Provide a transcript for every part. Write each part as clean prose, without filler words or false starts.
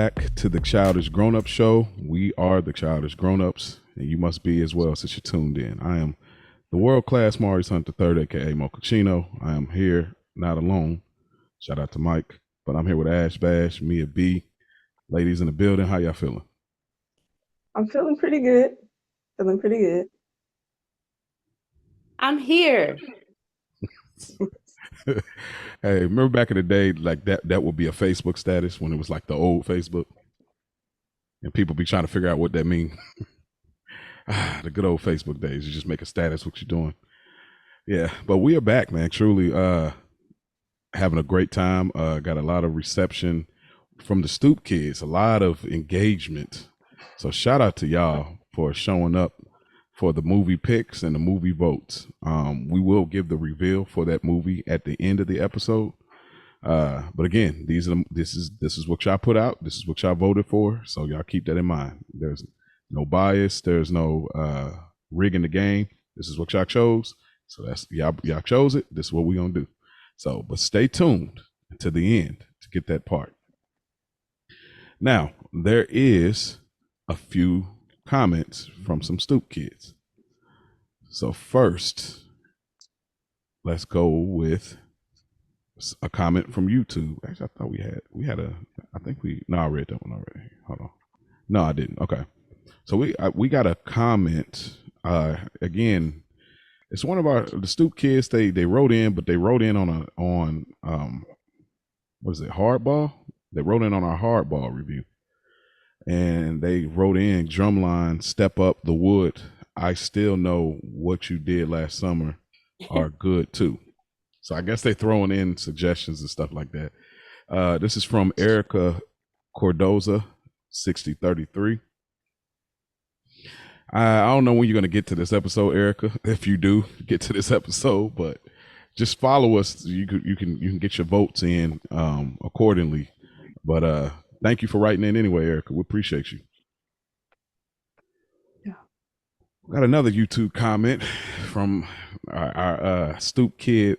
back to the Childish Grown-Up Show. We are the Childish Grown-Ups, and you must be as well since you're tuned in. I am the world-class Maurice Hunter III, a.k.a. Mochaccino. I am here, not alone. Shout out to Mike. But I'm here with Ash Bash, Mia B. Ladies in the building, how y'all feeling? I'm feeling pretty good. Feeling pretty good. I'm here. Hey, remember back in the day, like that would be a Facebook status when it was like the old Facebook? And people be trying to figure out what that means. The good old Facebook days. You just make a status what you're doing. Yeah, but we are back, man. Truly having a great time. Got a lot of reception from the Stoop kids, a lot of engagement. So shout out to y'all for showing up for the movie picks and the movie votes. We will give the reveal for that movie at the end of the episode. But again, this is what y'all put out. This is what y'all voted for. So y'all keep that in mind. There's no bias. There's no rigging the game. This is what y'all chose. So that's y'all chose it. This is what we're gonna do. So, but stay tuned to the end to get that part. Now, there is a few comments from some Stoop kids. So first, let's go with a comment from YouTube. Actually, I thought I read that one already. Hold on. No, I didn't. Okay. So we got a comment. Again, it's one of the Stoop kids. They wrote in, but they wrote in on what is it, Hardball? They wrote in on our Hardball review. And they wrote in drumline, step up the wood. I still know what you did last summer are good too. So I guess they throwing in suggestions and stuff like that. This is from Erica Cordoza, 6033. I don't know when you're going to get to this episode, Erica, if you do get to this episode, but just follow us. You can get your votes in accordingly. But thank you for writing in anyway, Erica. We appreciate you. Yeah. Got another YouTube comment from our Stoop kid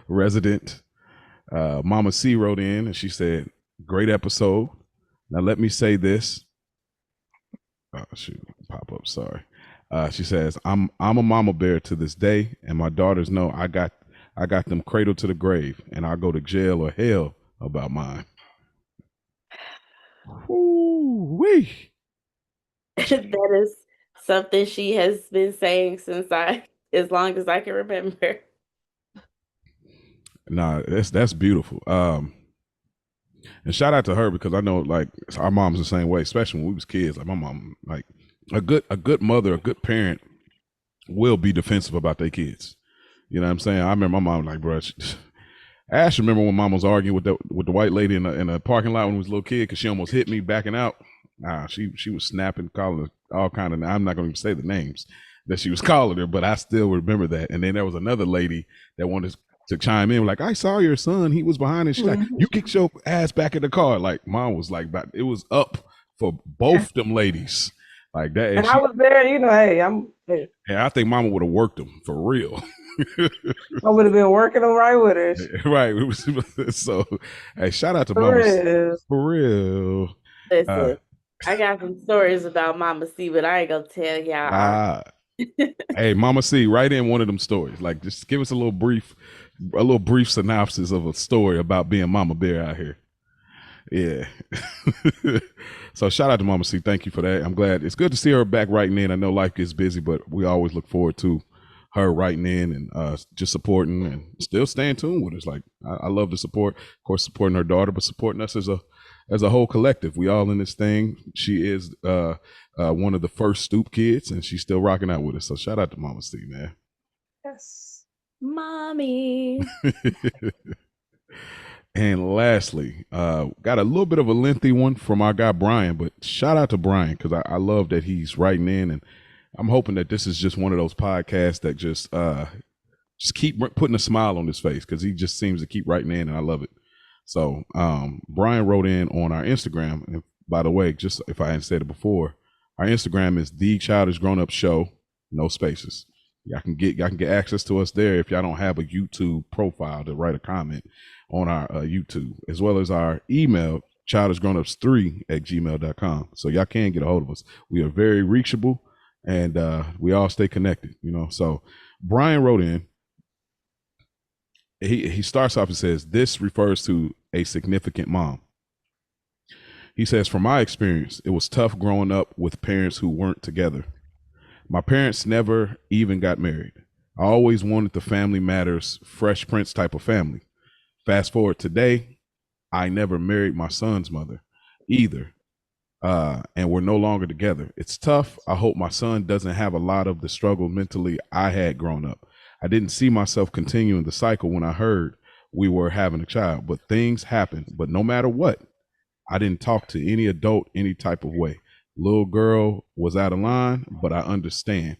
resident. Mama C wrote in and she said, great episode. Now let me say this. Oh shoot, pop up, sorry. She says, I'm a mama bear to this day, and my daughters know I got them cradle to the grave, and I'll go to jail or hell about mine. Woo-wee. That is something she has been saying as long as I can remember. Nah, that's beautiful. And shout out to her because I know like our mom's the same way, especially when we was kids. Like my mom, like a good mother, a good parent will be defensive about their kids. You know what I'm saying? I remember my mom like, bro, Ash remember when mom was arguing with the white lady in the parking lot when we was a little kid because she almost hit me backing out. She was snapping, calling her all kind of. I'm not going to even say the names that she was calling her, but I still remember that. And then there was another lady that wanted to chime in, like, I saw your son. He was behind, and she's like, you kicked your ass back in the car. Like mom was like, it was up for both them ladies. Like that. And I was there, hey, I'm there. Yeah, I think mama would have worked them for real. I would have been working them right with her. Right. So, hey, shout out to Mama. For real. Listen, I got some stories about Mama C, but I ain't gonna tell y'all. Hey, Mama C, write in one of them stories. Like, just give us a little brief synopsis of a story about being Mama Bear out here. Yeah. So shout out to Mama C. Thank you for that. I'm glad. It's good to see her back writing in. I know life gets busy, but we always look forward to her writing in and just supporting and still staying tuned with us. Like I love the support, of course, supporting her daughter, but supporting us as a whole collective. We all in this thing. She is one of the first Stoop kids, and she's still rocking out with us. So shout out to Mama C, man. Yes, mommy. And lastly, got a little bit of a lengthy one from our guy Brian, but shout out to Brian because I love that he's writing in, and I'm hoping that this is just one of those podcasts that just keep putting a smile on his face because he just seems to keep writing in, and I love it. So Brian wrote in on our Instagram, and by the way, just if I hadn't said it before, our Instagram is the Childish Grown Up Show, no spaces. Y'all can get access to us there if y'all don't have a YouTube profile to write a comment on our YouTube, as well as our email, thechildishgrownups3@gmail.com. So y'all can get a hold of us. We are very reachable, and we all stay connected, you know. So Brian wrote in. He starts off and says, this refers to a significant mom. He says, from my experience, it was tough growing up with parents who weren't together. My parents never even got married. I always wanted the Family Matters, Fresh Prince type of family. Fast forward today, I never married my son's mother either. And we're no longer together. It's tough. I hope my son doesn't have a lot of the struggle mentally I had growing up. I didn't see myself continuing the cycle when I heard we were having a child, but things happen. But no matter what, I didn't talk to any adult any type of way. Little girl was out of line, but I understand.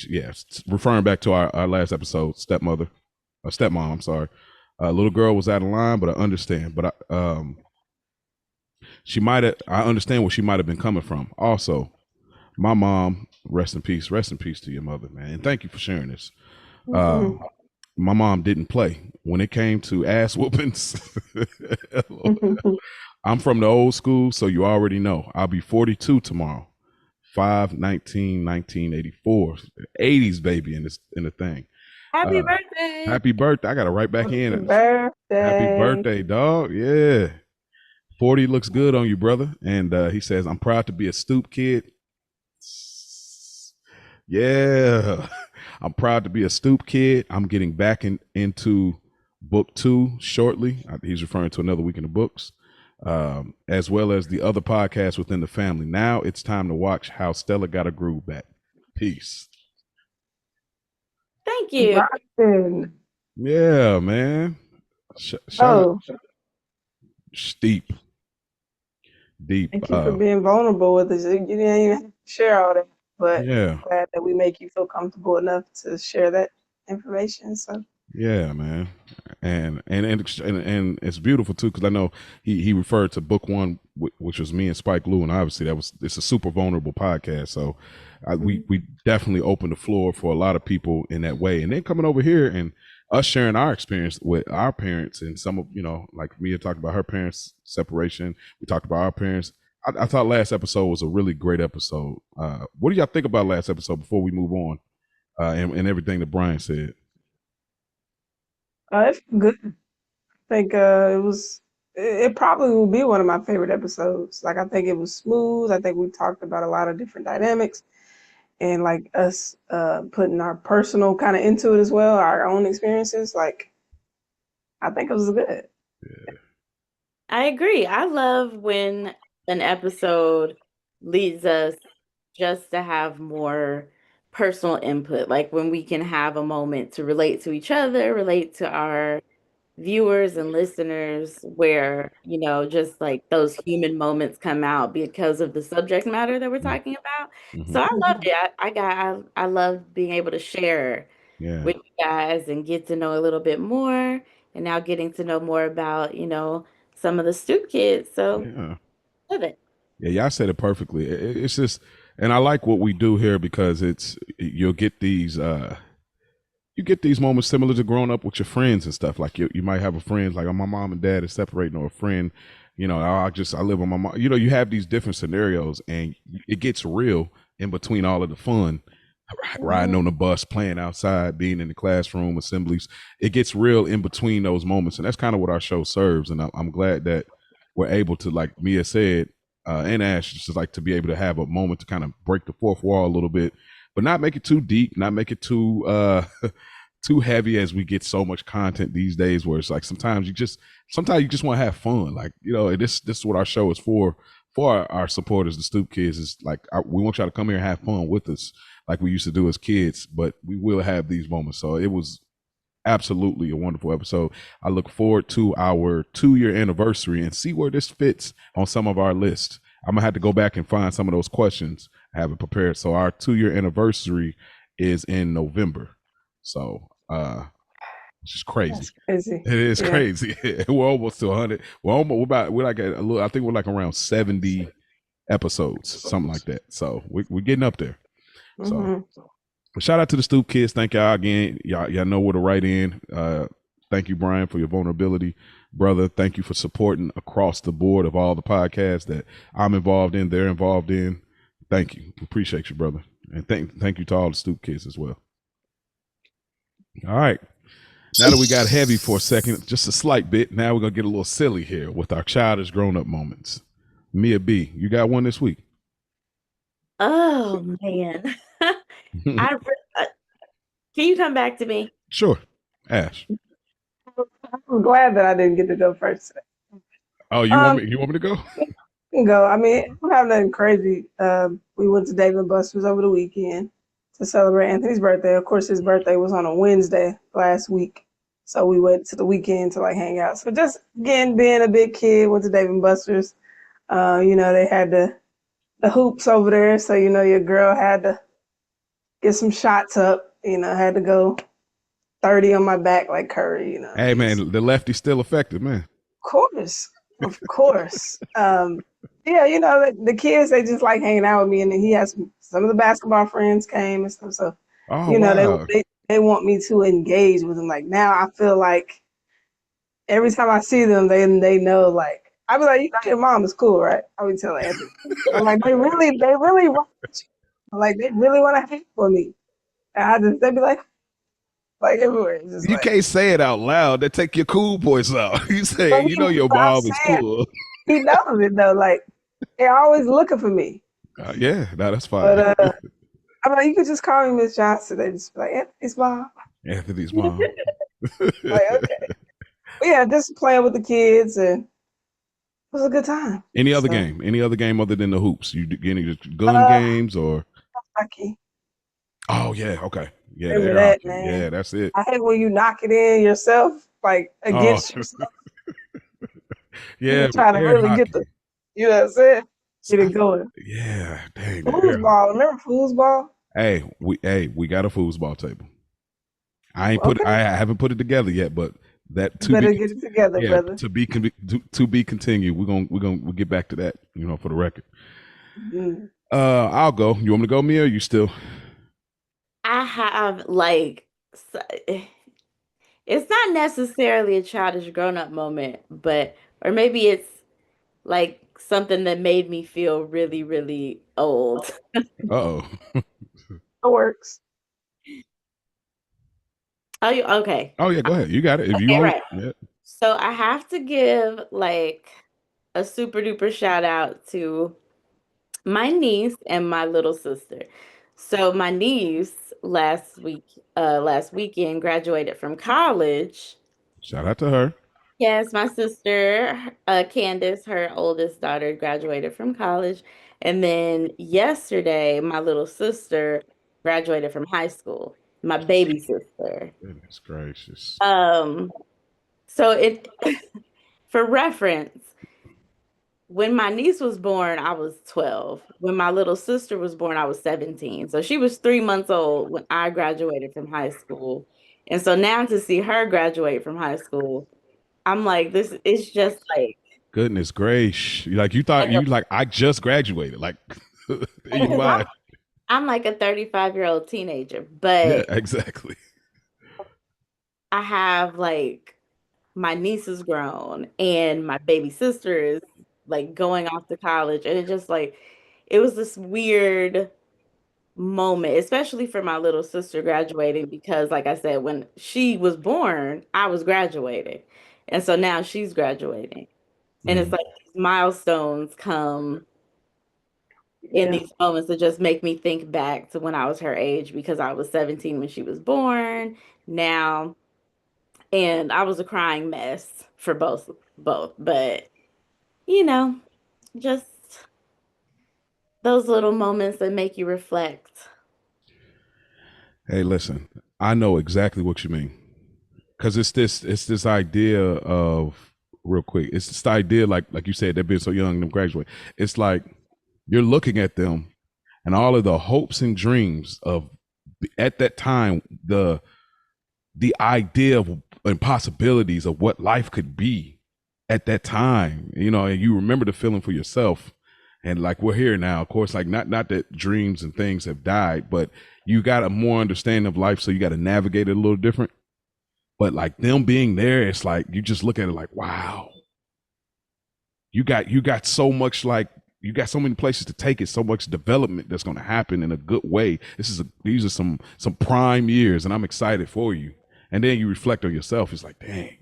Yes, referring back to our last episode, stepmom, I'm sorry. Little girl was out of line, but I understand. But I understand where she might have been coming from. Also, my mom, rest in peace to your mother, man. And thank you for sharing this. My mom didn't play when it came to ass whoopings. I'm from the old school, so you already know. I'll be 42 tomorrow. 5/19/1984, 80s baby in the thing. Happy birthday! Happy birthday! I got to write back in. Happy birthday, dog! Yeah, 40 looks good on you, brother. And he says, I'm proud to be a Stoop kid. Yeah, I'm proud to be a Stoop kid. I'm getting back into book 2 shortly. He's referring to Another Week in the Books, as well as the other podcasts within the family. Now it's time to watch how Stella got a groove back. Peace. Thank you. Robin. Yeah, man. Shout out. Deep. Thank you for being vulnerable with us. You didn't even have to share all that, but yeah, I'm glad that we make you feel comfortable enough to share that information. So yeah, man, and it's beautiful too, because I know he referred to book 1, which was me and Spike Lee, and obviously it's a super vulnerable podcast. So we definitely open the floor for a lot of people in that way, and then coming over here and us sharing our experience with our parents, and some of, you know, like Mia talked about her parents' separation. We talked about our parents. I thought last episode was a really great episode. What do y'all think about last episode before we move on, and everything that Brian said? it's good. I think it probably will be one of my favorite episodes. Like, I think it was smooth. I think we talked about a lot of different dynamics, and like us putting our personal kind of into it as well, our own experiences. Like, I think it was good. Yeah. I agree. I love when an episode leads us just to have more personal input, like when we can have a moment to relate to each other, relate to our viewers and listeners, where, you know, just like those human moments come out because of the subject matter that we're talking about. So I loved it. I loved being able to share with you guys and get to know a little bit more, and now getting to know more about, you know, some of the Stoop kids. So love it. Yeah, y'all said it perfectly. It's just, and I like what we do here, because you'll get these moments similar to growing up with your friends and stuff. Like you might have a friend, like, oh, my mom and dad is separating, or a friend, you know, I live with my mom. You know, you have these different scenarios, and it gets real in between all of the fun, riding on the bus, playing outside, being in the classroom, assemblies. It gets real in between those moments, and that's kind of what our show serves. And I'm glad that we're able to, like Mia said, and Ash, just like to be able to have a moment to kind of break the fourth wall a little bit, but not make it too deep, not make it too too heavy, as we get so much content these days, where it's like sometimes you just want to have fun. Like, you know, this is what our show is for our supporters, the Stoop kids. Is like, we want y'all to come here and have fun with us, like we used to do as kids, but we will have these moments. So it was absolutely a wonderful episode. I look forward to our 2-year anniversary and see where this fits on some of our lists. I'm gonna have to go back and find some of those questions. I have it prepared. So our 2-year anniversary is in November. So it's just crazy. That's crazy. It is crazy. We're almost to 100. We're like a little, I think we're like around 70 episodes, something like that. So we're getting up there. So shout out to the Stoop kids. Thank y'all again. Y'all know where to write in. Thank you, Brian, for your vulnerability. brother, thank you for supporting across the board of all the podcasts that I'm involved in, they're involved in. Thank you. Appreciate you, brother. And thank you to all the Stoop kids as well. All right. Now that we got heavy for a second, just a slight bit, now we're going to get a little silly here with our childish grown-up moments. Mia B, you got one this week? Oh man. I can you come back to me? Sure. Ash. I'm glad that I didn't get to go first today. Oh, you want me to go? You can go. I mean, I don't have nothing crazy. We went to Dave and Buster's over the weekend to celebrate Anthony's birthday. Of course, his birthday was on a Wednesday last week, so we went to the weekend to like hang out. So just again, being a big kid, went to Dave and Buster's. They had the hoops over there, so your girl had to get some shots up. Had to go 30 on my back like Curry. Hey man, the lefty's still effective, man. Of course. The kids, they just like hanging out with me, and then he has some of the basketball friends came and stuff. So, wow. they want me to engage with them. Like now, I feel like every time I see them, they know. Like I be like, your mom is cool, right? I would tell Anthony. I'm like, they really want you. Like they really want to hang with me, and they be like everywhere. Just you can't say it out loud. They take your cool boys out. You say, your mom is cool. He knows it though. Like they're always looking for me. Yeah, no, that's fine. But I'm like, you could just call me Miss Johnson. They just be like, Anthony's mom. Anthony's mom. Like, okay. But yeah, just playing with the kids, and it was a good time. Any other game? Any other game other than the hoops? You get any gun games or hockey? Oh yeah, okay. Yeah, remember that, man. Yeah, that's it. I hate when you knock it in yourself, like against yourself. Yeah, you trying to really hockey. get the, you know what I'm saying? Get it going. Yeah, dang. Foosball. Remember foosball? Hey, we got a foosball table. I haven't put it together yet, but that get it together, brother. To be continued. We'll get back to that, for the record. Mm-hmm. I'll go. You want me to go, Mia, or you still? I have it's not necessarily a childish grown-up moment, or maybe it's like something that made me feel really, really old. Uh-oh. It works. Oh, okay. Oh yeah, go ahead. You got it. If you want it. Yeah. So I have to give a super duper shout out to my niece and my little sister. So my niece last weekend graduated from college. Shout out to her. Yes, my sister, Candace, her oldest daughter, graduated from college. And then yesterday, my little sister graduated from high school. My baby sister. Goodness gracious. So for reference, when my niece was born, I was 12. When my little sister was born, I was 17. So she was 3 months old when I graduated from high school. And so now to see her graduate from high school, I'm like, this is just like. Goodness gracious. Like you thought I just graduated. Like in your mind. I'm like a 35-year-old teenager, but. Yeah, exactly. I have my niece is grown and my baby sister is going off to college, and it just it was this weird moment, especially for my little sister graduating, because like I said, when she was born, I was graduating, and so now she's graduating, and it's these milestones come in these moments that just make me think back to when I was her age, because I was 17 when she was born now, and I was a crying mess for both, but just those little moments that make you reflect. Hey, listen, I know exactly what you mean, because it's this idea of, real quick, it's this idea like you said, they're being so young and them graduate. It's like you're looking at them and all of the hopes and dreams of at that time, the idea of and possibilities of what life could be at that time, and you remember the feeling for yourself. And we're here now, of course, not that dreams and things have died, but you got a more understanding of life, so you got to navigate it a little different. But like them being there, it's like you just look at it like, wow, you got so much, like you got so many places to take it, so much development that's going to happen in a good way. These are some prime years, and I'm excited for you. And then you reflect on yourself. It's like, dang.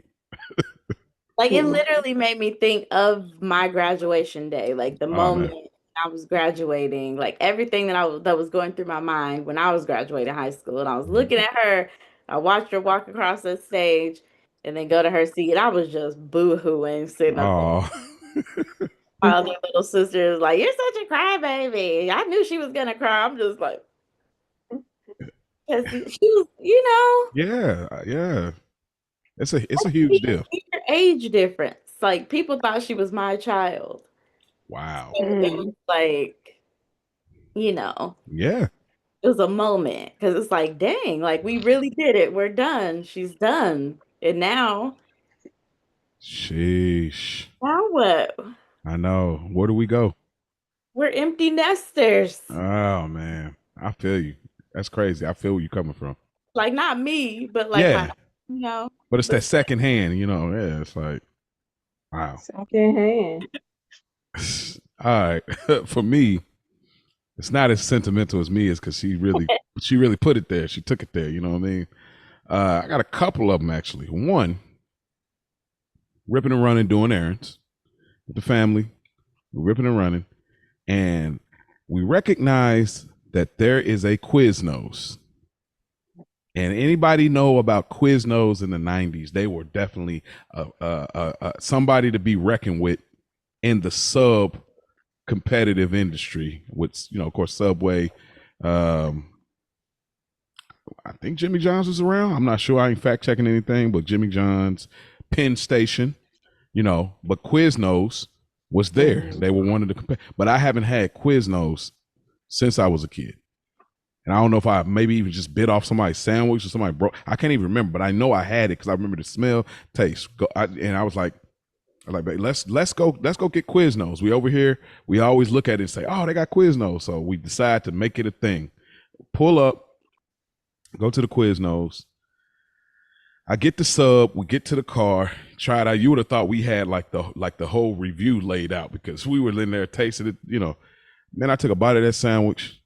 Like it literally made me think of my graduation day, like the Oh man. moment I was graduating, like everything that was going through my mind when I was graduating high school, and I was looking at her. I watched her walk across the stage, and then go to her seat. I was just boo-hooing, sitting up there. Oh. My other little sister is like, "You're such a crybaby." I knew she was gonna cry. I'm just like, because she was, Yeah, yeah. It's a huge deal. her age difference. Like people thought she was my child. Wow. So it was like, you know, Yeah. it was a moment because it's like, dang, like we really did it. We're done. She's done. And Sheesh. now what? I know. Where do we go? We're empty nesters. Oh man. I feel you. That's crazy. I feel where you're coming from. Like not me, but like my, Yeah. you know, But it's but that second hand, yeah, it's like, wow. Second hand. All right. For me, it's not as sentimental as me is because she really put it there. She took it there, you know what I mean? I got a couple of them actually. One, ripping and running, doing errands with the family, ripping and running, and we recognize that there is a Quiznos. And anybody know about Quiznos in the 90s? They were definitely somebody to be reckoned with in the sub competitive industry. With of course, Subway. I think Jimmy John's was around. I'm not sure. I ain't fact checking anything, but Jimmy John's, Penn Station, but Quiznos was there. They were one of the but I haven't had Quiznos since I was a kid. And I don't know if I maybe even just bit off somebody's sandwich or somebody broke. I can't even remember, but I know I had it because I remember the smell, taste. And I was like, babe, let's go get Quiznos. We over here. We always look at it and say, oh, they got Quiznos. So we decide to make it a thing. Pull up, go to the Quiznos. I get the sub. We get to the car. Try it out. You would have thought we had like the whole review laid out because we were in there tasting it. Then I took a bite of that sandwich.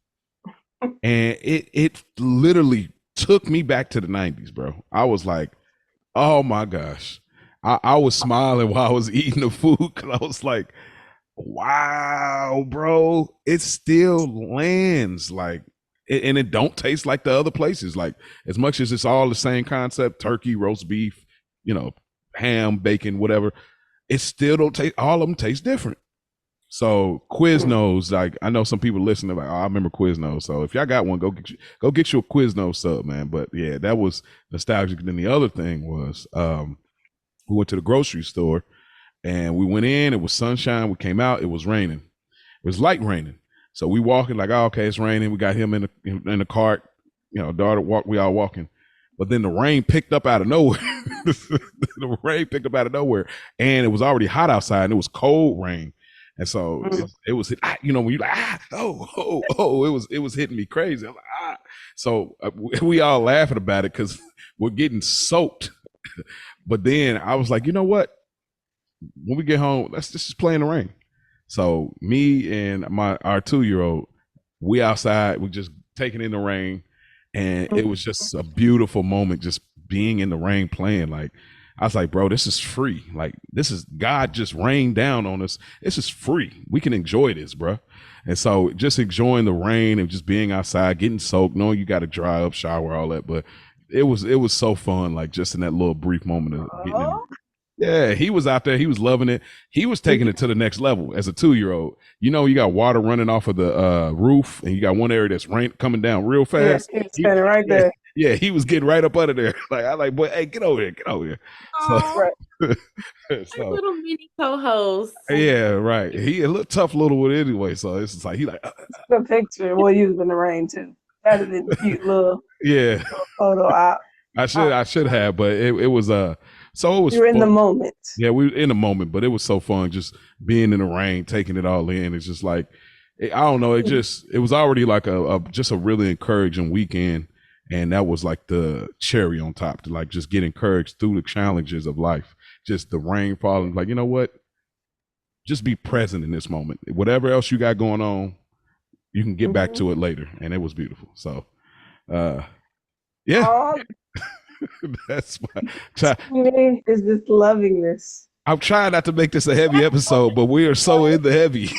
And it literally took me back to the 90s, bro. I was like, oh my gosh. I was smiling while I was eating the food because I was like, wow, bro. It still lands like, and it don't taste like the other places. Like as much as it's all the same concept, turkey, roast beef, ham, bacon, whatever, it still don't taste, all of them taste different. So Quiznos, like I know some people listening, like, oh, I remember Quiznos. So if y'all got one, go get you a Quiznos sub, man. But yeah, that was nostalgic. Then the other thing was, we went to the grocery store, and we went in. It was sunshine. We came out. It was raining. It was light raining. So we walking like, oh, okay, it's raining. We got him in the cart. Daughter walk. We all walking. But then the rain picked up out of nowhere. The rain picked up out of nowhere, and it was already hot outside, and it was cold rain. And so it was, when you like, it was hitting me crazy. I'm like, So we all laughing about it because we're getting soaked. But then I was like, you know what? When we get home, let's just play in the rain. So me and our 2-year-old, we outside, we just taking in the rain. And it was just a beautiful moment just being in the rain playing. Like, I was like, bro, this is free. Like, this is God just rained down on us. This is free. We can enjoy this, bro. And so just enjoying the rain and just being outside, getting soaked, knowing you got to dry up, shower, all that. But it was so fun, like just in that little brief moment of getting in. Yeah, he was out there. He was loving it. He was taking it to the next level as a 2-year-old. You got water running off of the roof, and you got one area that's rain coming down real fast. Yeah, it's standing right there. Yeah, he was getting right up under there. Like I like, boy, hey, get over here, get over here. So, so little mini co-host. Yeah, right. He a little tough little one anyway. So it's just like he like the picture. Well, you was in the rain too. That is a cute little little photo out. I should have, but it was so it was. You're in the moment. Yeah, we were in the moment, but it was so fun just being in the rain, taking it all in. It's just like I don't know. It was already like a just a really encouraging weekend. And that was like the cherry on top to like just get encouraged through the challenges of life. Just the rain falling, like, you know what? Just be present in this moment. Whatever else you got going on, you can get back to it later. And it was beautiful. So yeah. Oh, That's my me is just loving this. I'm trying not to make this a heavy episode, but we are so in the heavy.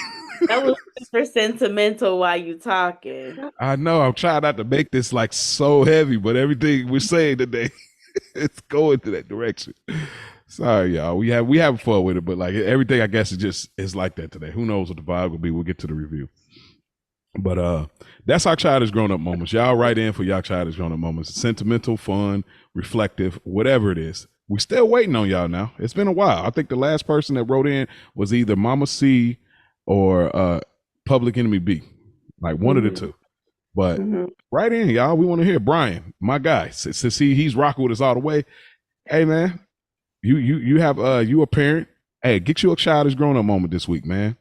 That was super sentimental while you talking. I know I'm trying not to make this like so heavy, but everything we're saying today, it's going to that direction. Sorry, y'all. We have fun with it, but like everything, I guess is like that today. Who knows what the vibe will be? We'll get to the review. But that's our childish grown up moments. Y'all write in for y'all childish grown up moments. Sentimental, fun, reflective, whatever it is. We still waiting on y'all now. It's been a while. I think the last person that wrote in was either Mama C or Public Enemy B. Like one of the two. But right in, y'all. We want to hear Brian, my guy. Since he's rocking with us all the way. Hey man, you have you a parent. Hey, get you a childish grown up moment this week, man.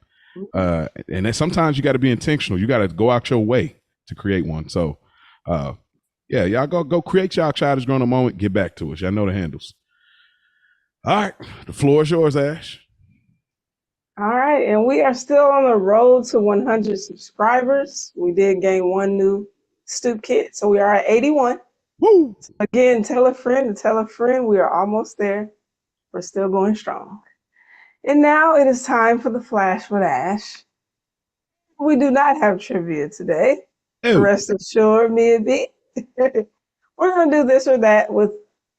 And then sometimes you got to be intentional. You got to go out your way to create one. So yeah, y'all go create y'all childish grown up moment. Get back to us. Y'all know the handles. All right, the floor is yours, Ash. All right, and we are still on the road to 100 subscribers. We did gain one new Stoop kit, so we are at 81. Woo! So again, tell a friend to tell a friend. We are almost there. We're still going strong. And now it is time for the Flash with Ash. We do not have trivia today. Ew. Rest assured, me and B. We're going to do this or that with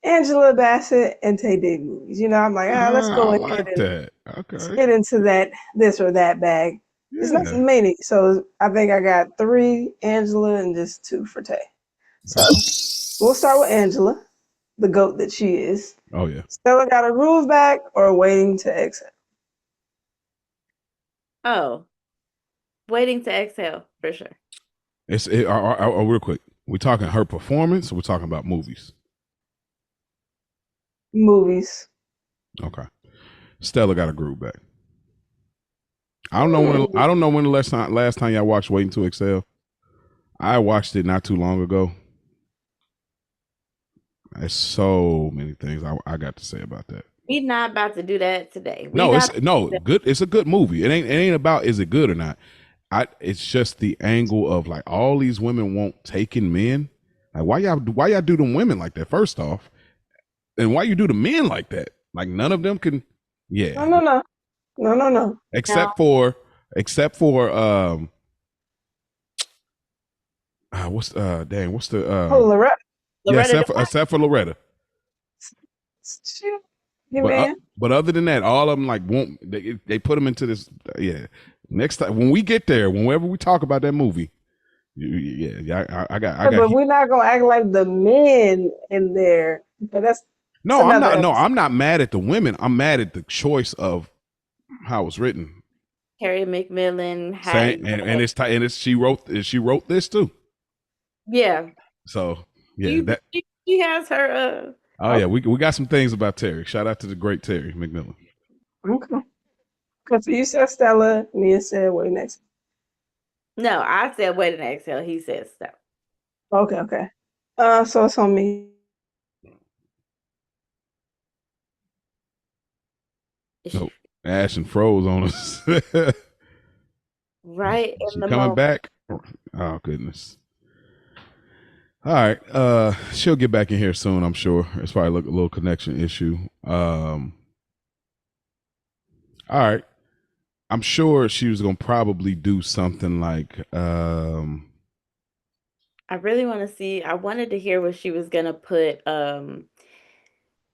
Angela Bassett and Tay Day movies. You know, I'm like, let's go ahead and get into that this or that bag. Yeah. It's not many, so I think I got 3 Angela and just 2 for Tay. So we'll start with Angela, the GOAT that she is. Oh yeah. Stella got a groove back or waiting to exhale? Oh, waiting to exhale for sure. It's real quick. We're talking her performance, or we're talking about movies? Movies. Okay. Stella got a groove back. I don't know when the last time y'all watched Waiting to Exhale. I watched it not too long ago. There's so many things I got to say about that. We're not about to do that today. Good. It's a good movie. It ain't about is it good or not. It's just the angle of like all these women won't taking men. Like why y'all do them women like that first off, and why you do the men like that? Like none of them can. Yeah. No. Except for what's the Loretta. Yeah, except for Loretta. But other than that, all of them like won't they put them into this. Yeah, next time when we get there, whenever we talk about that movie, I got. But we're not gonna act like the men in there. But that's I'm not mad at the women. I'm mad at the choice of how it was written. Carrie McMillan and she wrote this too. Yeah. So she has her. Oh yeah, we got some things about Terry. Shout out to the great Terry McMillan. Okay. Because you said Stella, Mia said wait next. No, I said wait and exhale. He said Stella. Okay. So it's on me. Nope. Ash and froze on us. Right in she the coming moment. Back. Oh goodness. All right. She'll get back in here soon, I'm sure. It's probably a little connection issue. All right. I'm sure she was gonna probably do something like I really want to see. I wanted to hear what she was gonna put.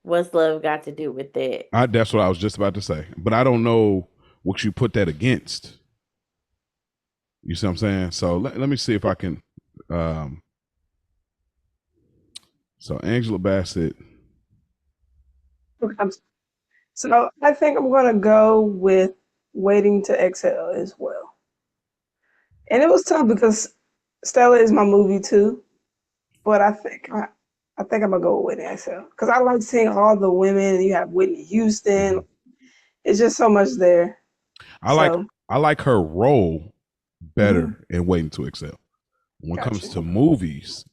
What's love got to do with it? That's what I was just about to say. But I don't know what you put that against. You see what I'm saying? So let me see if I can. So Angela Bassett. So I think I'm going to go with Waiting to Exhale as well. And it was tough because Stella is my movie too. But I think I'm going to go with Waiting to Exhale. Because I like seeing all the women. You have Whitney Houston. It's just so much there. I like her role better in Waiting to Exhale. When it comes to movies,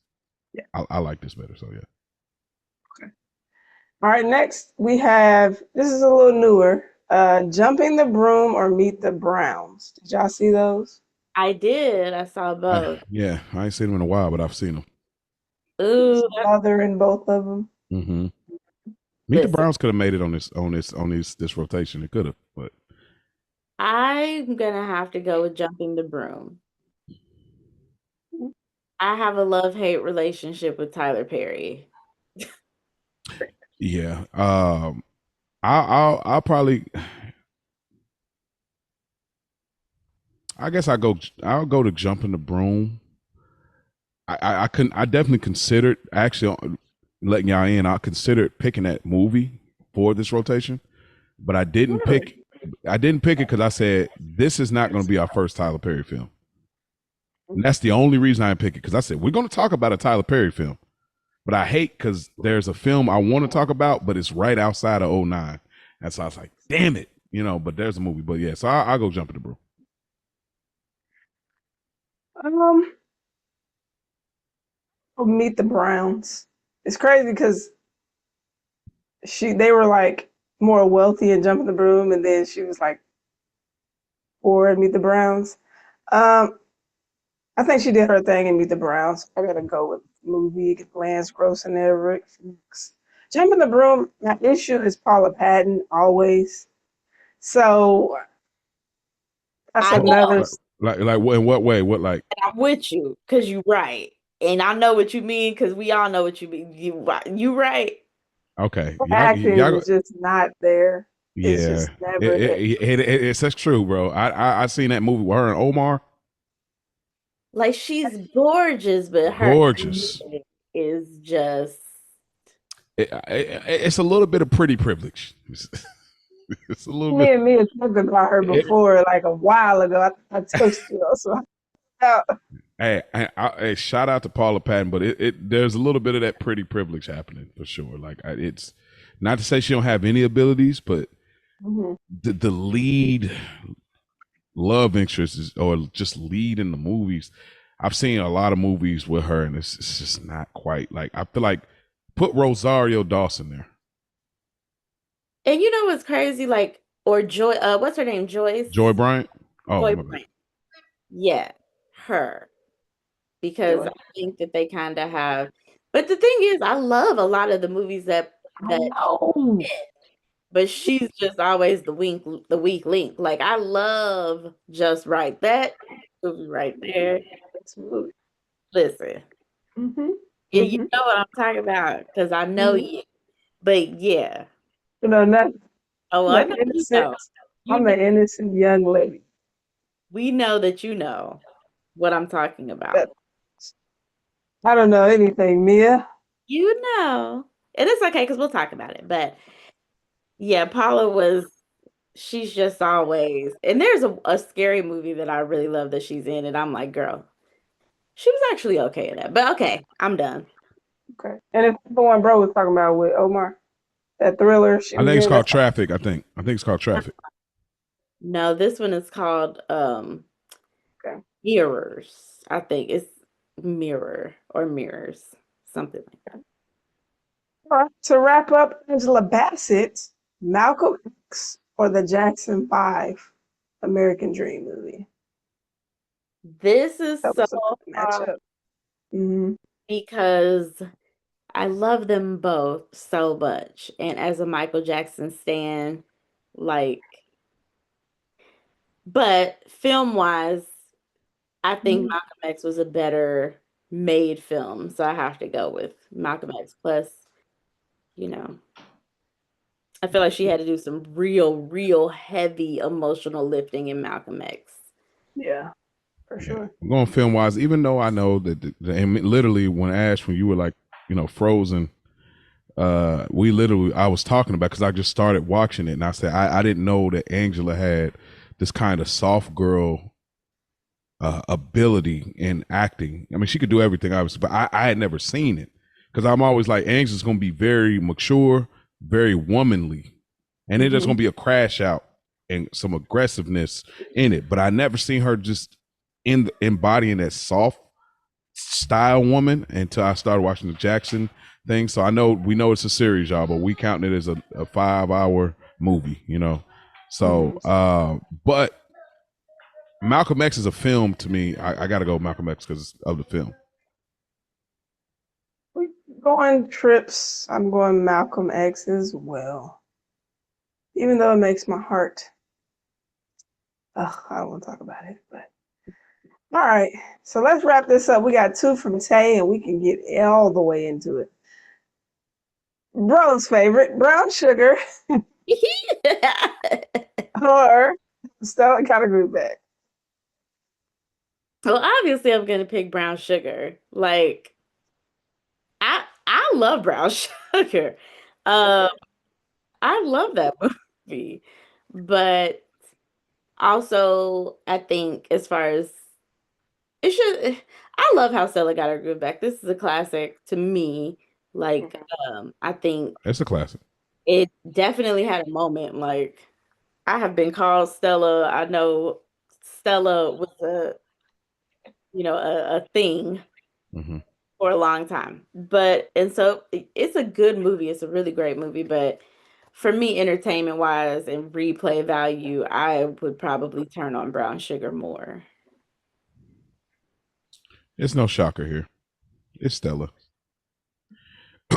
Yeah. I like this better. So yeah. All right, next we have, this is a little newer, Jumping the Broom or Meet the Browns. Did y'all see those? I did. I saw both. Yeah, I ain't seen them in a while, but I've seen them. Ooh, Mother in both of them. Mm-hmm. Meet the listen, Browns could have made it on this rotation. It could have, but I'm gonna have to go with Jumping the Broom. I have a love-hate relationship with Tyler Perry. yeah. I'll probably. I guess I'll go to Jumping the Broom. I definitely considered actually letting y'all in. I considered picking that movie for this rotation, but I didn't pick. I didn't pick it because I said this is not going to be our first Tyler Perry film. And that's the only reason I didn't pick it, because I said we're going to talk about a Tyler Perry film, but I hate because there's a film I want to talk about, but it's right outside of '09. And so I was like, damn it, but there's a movie. But yeah, so I'll go Jumping the Broom. Meet the Browns. It's crazy because they were like more wealthy and Jumping the Broom, and then she was like poor and Meet the Browns. I think she did her thing and Meet the Browns. I gotta go with movie, get Lance Gross in there, Rick Fox. Jumping the Broom, my issue is Paula Patton always. So that's I another. know. Like in what way? What like? And I'm with you because you're right. And I know what you mean because we all know what you mean. You right. Okay, Acting is just not there. yeah, It's just never there. it's that's true, bro. I seen that movie with her and Omar. Like she's gorgeous, but her Gorgeous. acting is just. It's a little bit of pretty privilege. It's a little Me bit. and Mia talked about her before, like a while ago. I texted you. So Hey, shout out to Paula Patton, but there's a little bit of that pretty privilege happening for sure. Like it's not to say she don't have any abilities, but the lead love interest or just lead in the movies. I've seen a lot of movies with her, and it's just not quite like. I feel like put Rosario Dawson there. And you know what's crazy? Like, or Joy, what's her name? Joyce? Joy Bryant? Oh, Joy Bryant. Yeah, her. Because I think that they kind of have. But the thing is, I love a lot of the movies that but she's just always the weak link. Like I love Just Right, that movie right there. Listen. Yeah, you know what I'm talking about because I know you. But yeah. You know, I know you know. I'm an innocent young lady. We know that you know what I'm talking about. I don't know anything, Mia. You know. And it's okay because we'll talk about it. But yeah, Paula she's just always, and there's a scary movie that I really love that she's in, and I'm like, girl, she was actually okay in that. But okay, I'm done. Okay. And it's the one bro was talking about with Omar, that thriller. I think it's called Traffic. I think it's called Traffic. No, this one is called Mirrors. I think it's Mirror or Mirrors, something like that. All right. To wrap up, Angela Bassett, Malcolm X, or the Jackson 5 American Dream movie. This is so hard because I love them both so much. And as a Michael Jackson stan, but film-wise, I think Malcolm X was a better made film. So I have to go with Malcolm X. Plus, I feel like she had to do some real heavy emotional lifting in Malcolm X. Yeah, for sure. I'm going film wise, even though I know that and literally when you were like, frozen, I was talking about, because I just started watching it, and I said I didn't know that Angela had this kind of soft girl ability in acting. I mean, she could do everything, obviously, but I had never seen it, because I'm always like, Angela's going to be very mature, very womanly, and then there's going to be a crash out and some aggressiveness in it. But I never seen her just embodying that soft style woman until I started watching the Jackson thing. So we know it's a series, y'all, but we counting it as a 5-hour movie, you know. So, but Malcolm X is a film to me. I got to go with Malcolm X because of the film. We go on trips. I'm going Malcolm X as well. Even though it makes my heart. I don't want to talk about it, but all right. So let's wrap this up. We got 2 from Tay, and we can get all the way into it. Bro's favorite, brown sugar, or Stella kind of grew back. Well, obviously, I'm gonna pick brown sugar. Like, I love brown sugar. I love that movie, but also I think as far as it should, I love how Stella got her groove back. This is a classic to me. Like, I think It's a classic. it definitely had a moment. Like, I have been called Stella. I know Stella was a thing for a long time. And so it's a good movie. It's a really great movie. But for me, entertainment wise and replay value, I would probably turn on brown sugar more. It's no shocker here. It's Stella.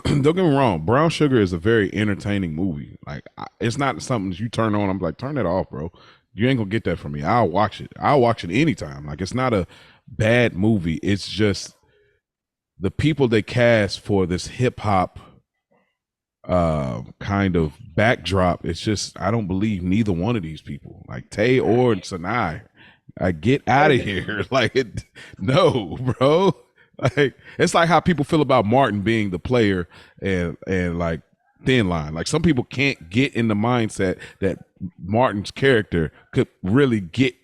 Don't get me wrong. Brown Sugar is a very entertaining movie. Like, it's not something that you turn on. I'm like, turn that off, bro. You ain't gonna get that from me. I'll watch it. I'll watch it anytime. Like, it's not a bad movie. It's just the people they cast for this hip hop kind of backdrop. It's just I don't believe neither one of these people, like Tay or Sanai. I get out of here. Like, no, bro. Like, it's like how people feel about Martin being the player and like Thin Line. Like, some people can't get in the mindset that Martin's character could really get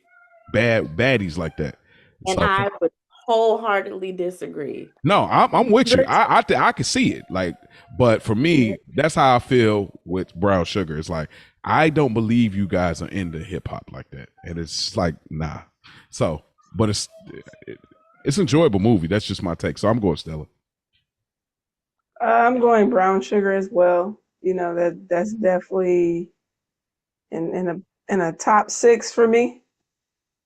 baddies like that. And So, I would wholeheartedly disagree. no, I'm with you. I can see it. Like, but for me, that's how I feel with Brown Sugar. It's like, I don't believe you guys are into hip hop like that, and it's like, nah. So, but it's enjoyable movie. That's just my take. So I'm going Stella. I'm going brown sugar as well. You know, that's definitely in a top 6 for me.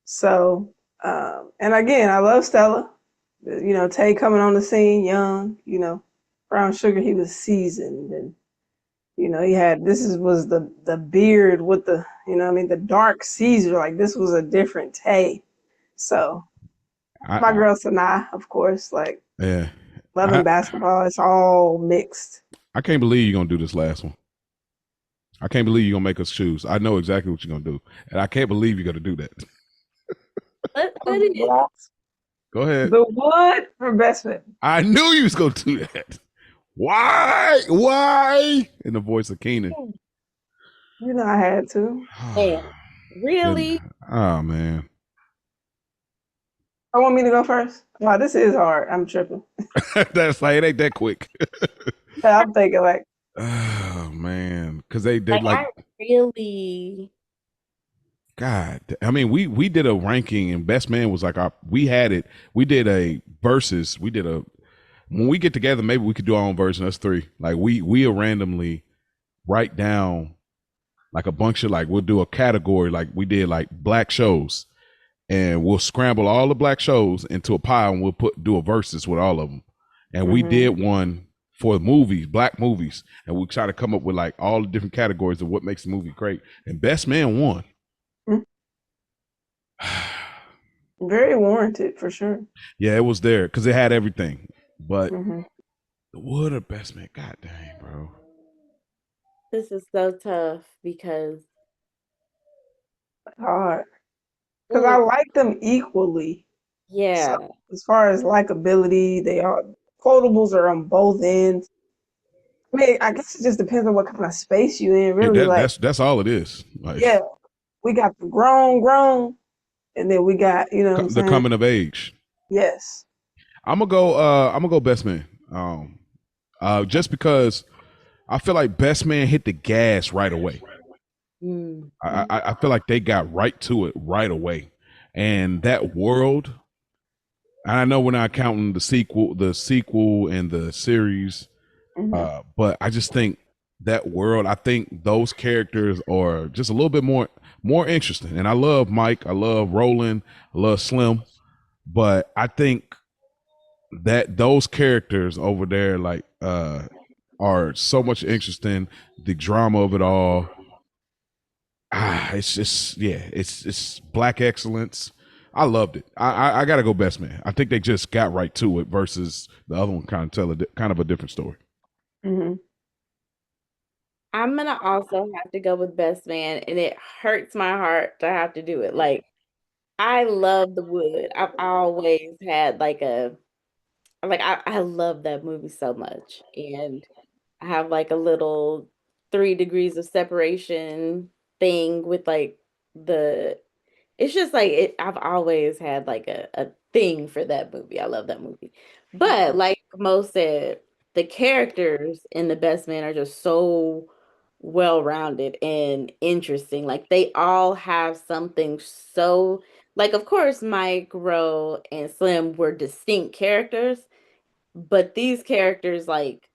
So, and again, I love Stella. You know, Tay coming on the scene young. You know, brown sugar, he was seasoned, and you know, was the beard with the, you know what I mean, the dark Caesar. Like, this was a different Tay. So my girl Sanaa, of course, like, yeah, loving basketball. It's all mixed. I can't believe you're gonna do this last one. I can't believe you're gonna make us choose. I know exactly what you're gonna do, and I can't believe you're gonna do that. What is it? Go ahead. The wood for best friend. I knew you was gonna do that. Why? Why? In the voice of Keenan. You know I had to. Man, really? Oh man. I want me to go first. Wow, this is hard. I'm tripping. That's like, it ain't that quick. Yeah, I'm thinking like, oh man, because they did like I really. God. I mean, we did a ranking, and Best Man was like we had it. We did a versus. When we get together, maybe we could do our own version. Us 3. Like, we'll randomly write down like a bunch of, like, we'll do a category like we did like black shows, and we'll scramble all the black shows into a pile, and we'll do a versus with all of them. And we did one for movies, black movies, and we try to come up with like all the different categories of what makes the movie great. And Best Man won. very warranted for sure. Yeah, it was there because it had everything. But what a Best Man. God dang, bro. This is so tough because It's hard. Because I like them equally. yeah. So, as far as likability, they are quotables are on both ends. I mean, I guess it just depends on what kind of space you in, really. Yeah, that's all it is. Like, yeah, we got the grown, and then we got, you know, the coming of age. Yes. I'm gonna go Best Man. Just because I feel like Best Man hit the gas right away. I feel like they got right to it right away, and that world, I know we're not counting the sequel and the series, Hmm. but I just think that world. I think those characters are just a little bit more interesting. And I love Mike. I love Roland. I love Slim. But I think that those characters over there, like, are so much interesting. The drama of it all. It's just, yeah, it's black excellence. I loved it. I gotta go best man. I think they just got right to it versus the other one kind of tell kind of a different story. Hmm. I'm gonna also have to go with Best Man, and it hurts my heart to have to do it. Like, I love The Wood. I've always had I love that movie so much. And I have like a little 3 degrees of separation thing with like the it's just like I've always had like a thing for that movie. I love that movie. But like Mo said, the characters in The Best Man are just so well-rounded and interesting. Like they all have something so like of course Mike, Ro, and Slim were distinct characters, but these characters like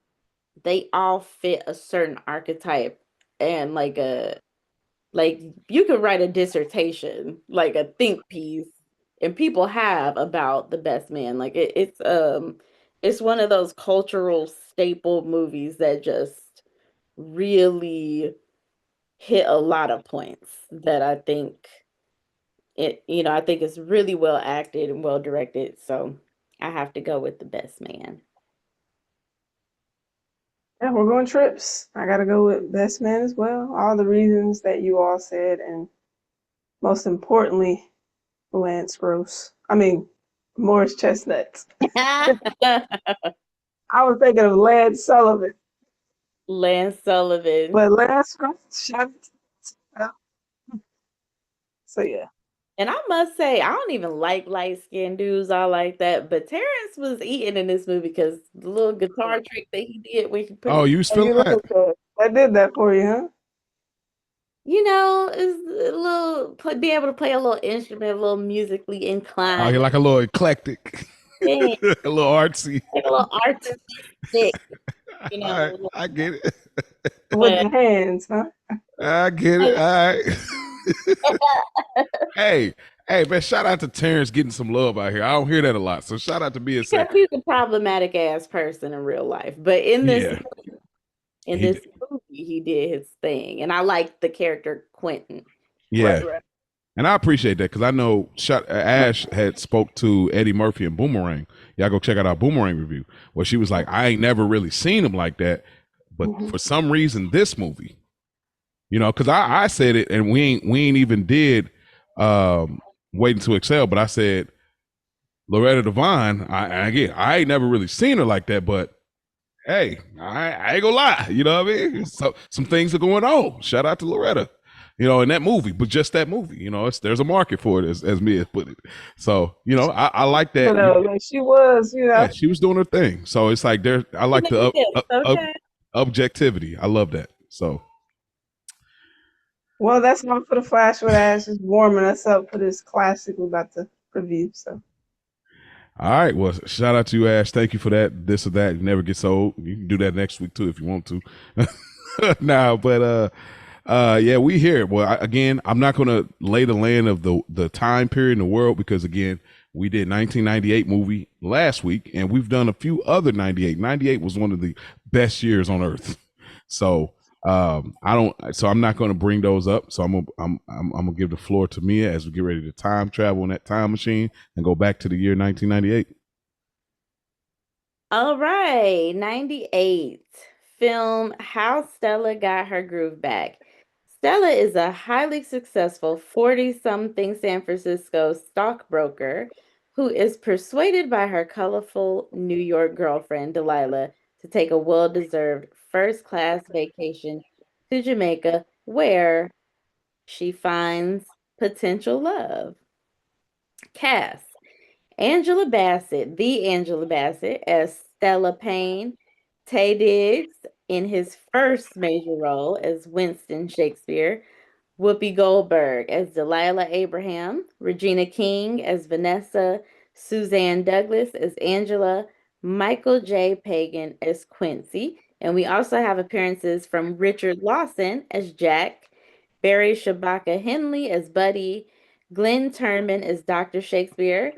they all fit a certain archetype and like you could write a dissertation, like a think piece, and people have about The Best Man. Like it's one of those cultural staple movies that just really hit a lot of points that I think I think it's really well acted and well directed. So I have to go with The Best Man. Yeah, we're going trips. I gotta go with Best Man as well. All the reasons that you all said, and most importantly, Lance Gross. I mean, Morris Chestnuts. I was thinking of Lance Sullivan, Lance Sullivan. but Lance Gross. So yeah. And I must say, I don't even like light skinned dudes all like that. But Terrence was eating in this movie because the little guitar trick that he did when he put Oh, his, you was And feeling you that? like that. I did that for you, huh? is a little, be able to play a little instrument, a little musically Oh, you're inclined. like a little eclectic, Yeah, a little artsy. like a little artistic, All right, I get it. With but the hands, huh? I get it. All right. Hey, hey, man! Shout out to Terrence getting some love out here. I don't hear that a lot, so shout out to being because second. he's a problematic ass person in real life. But Yeah, in he. this movie, he did his thing, and I like the character Quentin. Right, Yeah, right. and I appreciate that because I know Ash had spoke to Eddie Murphy and Boomerang. Y'all go check out our Boomerang review where she was like, I ain't never really seen him like that, but Hmm. for some reason this movie, because I said it and we ain't even did Waiting to Excel, but I said Loretta Devine. I ain't never really seen her like that, but hey, I ain't gonna lie. You know what I mean? So some things are going on. Shout out to Loretta. In that movie, but just that movie. There's a market for it, as Mia put it. So I like You that. know, like she was, Yeah, she was doing her thing. So it's like there. I like the Okay. objectivity. I love that. So well, that's all for the Flash with Ash, just warming us up for this classic we're about to review. So all right. Well, shout out to you, Ash. Thank you for that. This or that. It never gets old. You can do that next week too if you want to. Nah, but yeah, we here. Well, again, I'm not going to lay the land of the time period in the world because again, we did 1998 movie last week, and we've done a few other 98. 98 was one of the best years on earth. So I don't. So I'm not going to bring those up. So I'm gonna give the floor to Mia as we get ready to time travel in that time machine and go back to the year 1998. All right, 98 film How Stella Got Her Groove Back. Stella is a highly successful 40-something San Francisco stockbroker who is persuaded by her colorful New York girlfriend, Delilah, to take a well-deserved first-class vacation to Jamaica, where she finds potential love. Cast Angela Bassett, the Angela Bassett, as Stella Payne, Tay Diggs in his first major role as Winston Shakespeare, Whoopi Goldberg as Delilah Abraham, Regina King as Vanessa, Suzanne Douglas as Angela, Michael J. Pagan as Quincy, and we also have appearances from Richard Lawson as Jack, Barry Shabaka Henley as Buddy, Glenn Turnman as Dr. Shakespeare,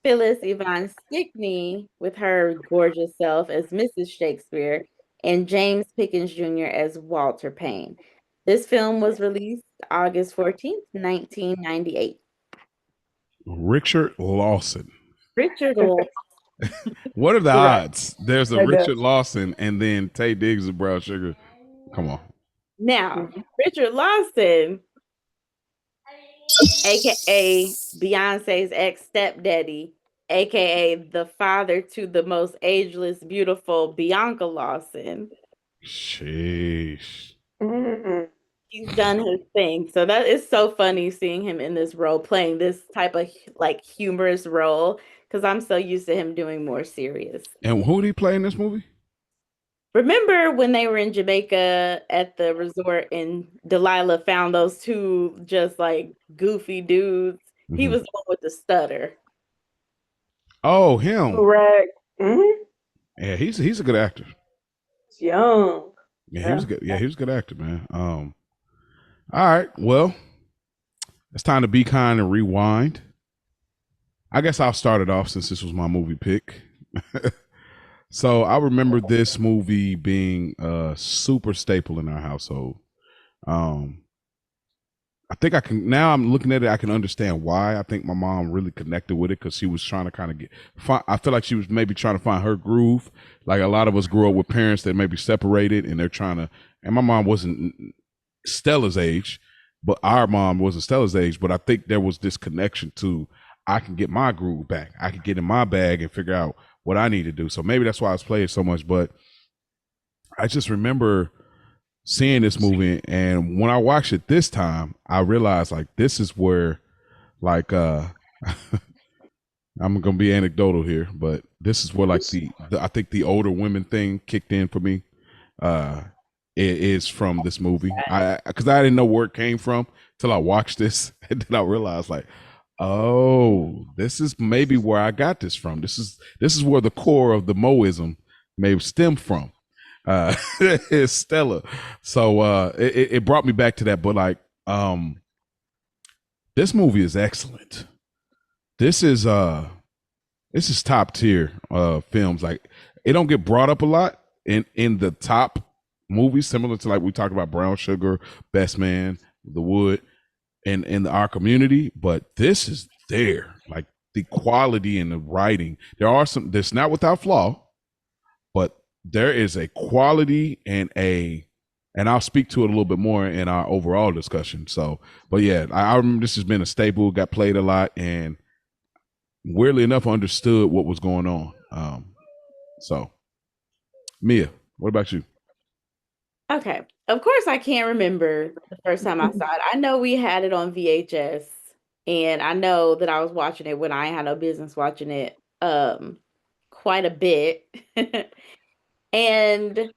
Phyllis Yvonne Stickney with her gorgeous self as Mrs. Shakespeare, and James Pickens Jr. as Walter Payne. This film was released August 14th, 1998. Richard Lawson. Richard Lawson. What are the You're right. odds? There's a That Richard does. Lawson and then Tay Diggs of Brown Sugar. Come on. Now, Mhm. Richard Lawson, aka Beyonce's ex stepdaddy, aka the father to the most ageless, beautiful Bianca Lawson. Sheesh. Mhm. He's done his thing. So that is so funny seeing him in this role, playing this type of like humorous role, because I'm so used to him doing more serious. And who did he play in this movie? Remember when they were in Jamaica at the resort and Delilah found those two just like goofy dudes? He Mhm. was the one with the stutter. Oh, him. Correct. Mm-hmm. Yeah, he's a good actor. It's young. Yeah, he was good. Yeah, he was a good actor, man. All right. Well, it's time to be kind and rewind. I guess I'll start it off since this was my movie pick. So I remember this movie being a super staple in our household. Um, I think I can now. I'm looking at it. I can understand why. I think my mom really connected with it because she was trying to kind of I feel like she was maybe trying to find her groove. Like a lot of us grew up with parents that maybe separated, and they're trying to. And my mom wasn't Stella's age, but our mom wasn't Stella's age. But I think there was this connection to I can get my groove back. I can get in my bag and figure out what I need to do. So maybe that's why I was playing so much. But I just remember seeing this movie, and when I watched it this time, I realized like this is where like I'm gonna be anecdotal here, but this is where like the I think the older women thing kicked in for me. It is from this movie. I because I didn't know where it came from till I watched this, and then I realized like, oh, this is maybe where I got this from. This is where the core of the Moism may stem from. Is Stella. So it brought me back to that. But like, this movie is excellent. This is this is top tier films. Like it don't get brought up a lot in the top movies, similar to like we talked about Brown Sugar, Best Man, The Wood, and in our community. But this is there. Like the quality and the writing. There are some. There's not without flaw, but there is a quality and I'll speak to it a little bit more in our overall discussion. So, but yeah, I remember this has been a staple, got played a lot, and weirdly enough, understood what was going on. So, Mia, what about you? Okay. Of course, I can't remember the first time I saw it. I know we had it on VHS, and I know that I was watching it when I had no business watching it quite a bit. And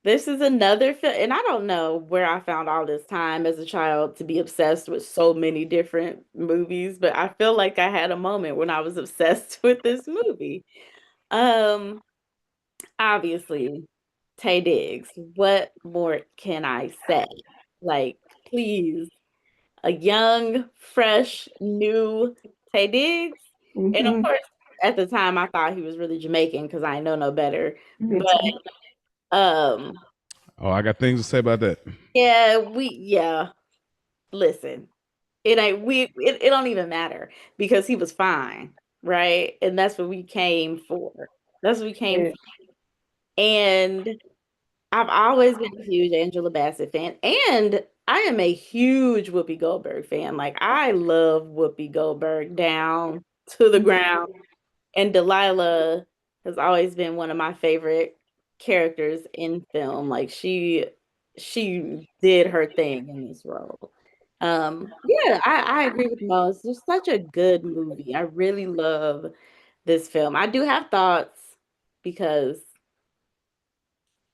this is another film, and I don't know where I found all this time as a child to be obsessed with so many different movies, but I feel like I had a moment when I was obsessed with this movie. Um, Obviously, Tay Diggs. What more can I say? Like, please, a young, fresh, new Tay Diggs. And of Mm-hmm. course, at the time, I thought he was really Jamaican because I know no better. Me But too. um, Oh, I got things to say about that. yeah. Listen, it don't even matter because he was fine, right? And that's what we came for. That's what we came Yeah. for. And I've always been a huge Angela Bassett fan, and I am a huge Whoopi Goldberg fan. Like I love Whoopi Goldberg down to the ground, and Delilah has always been one of my favorite characters in film. Like she did her thing in this role. Yeah, I agree with Mo. It's just such a good movie. I really love this film. I do have thoughts because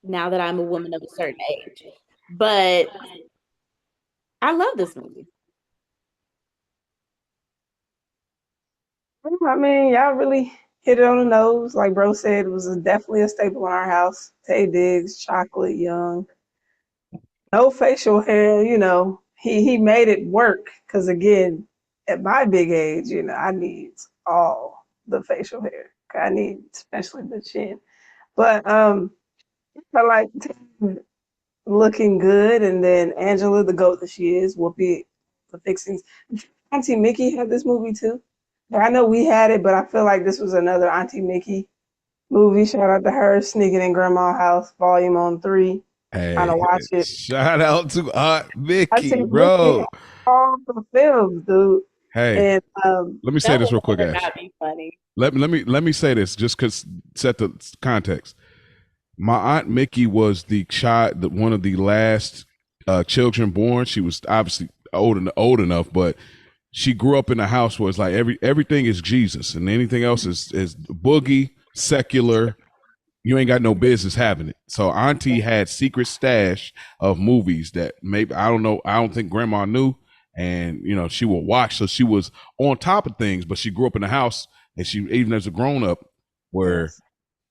now that I'm a woman of a certain age. But I love this movie. I mean, y'all really hit it on the nose. Like bro said, it was definitely a staple in our house. Tay Diggs, chocolate, young, no facial hair. He made it work. Cause again, at my big age, I need all the facial hair. I need especially the chin. But I like looking good, and then Angela, the goat that she is, Whoopi, the fixings. Auntie Mickey had this movie too. I know we had it, but I feel like this was another Auntie Mickey movie. Shout out to her, sneaking in Grandma's house, volume on 3, trying Hey, to watch it. shout out to Aunt Auntie Mickey, Mickey bro. all the films, dude. Hey, And let me say That this will real quick, never Ash. not be funny. Let me say this just because set the context. My aunt Mickey was one of the last children born. She was obviously old enough, but she grew up in a house where it's like everything is Jesus, and anything else is boogie secular. You ain't got no business having it. So Auntie had secret stash of movies that maybe I don't know. I don't think Grandma knew, and she would watch. So she was on top of things, but she grew up in a house, and she even as a grown up where yes.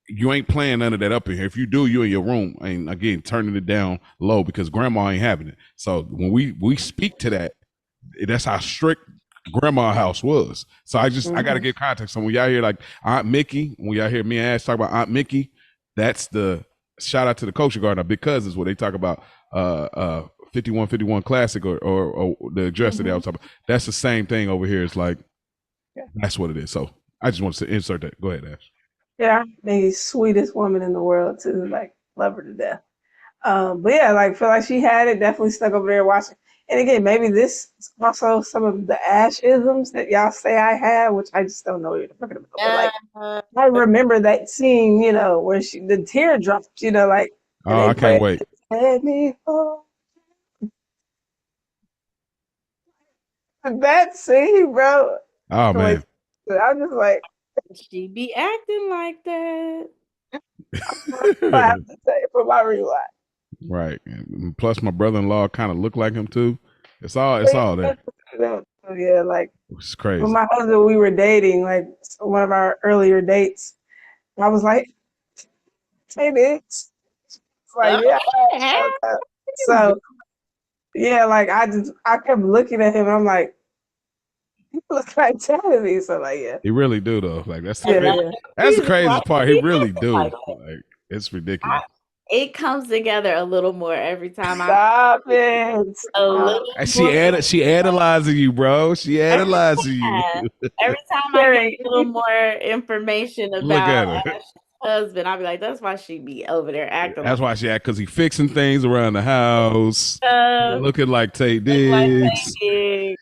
you ain't playing none of that up in here. If you do, you in your room, and again turning it down low because Grandma ain't having it. So when we speak to that, that's how strict grandma house was. So I gotta Mhm. give context. So when y'all hear like Aunt Mickey, when y'all hear me and Ash talk about Aunt Mickey, that's the shout out to the Culture Garden because it's what they talk about 5151 classic or the address that I was Mhm. talking about. That's the same thing over here. It's like Yeah. that's what it is. So I just want to insert that. Go ahead, Ash. Yeah, the sweetest woman in the world too. Like love her to death. But yeah, like feel like she had it, definitely stuck over there watching. And again, maybe this is also some of the Ash isms that y'all say I have, which I just don't know what you're talking about. But like Uh, I remember that scene, where the tear dropped, like and Oh, they I can't played wait. Let Me Home. That scene, bro. Oh Like man. I'm just like she be acting like that. I have to say for my rewind. Right. And plus my brother-in-law kind of looked like him too. It's all there. So, yeah, like It's with crazy. my husband, we were dating, like one of our earlier dates. I was like, hey, bitch. It's like, Oh, yeah. yeah. So, yeah, like I kept looking at him and I'm like, he looks like Teddy. So, like, yeah. He really do though. Like that's the Yeah, crazy. yeah. That's the Reason why craziest part. He she really acting do. like that. Like it's ridiculous. It comes together a little more every time I Stop it. a Stop. little And more. she analyzing you, bro. She analyzing you. Yeah. Every time I get Carrie, a little more information Look about at her. Ash's husband, I'll be like, that's why she be over there acting That's like why she act because he fixing things around the house, uh looking like Tay look like Diggs. they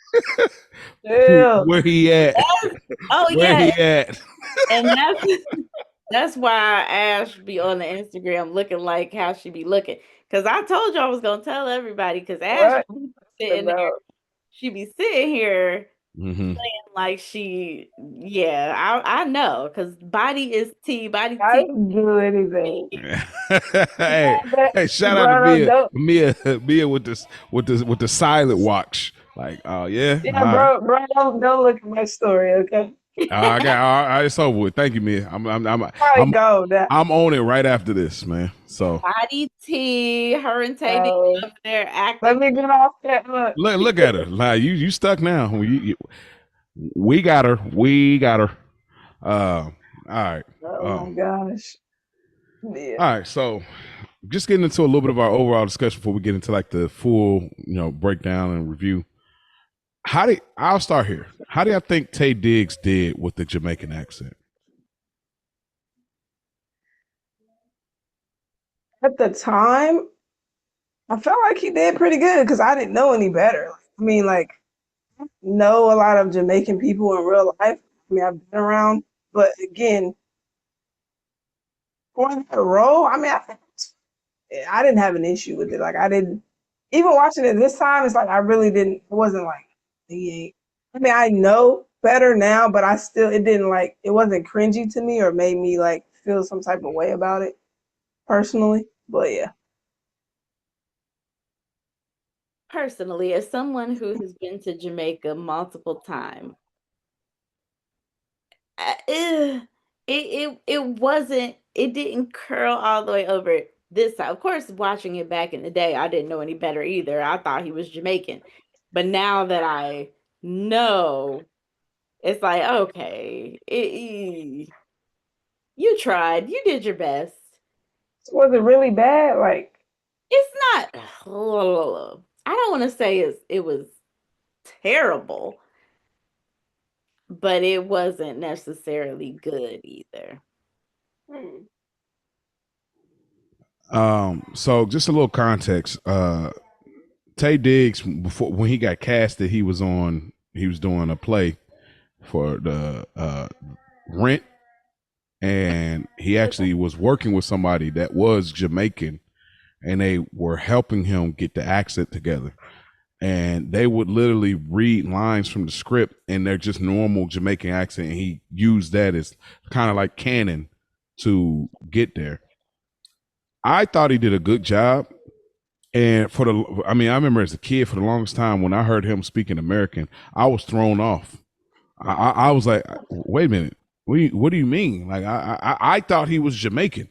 chill. Where he at? Oh Where yeah, he at? and that's why Ash be on the Instagram looking like how she be looking. Cause I told you I was gonna tell everybody because Ash What? be sitting there, About? she be sitting here Mm-hmm. like yeah, I know because body is tea, body I tea. didn't do anything. hey, hey! Shout out to Bro, Mia, don't. Mia with the silent watch. Like, oh yeah, all Yeah, right. don't look at my story, okay? I got. All right, it's over with. Thank you, Mia. Probably go now. I'm on it right after this, man. So Body tea, her and Tay be So up there let acting. me get off that look. look at her. Like you stuck now. We got her. We got her. All right. Oh Um, my gosh. Yeah. all right. So just getting into a little bit of our overall discussion before we get into like the full, breakdown and review. I'll start here. How do y'all think Tay Diggs did with the Jamaican accent? At the time, I felt like he did pretty good because I didn't know any better. I mean, like, know a lot of Jamaican people in real life. I mean, I've been around, but again, for that role, I mean, I didn't have an issue with it. Like, I didn't, even watching it this time, it's like I really didn't, it wasn't like, he ain't. I mean, I know better now, but it didn't like, it wasn't cringy to me or made me like feel some type of way about it personally. But yeah. Personally, as someone who has been to Jamaica multiple times, it wasn't, it didn't curl all the way over this side. Of course, watching it back in the day, I didn't know any better either. I thought he was Jamaican. But now that I know, it's like, okay, you tried. You did your best. Was it really bad? Like, It's not I don't want to say it was terrible, but it wasn't necessarily good either. hmm. So just a little context. Tay Diggs, before when he got casted, he was doing a play for the Rent, and he actually was working with somebody that was Jamaican, and they were helping him get the accent together. And they would literally read lines from the script in their just normal Jamaican accent, and he used that as kind of like canon to get there. I thought he did a good job. And I remember as a kid, for the longest time, when I heard him speaking American, I was thrown off. I was like, wait a minute, what do you mean? Like, I thought he was Jamaican.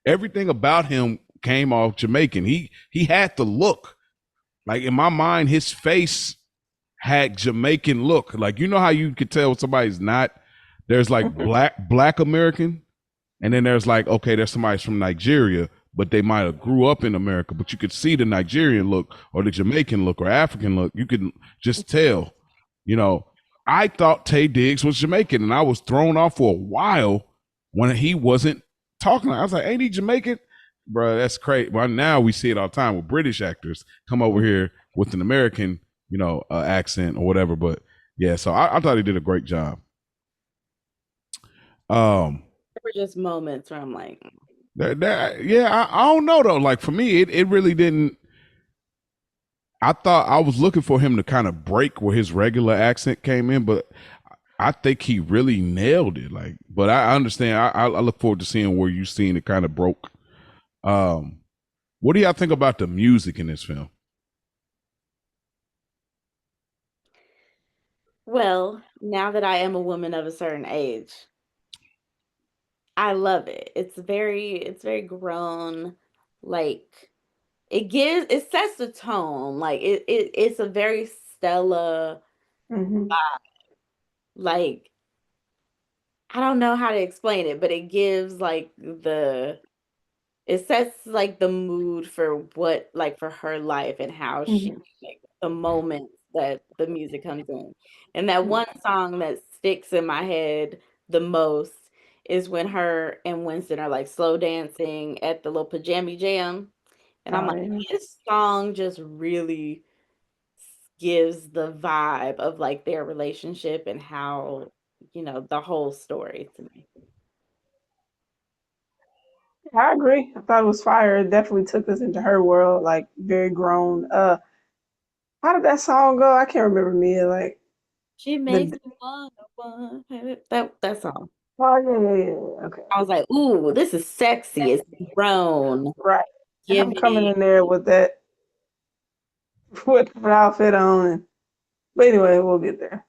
Everything about him came off Jamaican. He had the look. Like, in my mind, his face had Jamaican look. Like, you know how you could tell somebody's not. There's like black American, and then there's like, okay, there's somebody's from Nigeria, but they might have grew up in America, but you could see the Nigerian look or the Jamaican look or African look. You could just tell, you know. I thought Tay Diggs was Jamaican, and I was thrown off for a while when he wasn't talking. I was like, ain't he Jamaican? Bro, that's crazy. Well, now we see it all the time with British actors come over here with an American, accent or whatever. But yeah, so I thought he did a great job. There were just moments where I'm like, I don't know though. Like for me, it really didn't. I thought I was looking for him to kind of break where his regular accent came in, but I think he really nailed it. Like, but I understand. I look forward to seeing where you seen it kind of broke. What do y'all think about the music in this film? well, now that I am a woman of a certain age, I love it. It's very grown, like it sets the tone. Like it's a very Stella Hmm. like I don't know how to explain it, but it gives like it sets like the mood for what like for her life and how she Hmm. like the moments that the music comes in. And that one song that sticks in my head the most is when her and Winston are like slow dancing at the little pajama jam. And I'm Oh, like, yeah. this song just really gives the vibe of like their relationship and how, the whole story to me. I agree. I thought it was fire. It definitely took us into her world, like very grown. How did that song go? I can't remember Mia. Like She makes the me wanna that song. oh yeah. Okay. I was like, ooh, this is sexy. It's grown, Right. And I'm coming giving. in there with that with the outfit on. But anyway, we'll get there.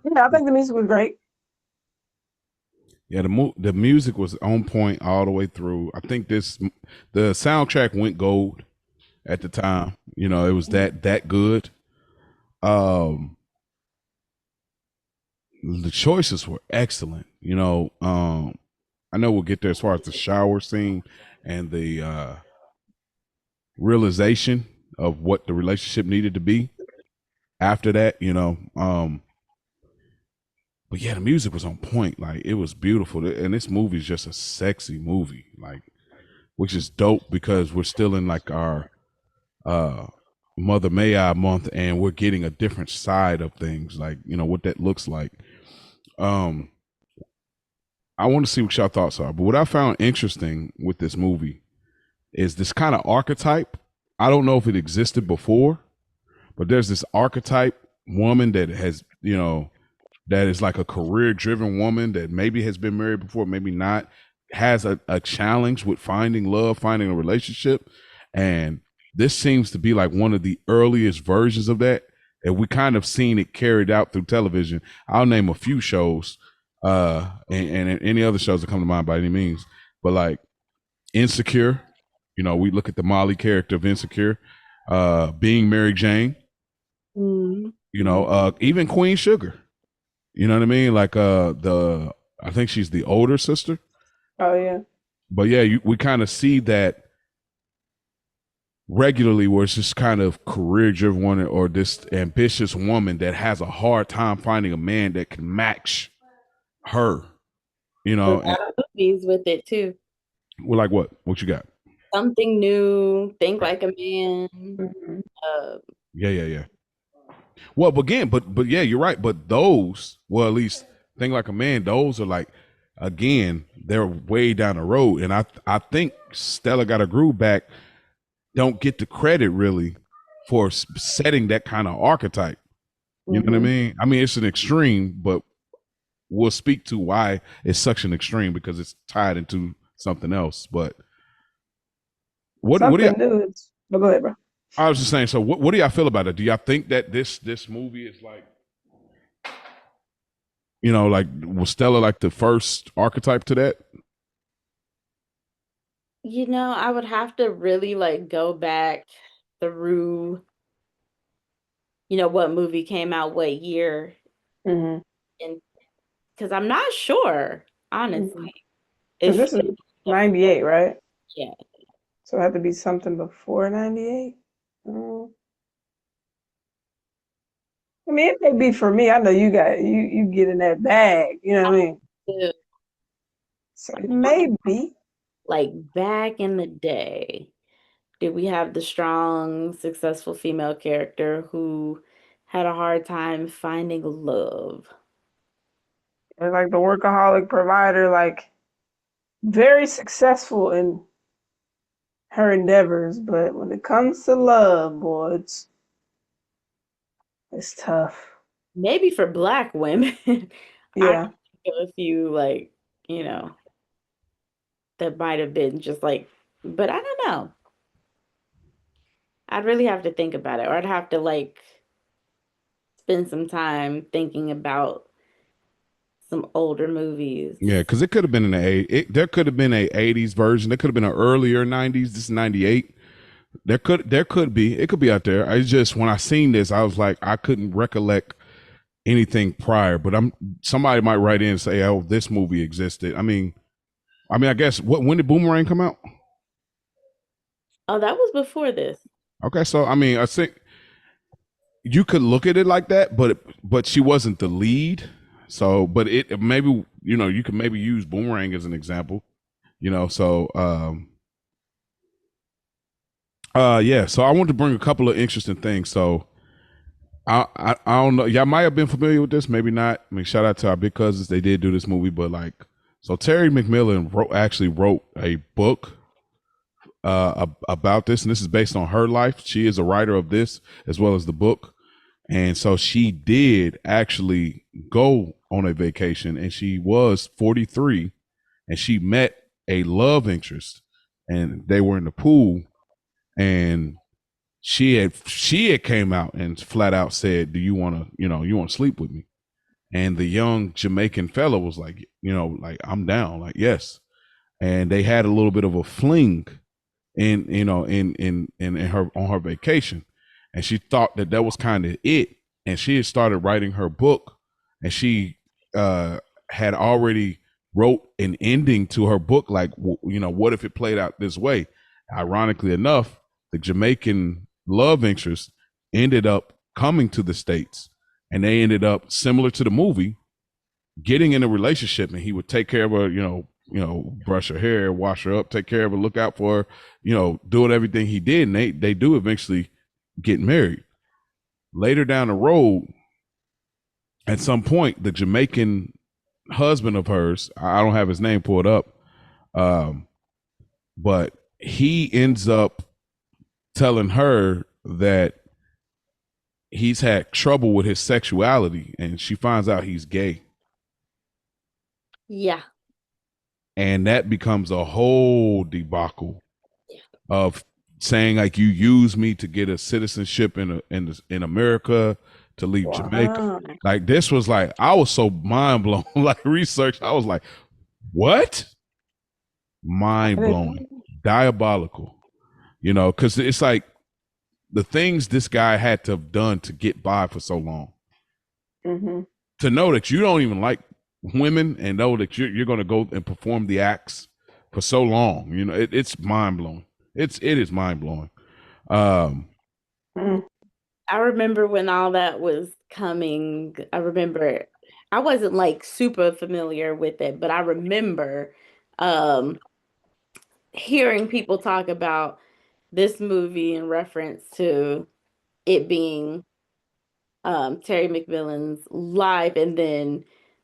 Yeah, I think the music was great. Yeah, the music was on point all the way through. I think the soundtrack went gold at the time. It was that good. Um, the choices were excellent. I know we'll get there as far as the shower scene and the realization of what the relationship needed to be after that. But yeah, the music was on point. Like it was beautiful, and this movie is just a sexy movie. Like, which is dope because we're still in like our Mother May I month, and we're getting a different side of things. Like what that looks like. Um, I want to see what y'all thoughts are. But what I found interesting with this movie is this kind of archetype. I don't know if it existed before, but there's this archetype woman that has, that is like a career driven woman that maybe has been married before, maybe not, has a challenge with finding love, finding a relationship. And this seems to be like one of the earliest versions of that. And we kind of seen it carried out through television. I'll name a few shows. and any other shows that come to mind by any means. But like Insecure, you know, we look at the Molly character of Insecure, being Mary Jane, Mm-hmm. you know, even Queen Sugar. You know what I mean? Like the I think she's the older sister. Oh yeah. But yeah, we kind of see that regularly where it's just kind of career driven woman or this ambitious woman that has a hard time finding a man that can match her. You A know, lot and of movies with it too. we're like, what you got? Something new, Think Like a Man. Mm-hmm. Yeah. Well, but again, but yeah, you're right. But those, well, at least Think Like a Man, those are like, again, they're way down the road, and I think Stella Got a Groove Back don't get the credit really for setting that kind of archetype. You know what I mean? I mean, it's an extreme, but we'll speak to why it's such an extreme because it's tied into something else. But what do you? Something new. But go ahead, bro. I was just saying. So what do y'all feel about it? Do y'all think that this movie is like, you know, like was Stella like the first archetype to that? You know, I would have to really like go back through, you know, what movie came out what year, Mm-hmm. and because I'm not sure, honestly. Because If this is 98, right? yeah, So it had to be something before 98. Mm. I mean, it may be for me. I know you got you get in that bag. You know what I mean? So it may be. like back in the day, did we have the strong, successful female character who had a hard time finding love? It's like the workaholic provider, like very successful in her endeavors, but when it comes to love, boy, it's tough. Maybe for Black women, I Yeah. can think of a few like, you know, that might have been just like, but I don't know. I'd really have to think about it, or I'd have to like spend some time thinking about some older movies. Yeah, because it could have been in the there could have been a '80s version. There could have been an earlier '90s. This is '98. There could be. It could be out there. I just when I seen this, I was like, I couldn't recollect anything prior. But somebody might write in and say, oh, this movie existed. I guess when did Boomerang come out? Oh, that was before this. Okay, so I think you could look at it like that, but she wasn't the lead. So, but it maybe you could maybe use Boomerang as an example. So yeah. So I want to bring a couple of interesting things. So I don't know. Y'all might have been familiar with this, maybe not. I mean, shout out to our big cousins. They did do this movie, but like, so Terry McMillan actually wrote a book about this, and this is based on her life. She is a writer of this as well as the book. And so she did actually go on a vacation, and she was 43, and she met a love interest, and they were in the pool, and she had came out and flat out said, "Do you want to, you want to sleep with me?" And the young Jamaican fellow was like, like, "I'm down," like, yes. And they had a little bit of a fling in her on her vacation, and she thought that was kind of it, and she had started writing her book, and she had already wrote an ending to her book, like, what if it played out this way? Ironically enough, the Jamaican love interest ended up coming to the States, and they ended up, similar to the movie, getting in a relationship, and he would take care of her, brush her hair, wash her up, take care of her, look out for her, doing everything he did. And they do eventually get married. Later down the road, at some point, the Jamaican husband of hers, I don't have his name pulled up, but he ends up telling her that he's had trouble with his sexuality, and she finds out he's gay. Yeah. And that becomes a whole debacle of saying, like, you use me to get a citizenship in America, to leave Jamaica. Wow. Like this was like I was so mind blown. Like research, I was like, what? Mind blowing, diabolical. You know, because it's like the things this guy had to have done to get by for so long. Mm-hmm. To know that you don't even like women and know that you're going to go and perform the acts for so long, you know, it's mind blowing. It is mind blowing. I remember when all that was coming. I remember I wasn't like super familiar with it, but I remember hearing people talk about this movie in reference to it being Terry McMillan's life, and then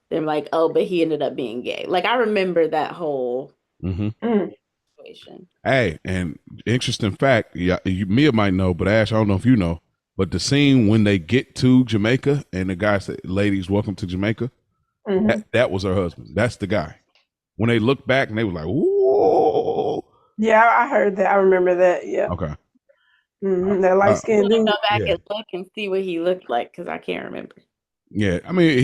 they're like, oh, but he ended up being gay. Like I remember that whole situation. Hey, and interesting fact, yeah, Mia might know, but Ash, I don't know if you know, but the scene when they get to Jamaica and the guy said, "Ladies, welcome to Jamaica," that was her husband. That's the guy. When they look back and they were like, "Whoa!" Yeah, I heard that. I remember that. Yeah. Okay. That light skinned dude. Go back and look and see what he looked like because I can't remember. Yeah, I mean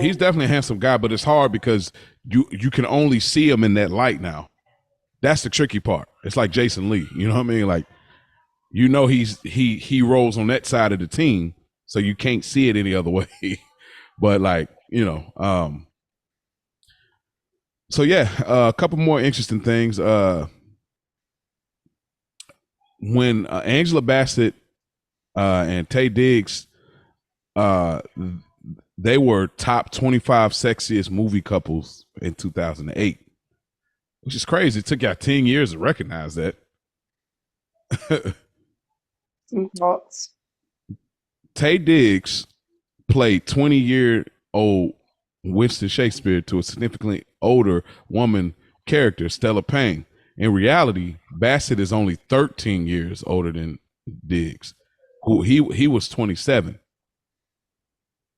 he's definitely a handsome guy, but it's hard because you can only see him in that light now. That's the tricky part. It's like Jason Lee, you know what I mean? Like, you know, he rolls on that side of the team, so you can't see it any other way. But like, you know, so yeah, a couple more interesting things. When Angela Bassett and Taye Diggs, they were top 25 sexiest movie couples in 2008, which is crazy. It took y'all 10 years to recognize that. Some thoughts. Taye Diggs played 20-year-old Winston Shakespeare to a significantly older woman character, Stella Payne. In reality, Bassett is only 13 years older than Diggs, who he was 27.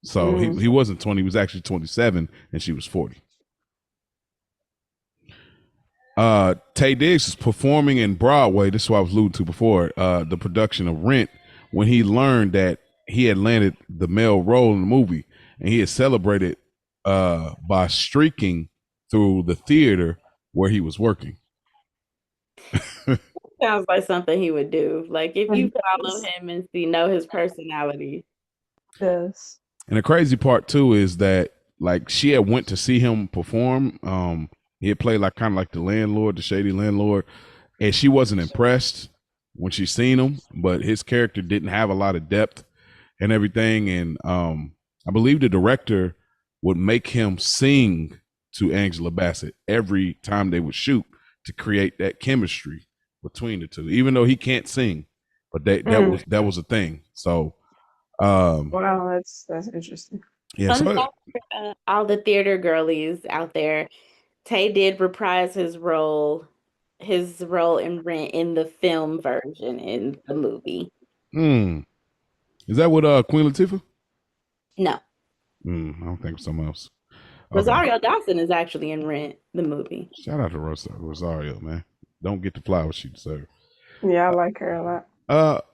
So he wasn't 20, he was actually 27, and she was 40. Taye Diggs is performing in Broadway. This is what I was alluding to before, the production of Rent, when he learned that he had landed the male role in the movie, and he had celebrated by streaking through the theater where he was working. Sounds like something he would do. Like if you follow him and know his personality. Yes. And the crazy part too is that like she had went to see him perform. He had played like kind of like the landlord, the shady landlord, and she wasn't impressed when she seen him. But his character didn't have a lot of depth and everything. And I believe the director would make him sing to Angela Bassett every time they would shoot to create that chemistry between the two, even though he can't sing. But that was a thing. So wow, that's interesting. Yeah, so all the theater girlies out there, Taye did reprise his role in Rent in the film version in the movie. Is that with Queen Latifah? No. I don't think someone else. Okay. Rosario Dawson is actually in Rent, the movie. Shout out to Rosario, man. Don't get the flowers she deserves. Yeah, I like her a lot.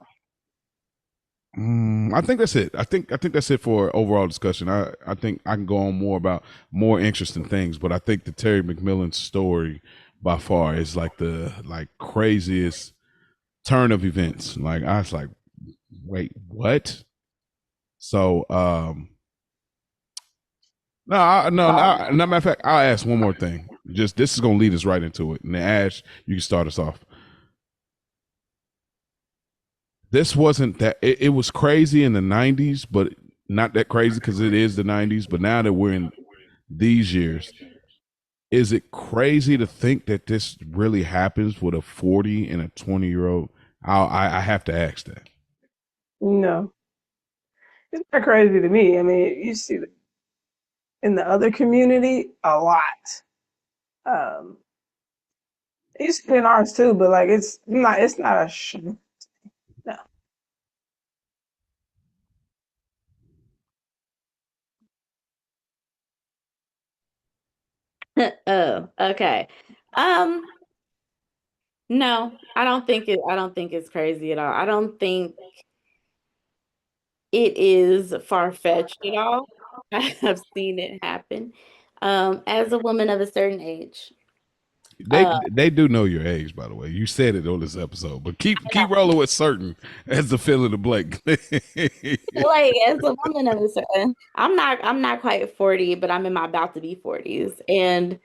I think that's it. I think that's it for overall discussion. I think I can go on more about more interesting things, but I think the Terry McMillan story by far is like the craziest turn of events. Like I was like, wait, what? So no, matter of fact, I'll ask one more thing. Just this is gonna lead us right into it. And Ash, you can start us off. This wasn't that it was crazy in the 90s, but not that crazy because it is the 90s. But now that we're in these years, is it crazy to think that this really happens with a 40 and a 20-year-old? I have to ask that. No, it's not crazy to me. I mean, you see in the other community a lot. It used to be in ours too, but like it's not a no. Oh, okay. No, I don't think it's crazy at all. I don't think it is far-fetched at all. I have seen it happen. As a woman of a certain age, They do know your age, by the way. You said it on this episode, but keep rolling with certain as the fill in the blank. like as a woman of a certain, I'm not quite 40, but I'm in my about to be 40s, and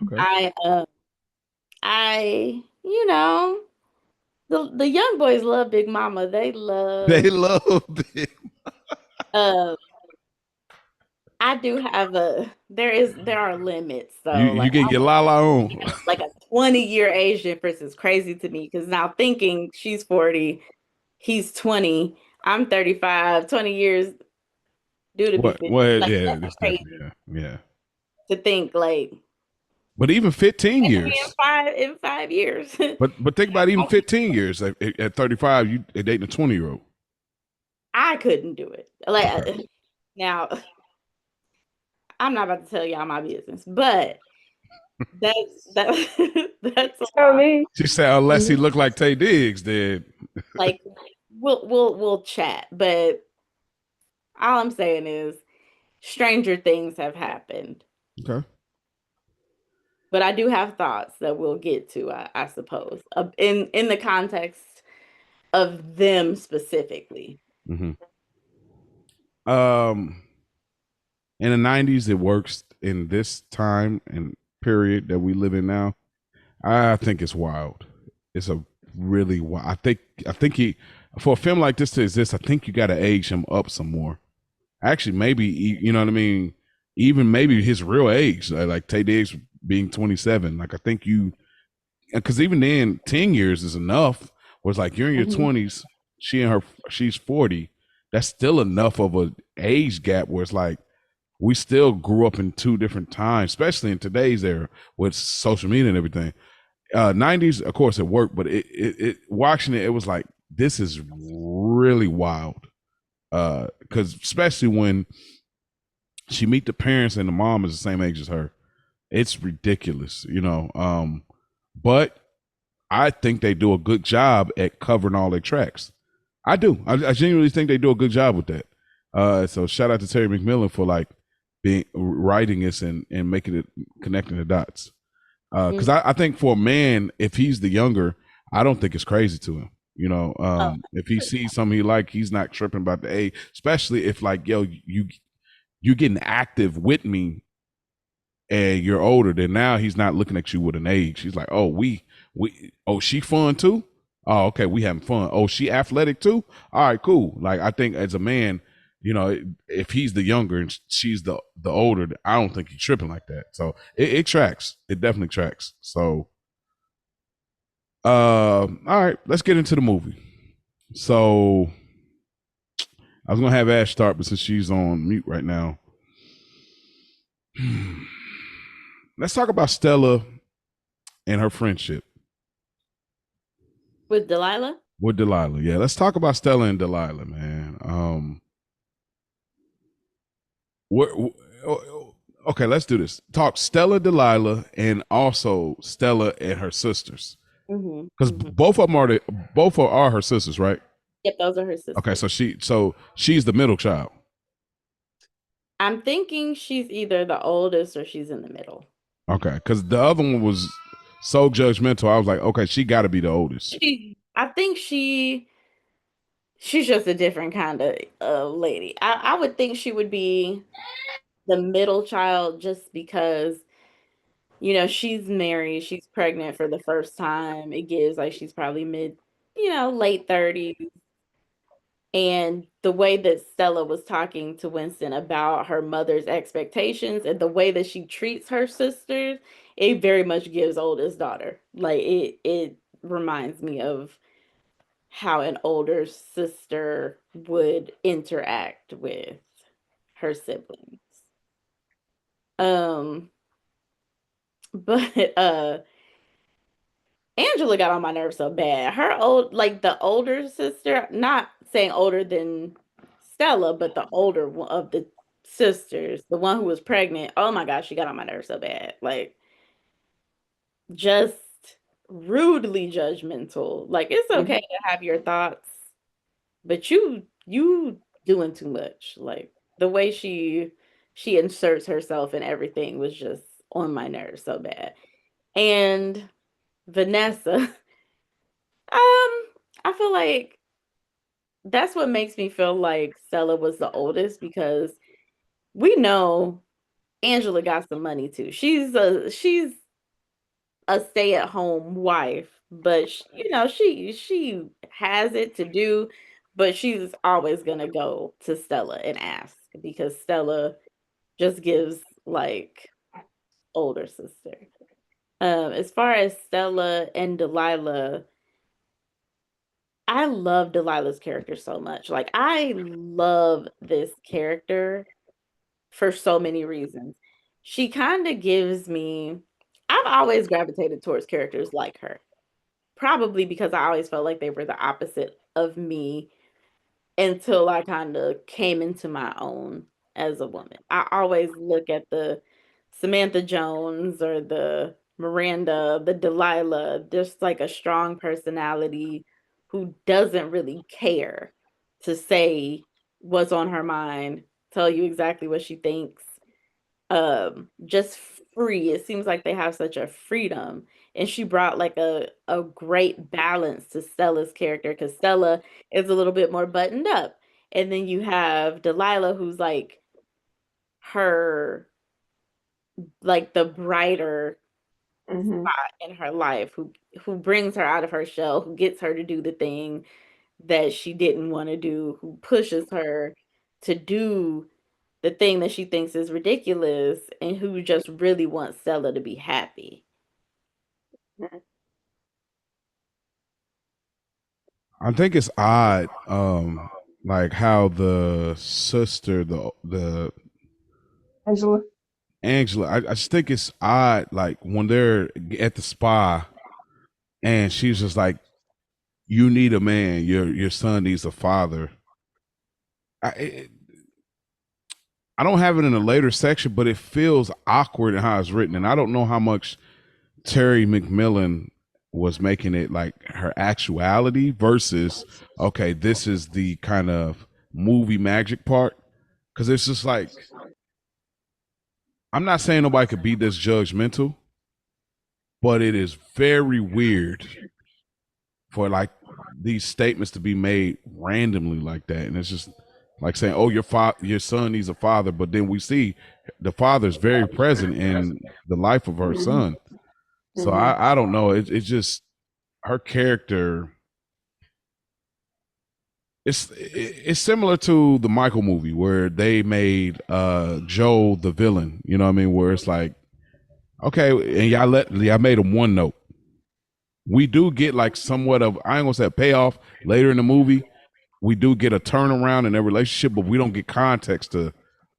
Okay. I I the young boys love Big Mama. They They love loved it. uh I do have there are limits though. You get your la la on. Like a 20-year age difference is crazy to me because now thinking she's 40, he's 20, I'm 35, 20 years due to be What? 50. Well, Like yeah, that's it's crazy definitely yeah. to think like But even 15 maybe years. in 5 years. But think about even 15 years at 35, you dating a 20-year-old. I couldn't do it. Like Okay. now I'm not about to tell y'all my business, but that's a Tell lot. me. She said unless he looked like Tay Diggs, then Like we'll chat, but all I'm saying is stranger things have happened. okay. But I do have thoughts that we'll get to, I suppose, in the context of them specifically. hmm Um, in the 90s, it works. In this time and period that we live in now, I think it's wild. It's a really wild. I think he for a film like this to exist, I think you got to age him up some more. Actually, maybe you know what I mean. Even maybe his real age, like Tay Diggs being 27. Like I think you, because even then, 10 years is enough. Was like you're in your Mhm. 20s. She's 40. That's still enough of a age gap where it's like we still grew up in two different times, especially in today's era with social media and everything. 90s, of course, it worked, but it watching it, it was like this is really wild. Because especially when she meet the parents and the mom is the same age as her, it's ridiculous, you know. But I think they do a good job at covering all their tracks. I do. I genuinely think they do a good job with that. So shout out to Terry McMillan for like being writing this and making it connecting the dots. Because I think for a man, if he's the younger, I don't think it's crazy to him. You know, Oh, if he sees something he like, he's not tripping about the age. Especially if like, yo, you getting active with me and you're older, then now he's not looking at you with an age. He's like, oh, oh, she fun too. Oh, okay, we having fun. Oh, she athletic too. All right, cool. Like I think as a man, you know, if he's the younger and she's the older, I don't think he's tripping like that. So it tracks. It definitely tracks. So, all right, let's get into the movie. So I was gonna have Ash start, but since she's on mute right now, let's talk about Stella and her friendship with Delilah? with Delilah. Yeah, let's talk about Stella and Delilah, man. What? Okay, let's do this. Talk Stella, Delilah, and also Stella and her sisters, Hmm. because Hmm. both are her sisters, right? Yep, those are her Okay, sisters. so she's the middle child. I'm thinking she's either the oldest or she's in the middle. Okay, because the other one was so judgmental. I was like, okay, she got to be the oldest. I think she's just a different kind of lady. I would think she would be the middle child just because she's married, she's pregnant for the first time. It gives like she's probably late 30s. And the way that Stella was talking to Winston about her mother's expectations and the way that she treats her sisters, it very much gives oldest daughter. Like it reminds me of how an older sister would interact with her siblings. Um, but Angela got on my nerves so bad. Like the older sister, not saying older than Stella, but the older one of the sisters, the one who was pregnant. Oh my gosh, she got on my nerves so bad. Like just rudely judgmental. Like it's okay to have your thoughts, but you doing too much. Like the way she inserts herself in everything was just on my nerves so bad. And Vanessa, I feel like that's what makes me feel like Stella was the oldest because we know Angela got some money too. She's a stay-at-home wife, but she has it to do, but she's always gonna go to Stella and ask because Stella just gives like older sister. As far as Stella and Delilah, I love Delilah's character so much. Like I love this character for so many reasons. She kind of gives me I've always gravitated towards characters like her. Probably because I always felt like they were the opposite of me until I kind of came into my own as a woman. I always look at the Samantha Jones or the Miranda, the Delilah, just like a strong personality who doesn't really care to say what's on her mind, tell you exactly what she thinks, just free. It seems like they have such a freedom. And she brought like a great balance to Stella's character because Stella is a little bit more buttoned up. And then you have Delilah who's like her like the brighter Hmm. spot in her life, who brings her out of her shell, who gets her to do the thing that she didn't want to do, who pushes her to do the thing that she thinks is ridiculous and who just really wants Stella to be happy. I think it's odd, like how the sister, the Angela. Angela. I just think it's odd, like when they're at the spa, and she's just like, "You need a man. Your son needs a father." I don't have it in a later section, but it feels awkward in how it's written, and I don't know how much Terry McMillan was making it like her actuality versus okay, this is the kind of movie magic part because it's just like I'm not saying nobody could be this judgmental, but it is very weird for like these statements to be made randomly like that, and it's just like saying, "Oh, your son needs a father," but then we see the father is very present in the life of her Hmm. son. So Hmm. I don't know. It's just her character. It's similar to the Michael movie where they made Joe the villain. You know what I mean? Where it's like, okay, and y'all made him one note. We do get like somewhat of I ain't gonna say a payoff later in the movie. We do get a turnaround in their relationship, but we don't get context to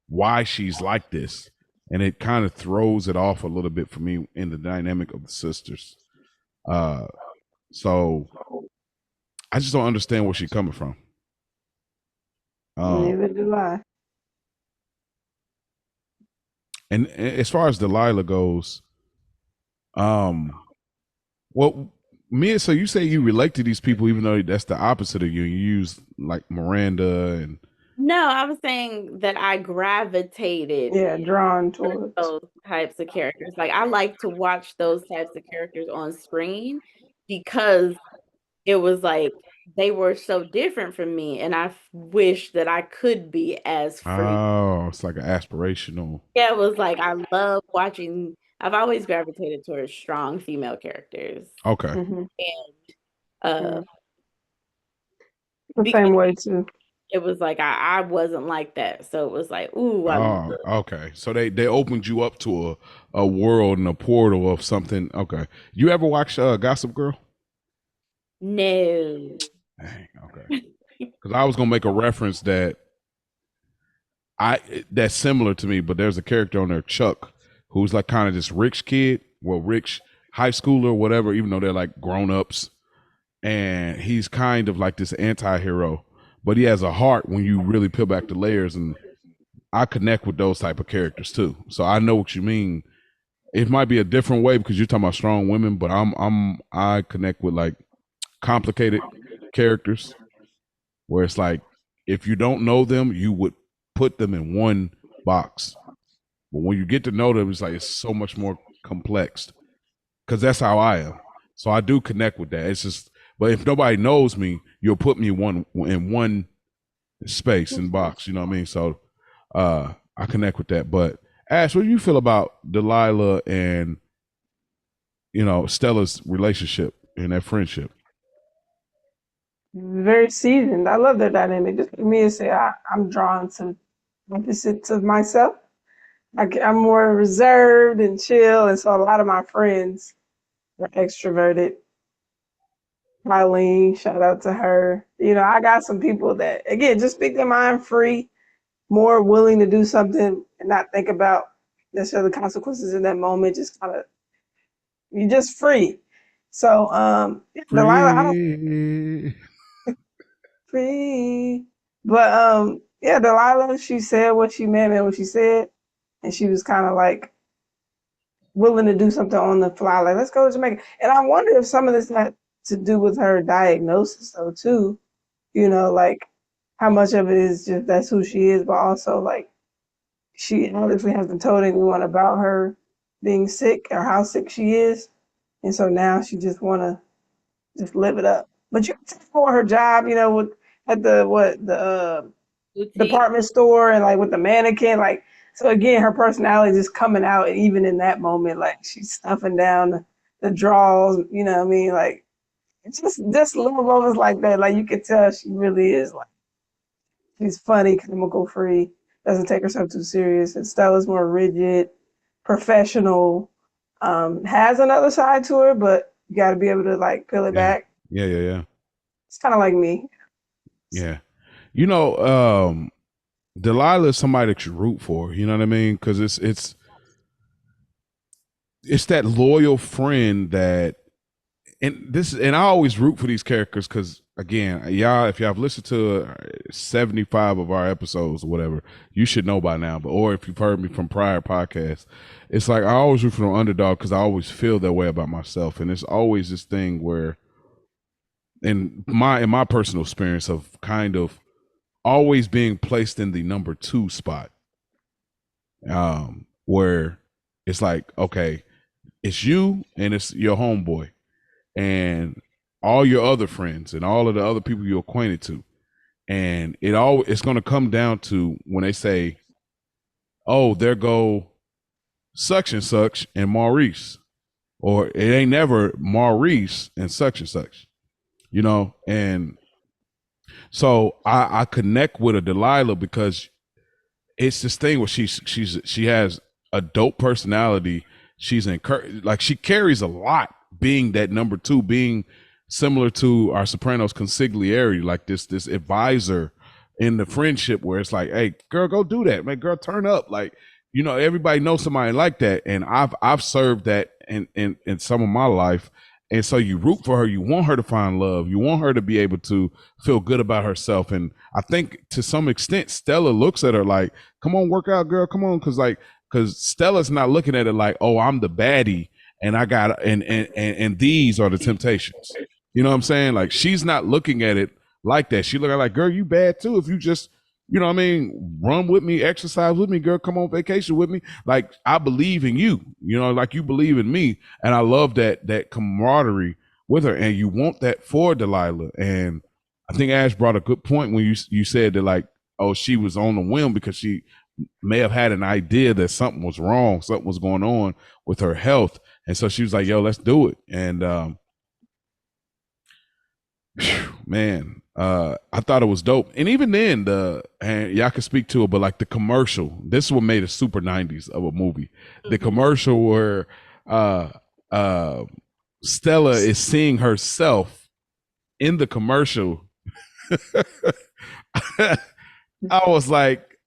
why she's like this, and it kind of throws it off a little bit for me in the dynamic of the sisters. Uh, so I just don't understand where she's coming from. Um, Neither do I. and as far as Delilah goes, um, well, Mia, so you say you relate to these people even though that's the opposite of you. You use like Miranda and No, I was saying that I gravitated Yeah, drawn to towards. those types of characters. Like I like to watch those types of characters on screen because it was like they were so different from me and wish that I could be as free. oh, it's like an aspirational. Yeah, it was like I love watching I've always gravitated towards strong female characters. Okay. Hmm. And uh Hmm. The because same way too. it was like I wasn't like that. So it was like, ooh, I love Oh, okay. So they opened you up to a world and a portal of something. Okay. You ever watch Gossip Girl? no. Dang, okay. Because I was gonna make a reference that's similar to me, but there's a character on there, Chuck, who's like kind of this rich kid, well, rich high schooler, whatever, even though they're like grown ups, and he's kind of like this anti-hero, but he has a heart when you really peel back the layers, and I connect with those type of characters too. So I know what you mean. It might be a different way because you're talking about strong women, but I connect with like complicated characters where it's like if you don't know them, you would put them in one box. But when you get to know them, it's like it's so much more complex. Because that's how I am. So I do connect with that. It's just, but if nobody knows me, you'll put me in one space and box. You know what I mean? So I connect with that. But Ash, what do you feel about Delilah and Stella's relationship and that friendship? Very seasoned. I love their dynamic. Just for me to say, I'm drawn to opposites of myself. I'm more reserved and chill, and so a lot of my friends are extroverted. Eileen, shout out to her. I got some people that, again, just speak their mind free, more willing to do something and not think about necessarily the consequences in that moment. Just kind of, you're just free. So, Delilah, I don't Free. free, but yeah, Delilah, she said what she meant and what she said, and she was kind of like willing to do something on the fly, like let's go to Jamaica. And I wonder if some of this had to do with her diagnosis, though, too. Like how much of it is just that's who she is, but also like she obviously hasn't told anyone about her being sick or how sick she is, and so now she just want to just live it up. But you can tell for her job, with at the department store and like with the mannequin, like so again, her personality just coming out, and even in that moment, like she's stuffing down the drawers, you know what I mean? Like it's just little moments like that, like you could tell she really is like she's funny, chemical free, doesn't take herself too serious. And Stella's more rigid, professional, has another side to her, but you got to be able to like peel it Yeah. back. Yeah. It's kind of like me. Yeah. Delilah is somebody that you root for, you know what I mean? Because it's that loyal friend that, and I always root for these characters because again, y'all, if y'all have listened to 75 of our episodes or whatever, you should know by now. But or if you've heard me from prior podcasts, it's like I always root for the underdog because I always feel that way about myself, and it's always this thing where, in my personal experience of kind of always being placed in the number 2 spot, where it's like, okay, it's you and it's your homeboy and all your other friends and all of the other people you're acquainted to, and it's going to come down to when they say, oh, there go such and Maurice, or it ain't never Maurice and such, and so I connect with a Delilah because it's this thing where she has a dope personality. She's like she carries a lot, being that number 2, being similar to our Sopranos consigliere, like this advisor in the friendship where it's like, hey, girl, go do that, man, girl, turn up, like everybody knows somebody like that, and I've served that in some of my life. And so you root for her. You want her to find love. You want her to be able to feel good about herself. And I think to some extent, Stella looks at her like, come on, work out, girl. Come on. Because Stella's not looking at it like, oh, I'm the baddie and I got, and these are the temptations. You know what I'm saying? Like she's not looking at it like that. She looking like, girl, you bad too. If you just, you know what I mean, run with me, exercise with me, girl, come on vacation with me. Like I believe in you, like you believe in me. And I love that camaraderie with her. And you want that for Delilah. And I think Ash brought a good point when you said that, like, oh, she was on the whim because she may have had an idea that something was wrong, something was going on with her health. And so she was like, yo, let's do it. And man, I thought it was dope. And even then, and y'all can speak to it, but like the commercial, this is what made it super 90s of a movie. The commercial where Stella is seeing herself in the commercial. I was like,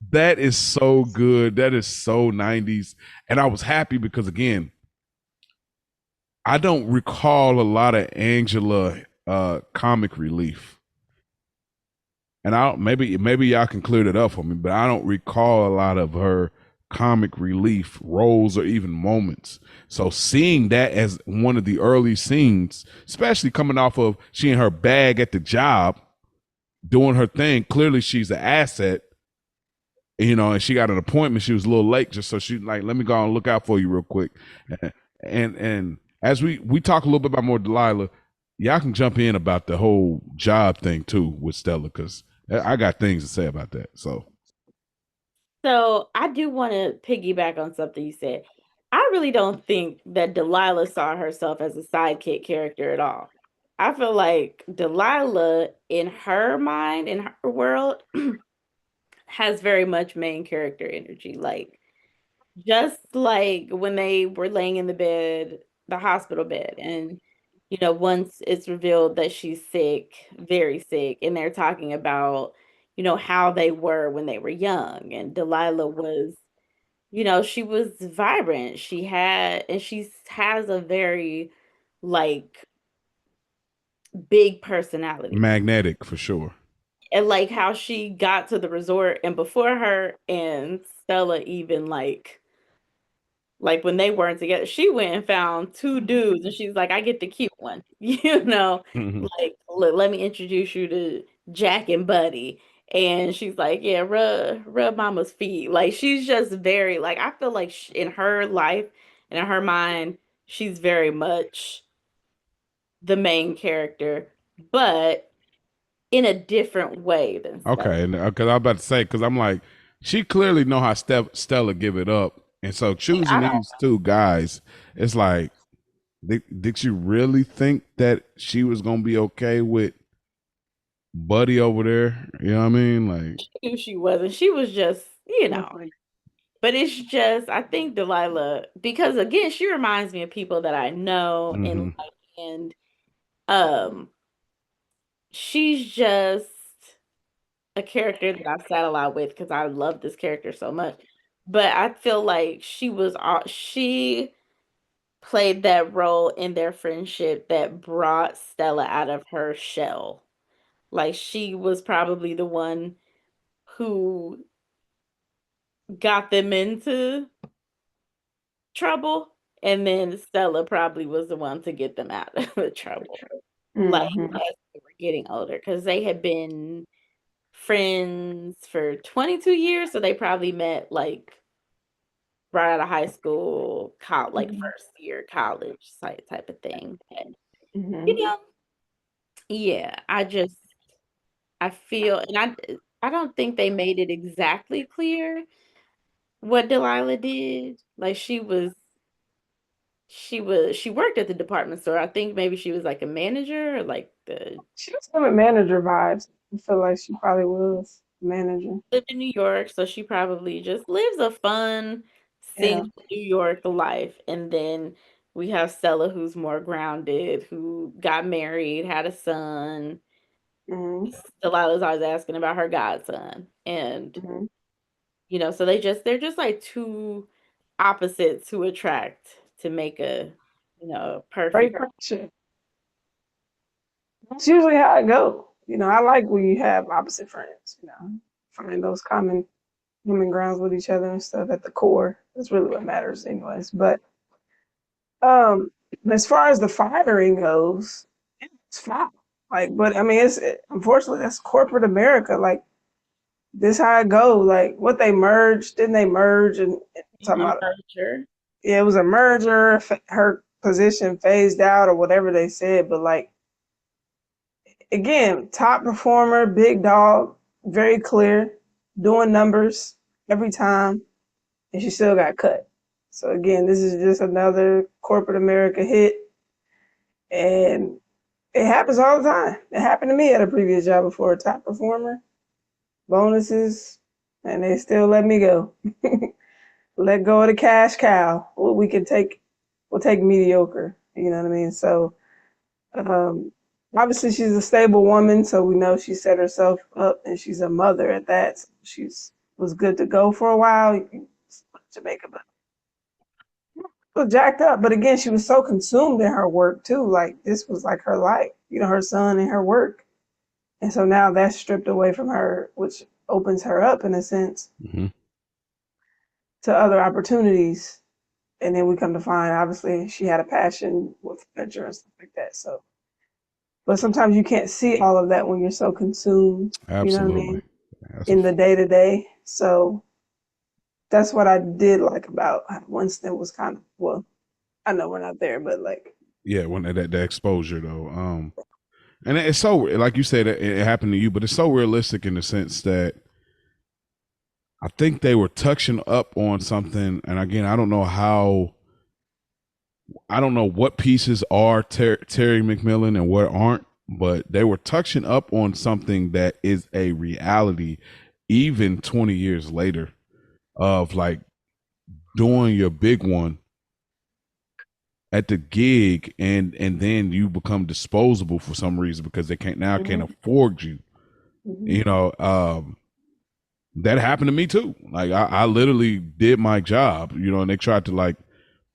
that is so good. That is so 90s. And I was happy because, again, I don't recall a lot of Angela comic relief. And maybe y'all can clear that up for me, but I don't recall a lot of her comic relief roles or even moments. So seeing that as one of the early scenes, especially coming off of she and her bag at the job, doing her thing. Clearly, she's an asset, and she got an appointment. She was a little late, just so she like, let me go and look out for you real quick. And as we talk a little bit about more Delilah, y'all can jump in about the whole job thing too with Stella, because I got things to say about that. So I do want to piggyback on something you said. I really don't think that Delilah saw herself as a sidekick character at all. I feel like Delilah, in her mind, in her world, has very much main character energy. Like, just like when they were laying in the bed, the hospital bed, and once it's revealed that she's sick, very sick, and they're talking about, how they were when they were young, and Delilah was, she was vibrant. She has a very like big personality. Magnetic for sure. And like how she got to the resort, and before her and Stella even like when they weren't together, she went and found two dudes, and she's like, I get the cute one, Mhm. like let me introduce you to Jack and Buddy. And she's like, yeah, rub mama's feet. Like, she's just very, like, I feel like in her life and in her mind, she's very much the main character, but in a different way than Stella. Okay, and because I was about to say, because I'm like, she clearly know how Stella give it up, and so choosing I don't. these two guys, it's like, did you really think that she was gonna be okay with Buddy over there? You know what I mean? Like, She knew she wasn't. She was just, Definitely. But it's just, I think Delilah, because again, she reminds me of people that I know and hmm like, and um, she's just a character that I've sat a lot with because I love this character so much. But I feel like she played that role in their friendship that brought Stella out of her shell. Like, she was probably the one who got them into trouble, and then Stella probably was the one to get them out of the trouble, like, Hmm. as they were getting older, because they had been friends for 22 years, so they probably met, like, right out of high school, like, first year college type of thing, but, you Hmm. know yeah, I feel, and I don't think they made it exactly clear what Delilah did, like, she worked at the department store. I think maybe she was like a manager or like the She was giving manager vibes. I feel like she probably was a manager. lived in New York, so she probably just lives a fun Yeah. single New York life. And then we have Stella, who's more grounded, who got married, had a son. Hmm. Delilah's always asking about her godson. And Hmm. so they're just like two opposites who attract to make a Great perfect. friendship. That's usually how it go. I like when you have opposite friends. Find those common human grounds with each other and stuff at the core. That's really what matters, anyways. But um, as far as the firing goes, it's fine. Like, but I mean, unfortunately that's corporate America. Like, this how it go. Like, what they merged, didn't they merge? And talking A about, merger. yeah, it was a merger. Her position phased out or whatever they said. But like, again, top performer, big dog, very clear, doing numbers every time, and she still got cut. So again, this is just another corporate America hit, and it happens all the time. It happened to me at a previous job before, a top performer, bonuses, and they still let me go. Let go of the cash cow. What we can take, we'll take mediocre. You know what I mean? So Um, obviously, she's a stable woman, so we know she set herself up, and she's a mother at that. So she's was good to go for a while. Jamaica, but was jacked up. But again, she was so consumed in her work too. Like, this was like her life, her son and her work. And so now that's stripped away from her, which opens her up in a sense hmm to other opportunities. And then we come to find, obviously, she had a passion with furniture and stuff like that. So But sometimes you can't see all of that when you're so consumed, you know what I Absolutely. mean, That's a in the day to day. So that's what I did like about how Winston was kind of, well, I know we're not there, but like, yeah, when that exposure though. And it's so like you said, it happened to you, but it's so realistic in the sense that I think they were touching up on something. And again, I don't know what pieces are Terry McMillan and what aren't, but they were touching up on something that is a reality, even 20 years later, of like doing your big one at the gig, and then you become disposable for some reason because they can't mm-hmm, afford you. mm-hmm, You know, that happened to me too. Like I literally did my job, you know, and they tried to like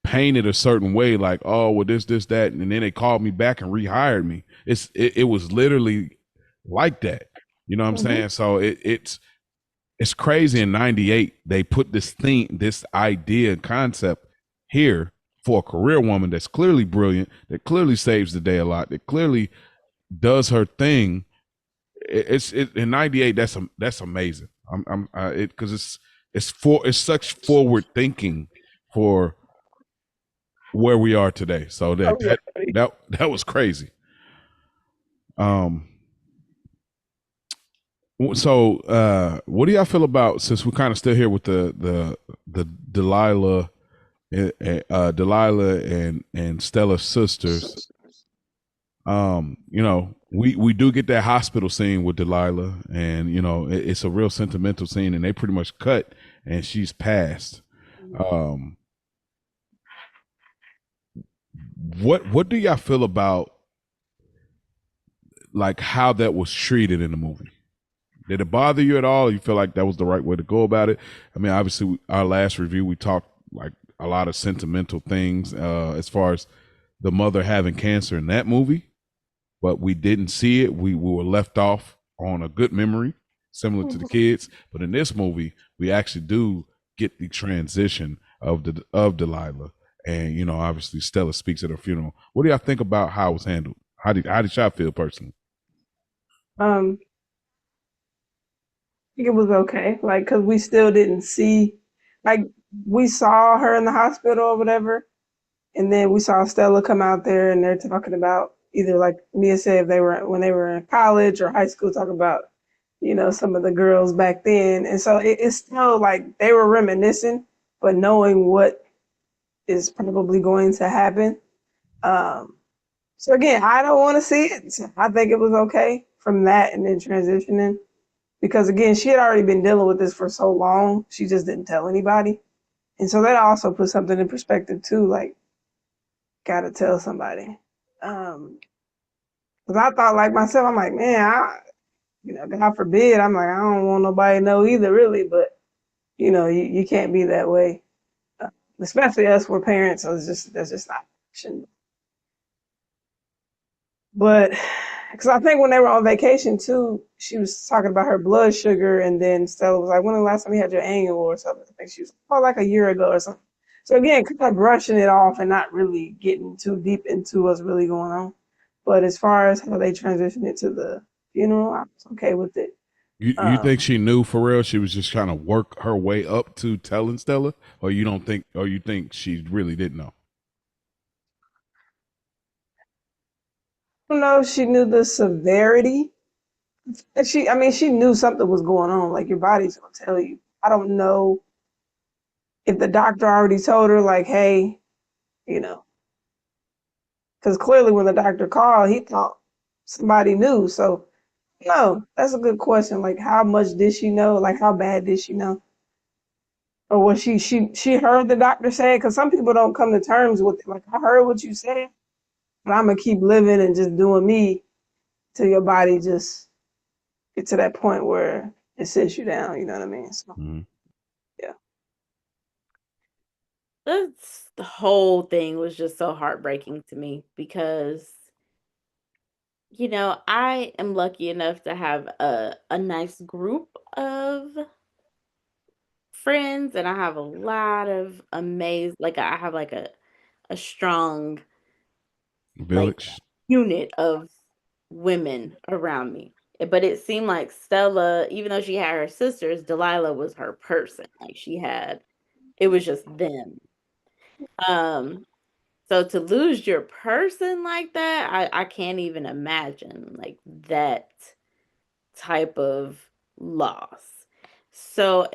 paint it a certain way, like, oh, well, this, that, and then they called me back and rehired me. It was literally like that. You know what I'm mm-hmm, saying? So it's crazy. In '98, they put this idea and concept here for a career woman that's clearly brilliant, that clearly saves the day a lot, that clearly does her thing. It's in '98. That's amazing. I'm it because it's such forward thinking for where we are today. So oh, yeah, that was crazy. Um. What do y'all feel about, since we're kind of still here with the Delilah and Stella sisters? You know, we do get that hospital scene with Delilah, and you know, it's a real sentimental scene, and they pretty much cut, and she's passed. Um, what do y'all feel about like how that was treated in the movie? Did it bother you at all? You feel like that was the right way to go about it? I mean, obviously, our last review we talked like a lot of sentimental things as far as the mother having cancer in that movie, but we didn't see it. We were left off on a good memory, similar to the mm-hmm. kids. But in this movie, we actually do get the transition of Delilah, and you know, obviously, Stella speaks at her funeral. What do y'all think about how it was handled? How did y'all feel personally? I think it was okay, like, cause we still didn't see, like, we saw her in the hospital or whatever, and then we saw Stella come out there, and they're talking about either like Mia said, if they were when they were in college or high school, talking about, you know, some of the girls back then, and so it's still like they were reminiscing, but knowing what is probably going to happen. Um, so again, I don't want to see it. I think it was okay from that and then transitioning because again, she had already been dealing with this for so long. She just didn't tell anybody, and so that also puts something in perspective too. Like, gotta tell somebody. Cause I thought like myself, I'm like, man, you know, God forbid, I'm like, I don't want nobody to know either, really. But you know, you can't be that way, uh, especially us. We're parents, so that's just not option. But because I think when they were on vacation too, she was talking about her blood sugar, and then Stella was like, "When the last time you had your annual or something?" I think she was like a year ago or something. So again, kind of brushing it off and not really getting too deep into what's really going on. But as far as how they transitioned it to the funeral, I was okay with it. You Um, think she knew for real? She was just trying to work her way up to telling Stella, or you don't think, or you think she really didn't know? I don't know if she knew the severity. And I mean, she knew something was going on. Like your body's gonna tell you. I don't know if the doctor already told her, like, hey, you know, because clearly when the doctor called, he thought somebody knew. So no, that's a good question. Like, how much did she know? Like, how bad did she know? Or was she heard the doctor say it? Because some people don't come to terms with it. Like, I heard what you said, but I'm gonna keep living and just doing me till your body just get to that point where it sits you down. You know what I mean? So Mm-hmm. yeah. That's the whole thing was just so heartbreaking to me because you know, I am lucky enough to have a nice group of friends and I have a lot of amazing like I have like a strong like Village. unit of women around me. But it seemed like Stella, even though she had her sisters, Delilah was her person. Like it was just them. Um, so to lose your person like that, I can't even imagine like that type of loss. So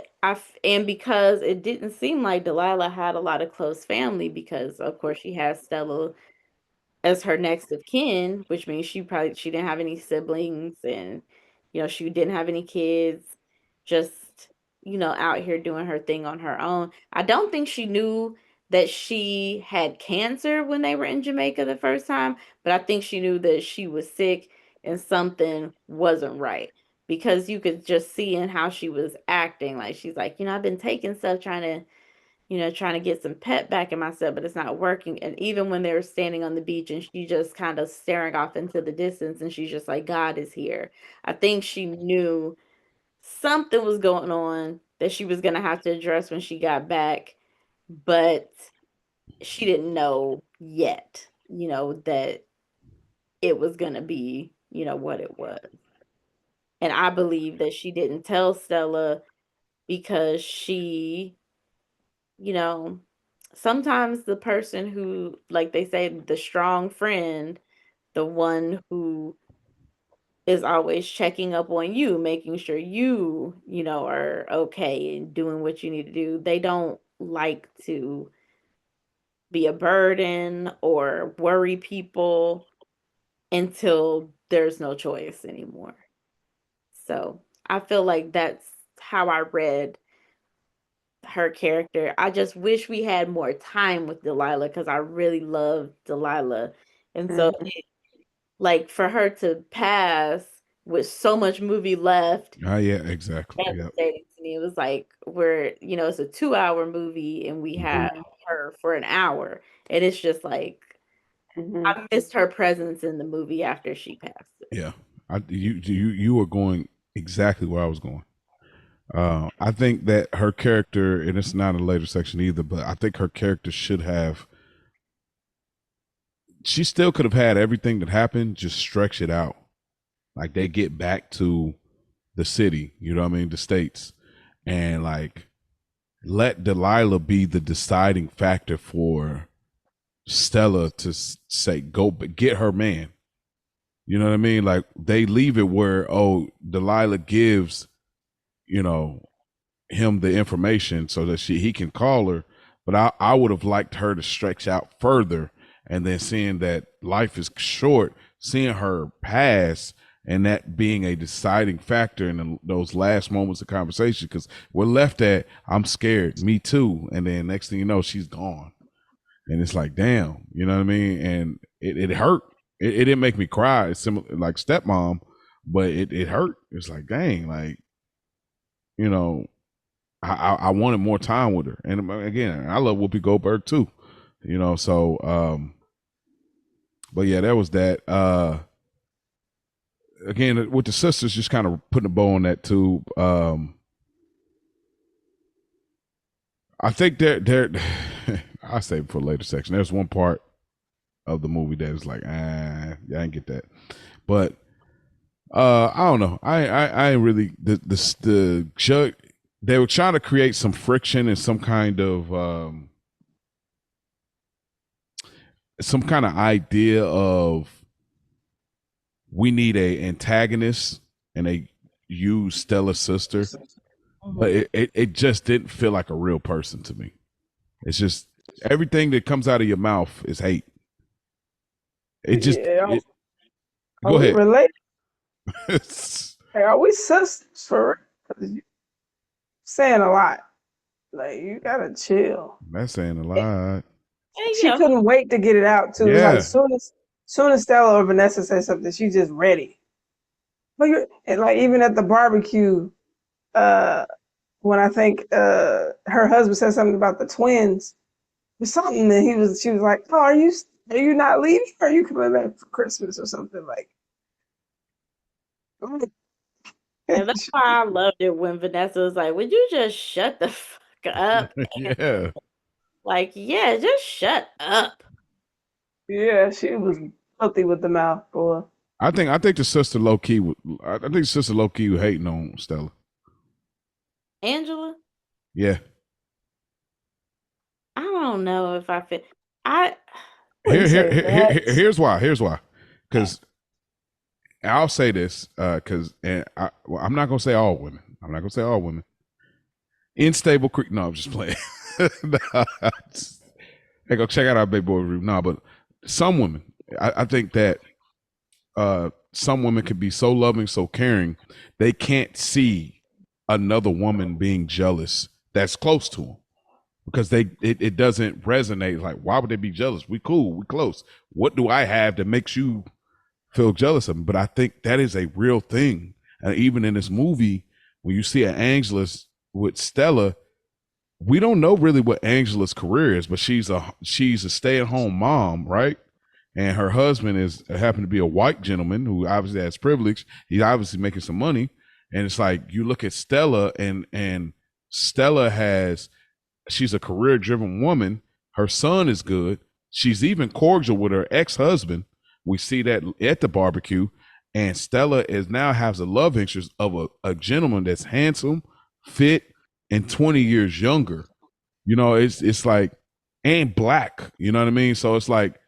and because it didn't seem like Delilah had a lot of close family, because of course she has Stella as her next of kin, which means she didn't have any siblings, and she didn't have any kids, just out here doing her thing on her own. I don't think she knew that she had cancer when they were in Jamaica the first time, but I think she knew that she was sick and something wasn't right, because you could just see in how she was acting. Like, she's like, I've been taking stuff, trying to get some pep back in myself, but it's not working. And even when they were standing on the beach and she just kind of staring off into the distance and she's just like, God is here. I think she knew something was going on that she was going to have to address when she got back, but she didn't know yet, that it was going to be, what it was. And I believe that she didn't tell Stella because you know, sometimes the person who, like they say, the strong friend, the one who is always checking up on you, making sure are okay and doing what you need to do, they don't like to be a burden or worry people until there's no choice anymore. So I feel like that's how I read her character. I just wish we had more time with Delilah, because I really love Delilah. And so, Mhm. like, for her to pass with so much movie left, Oh yeah, exactly. Yep. devastating to me. It was like, it's a 2-hour movie and we Hmm. have her for an hour. And it's just like, Mhm. I missed her presence in the movie after she passed. Yeah. You were going exactly where I was going. I think that her character, and it's not a later section either, but I think her character should have. She still could have had everything that happened, just stretch it out. Like, they get back to the city, you know what I mean, the states, and like let Delilah be the deciding factor for Stella to say go get her man. You know what I mean? Like, they leave it where, oh, Delilah gives, you know, him the information so that he can call her. But I would have liked her to stretch out further, and then seeing that life is short, seeing her pass, and that being a deciding factor in those last moments of conversation. Because we're left at, I'm scared, me too, and then next thing you know, she's gone, and it's like, damn, you know what I mean? And it hurt. It didn't make me cry. It's similar like Stepmom, but it hurt. It's like, dang, like, you know, I wanted more time with her. And again, I love Whoopi Goldberg too, you know. So, but yeah, that was that. Again, with the sisters, just kind of putting a bow on that too. I think they're I say for later section. There's one part of the movie that is like, yeah, I didn't get that. But I don't know. I ain't really the judge. They were trying to create some friction and some kind of idea of, we need a antagonist, and they use Stella's sister, but it just didn't feel like a real person to me. It's just everything that comes out of your mouth is hate. It just Yeah. go Are we ahead. related? Like, are we sisters for real? 'Cause you saying a lot. Like, you gotta chill. That's saying a lot. And, She couldn't wait to get it out too. It was like, Yeah. soon as Stella or Vanessa said something, she just ready. But and like, even at the barbecue, uh, when I think her husband said something about the twins or something, and she was like, "Oh, are you not leaving? Or are you coming back for Christmas or something?" Like, and that's why I loved it when Vanessa was like, "Would you just shut the fuck up?" Yeah. Like, yeah, just shut up. yeah, she was filthy with the mouth, boy. I think the sister low key. I think the sister low key was hating on Stella. Angela, Yeah. I don't know if I fit. I Wouldn't say that. Here's why. Here's why. Because I'll say this. Because I'm not gonna say all women. I'm not gonna say all women. Unstable creek. No, I'm just playing. Hey, go check out our big boy review. No, but some women. I think that some women can be so loving, so caring, they can't see another woman being jealous that's close to them because it doesn't resonate. Like, why would they be jealous? We cool, we close. What do I have that makes you feel jealous of me? But I think that is a real thing. And even in this movie, when you see an Angela's with Stella, we don't know really what Angela's career is, but she's a stay-at-home mom, right? And her husband is happened to be a white gentleman who obviously has privilege. He's obviously making some money. And it's like you look at Stella and Stella has she's a career driven woman. Her son is good. She's even cordial with her ex-husband. We see that at the barbecue. And Stella is now has a love interest of a gentleman that's handsome, fit, and 20 years younger. It's like and black. You know what I mean? So it's like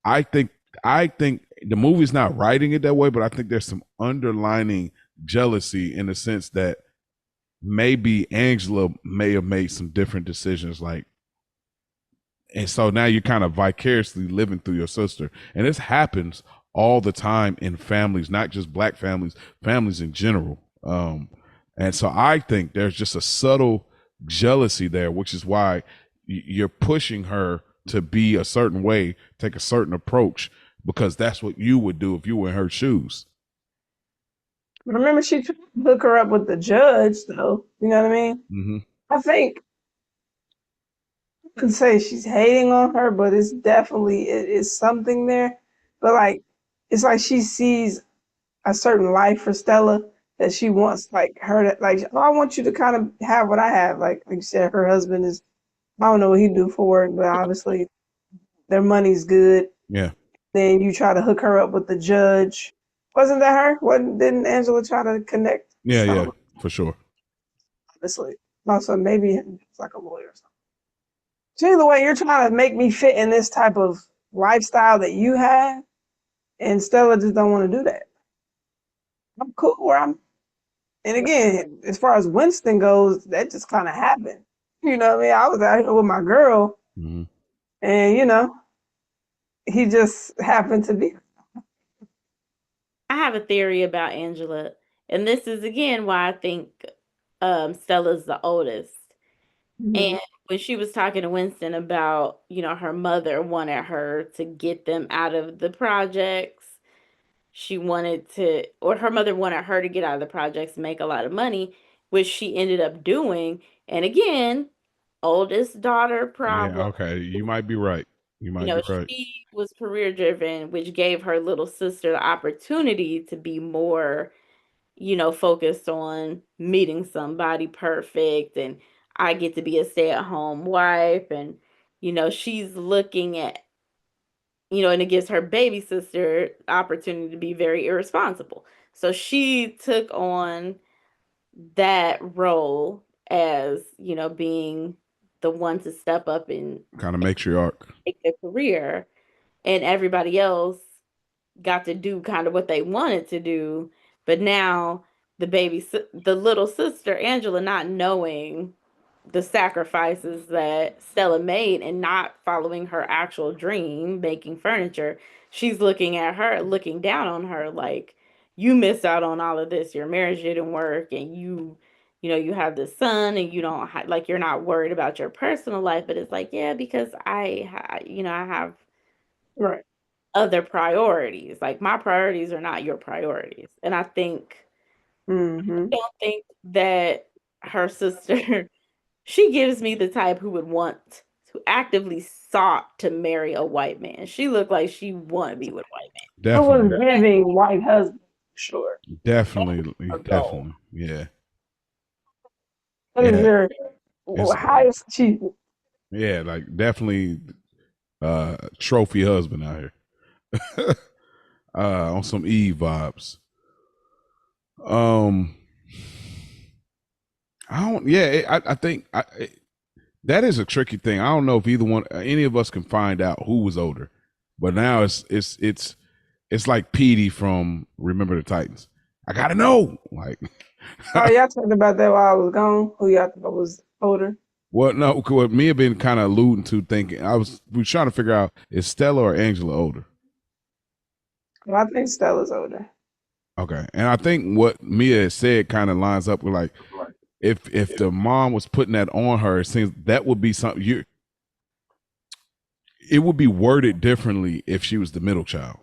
I think I think the movie's not writing it that way, but I think there's some underlining jealousy in the sense that maybe Angela may have made some different decisions, like, and so now you're kind of vicariously living through your sister, and this happens all the time in families, not just black families, families in general. And so I think there's just a subtle jealousy there, which is why you're pushing her to be a certain way, take a certain approach, because that's what you would do if you were in her shoes. But remember, she tried to hook her up with the judge, though. You know what I mean? Mm-hmm. I think I could say she's hating on her, but it's definitely it is something there. But like, it's like she sees a certain life for Stella that she wants, like her to like. Oh, I want you to kind of have what I have. Like you said, her husband is. I don't know what he do for work, but obviously their money's good. Yeah. Then you try to hook her up with the judge. Wasn't that her? Didn't Angela try to connect? Yeah, yeah, for sure. Honestly. Also, maybe it's like a lawyer or something. So either way, you're trying to make me fit in this type of lifestyle that you have, and Stella just don't want to do that. I'm cool where I'm. And again, as far as Winston goes, that just kind of happened. You know what I mean? I was out here with my girl, Mm-hmm. and he just happened to be. I have a theory about Angela, and this is again why I think Stella's the oldest. Mm-hmm. And when she was talking to Winston about, her mother wanted her to get them out of the projects. She wanted to, or her mother wanted her to get out of the projects and make a lot of money, which she ended up doing. And again, oldest daughter Yeah, problem. okay. You might be right. You might be right. She was career driven, which gave her little sister the opportunity to be more, focused on meeting somebody perfect, and I get to be a stay-at-home wife, and she's looking at, and it gives her baby sister opportunity to be very irresponsible. So she took on that role as, being the one to step up and Kind of matriarch. take their career, and everybody else got to do kind of what they wanted to do. But now the little sister Angela, not knowing the sacrifices that Stella made and not following her actual dream, making furniture, she's looking at her, looking down on her like, you missed out on all of this. Your marriage didn't work, and you have this son, and you don't like, you're not worried about your personal life. But it's like, yeah, because I have Right. other priorities. Like, my priorities are not your priorities. And Mm-hmm. I don't think that her sister, she gives me the type who would want to actively sought to marry a white man. She looked like she want to be with a white man. I was Definitely. giving white husband, sure. Definitely. A goal. Definitely. Yeah. That is Yeah. your It's highest achievement. yeah, like definitely trophy husband out here. on some Eve vibes. Um, I don't. Yeah, I think that is a tricky thing. I don't know if either one, any of us, can find out who was older. But now it's like Petey from Remember the Titans. I gotta know. Like, Oh, y'all talked about that while I was gone. Who y'all thought was older? what? No, what me have been kind of alluding to, thinking we were trying to figure out, is Stella or Angela older? Well, I think Stella's older. Okay, and I think what Mia has said kind of lines up with, like, if the mom was putting that on her, it seems that would be something it would be worded differently if she was the middle child,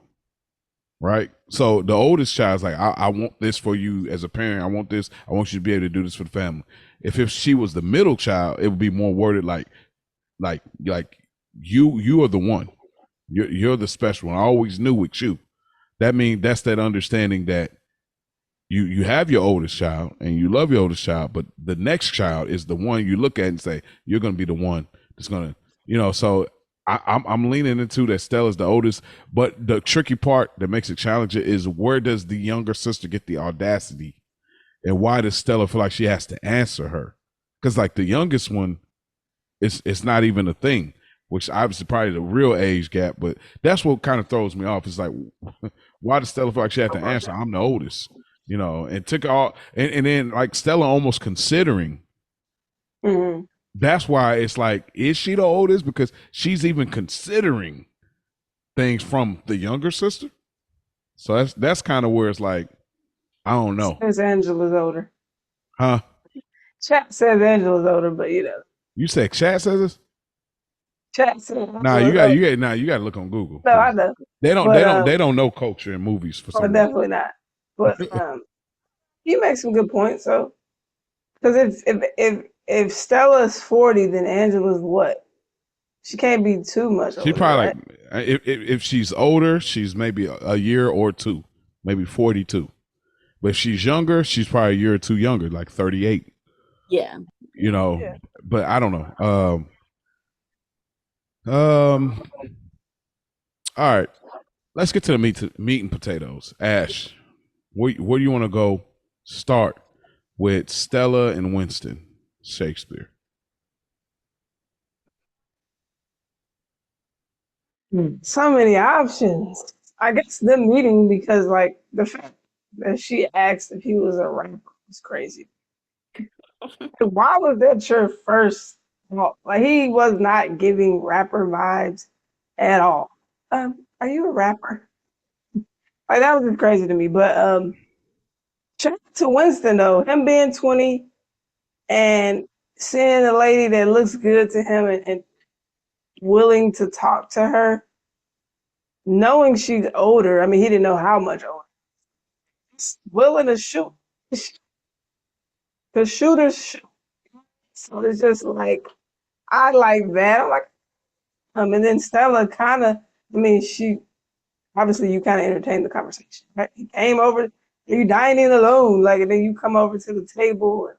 right? So the oldest child's like, I want this for you as a parent. I want this. I want you to be able to do this for the family. If she was the middle child, it would be more worded like you are the one. You're the special one. I always knew it's you. That means that's that understanding that you have your oldest child and you love your oldest child, but the next child is the one you look at and say, you're going to be the one that's going to, so I'm leaning into that Stella's the oldest, but the tricky part that makes it challenging is, where does the younger sister get the audacity, and why does Stella feel like she has to answer her? Because like the youngest one, it's not even a thing, which obviously probably the real age gap, but that's what kind of throws me off. It's like, why does Stella feel like she had to answer? I'm the oldest, and took all, and then like Stella almost considering. Mm-hmm. That's why it's like, is she the oldest? Because she's even considering things from the younger sister. So that's kind of where it's like, I don't know. Says Angela's older. Huh? Chat says Angela's older, but You said chat says this? Chat says Nah, you got to look on Google. No, I know. They don't know culture in movies for some reason. Definitely not. But you make some good points. So, because if Stella's 40, then Angela's what? She can't be too much older. She probably, right? like, if she's older, she's maybe a year or two, maybe 42. But if she's younger, she's probably a year or two younger, like 38. Yeah. But I don't know. All right, let's get to the meat and potatoes. Ash, where do you want to go? Start with Stella and Winston Shakespeare. So many options. I guess them meeting, because like the fact that she asked if he was a rapper was crazy. Why was that your first thought? Like, he was not giving rapper vibes at all. Are you a rapper? Like, that was just crazy to me. But shout out to Winston though, him being 20 and seeing a lady that looks good to him and willing to talk to her, knowing she's older. I mean, he didn't know how much older. He's willing to shoot. The shooters shoot. So it's just like, I like that. I'm like, and then Stella kind of, I mean, she, obviously you kind of entertained the conversation, right? He came over, you dining alone, like, and then you come over to the table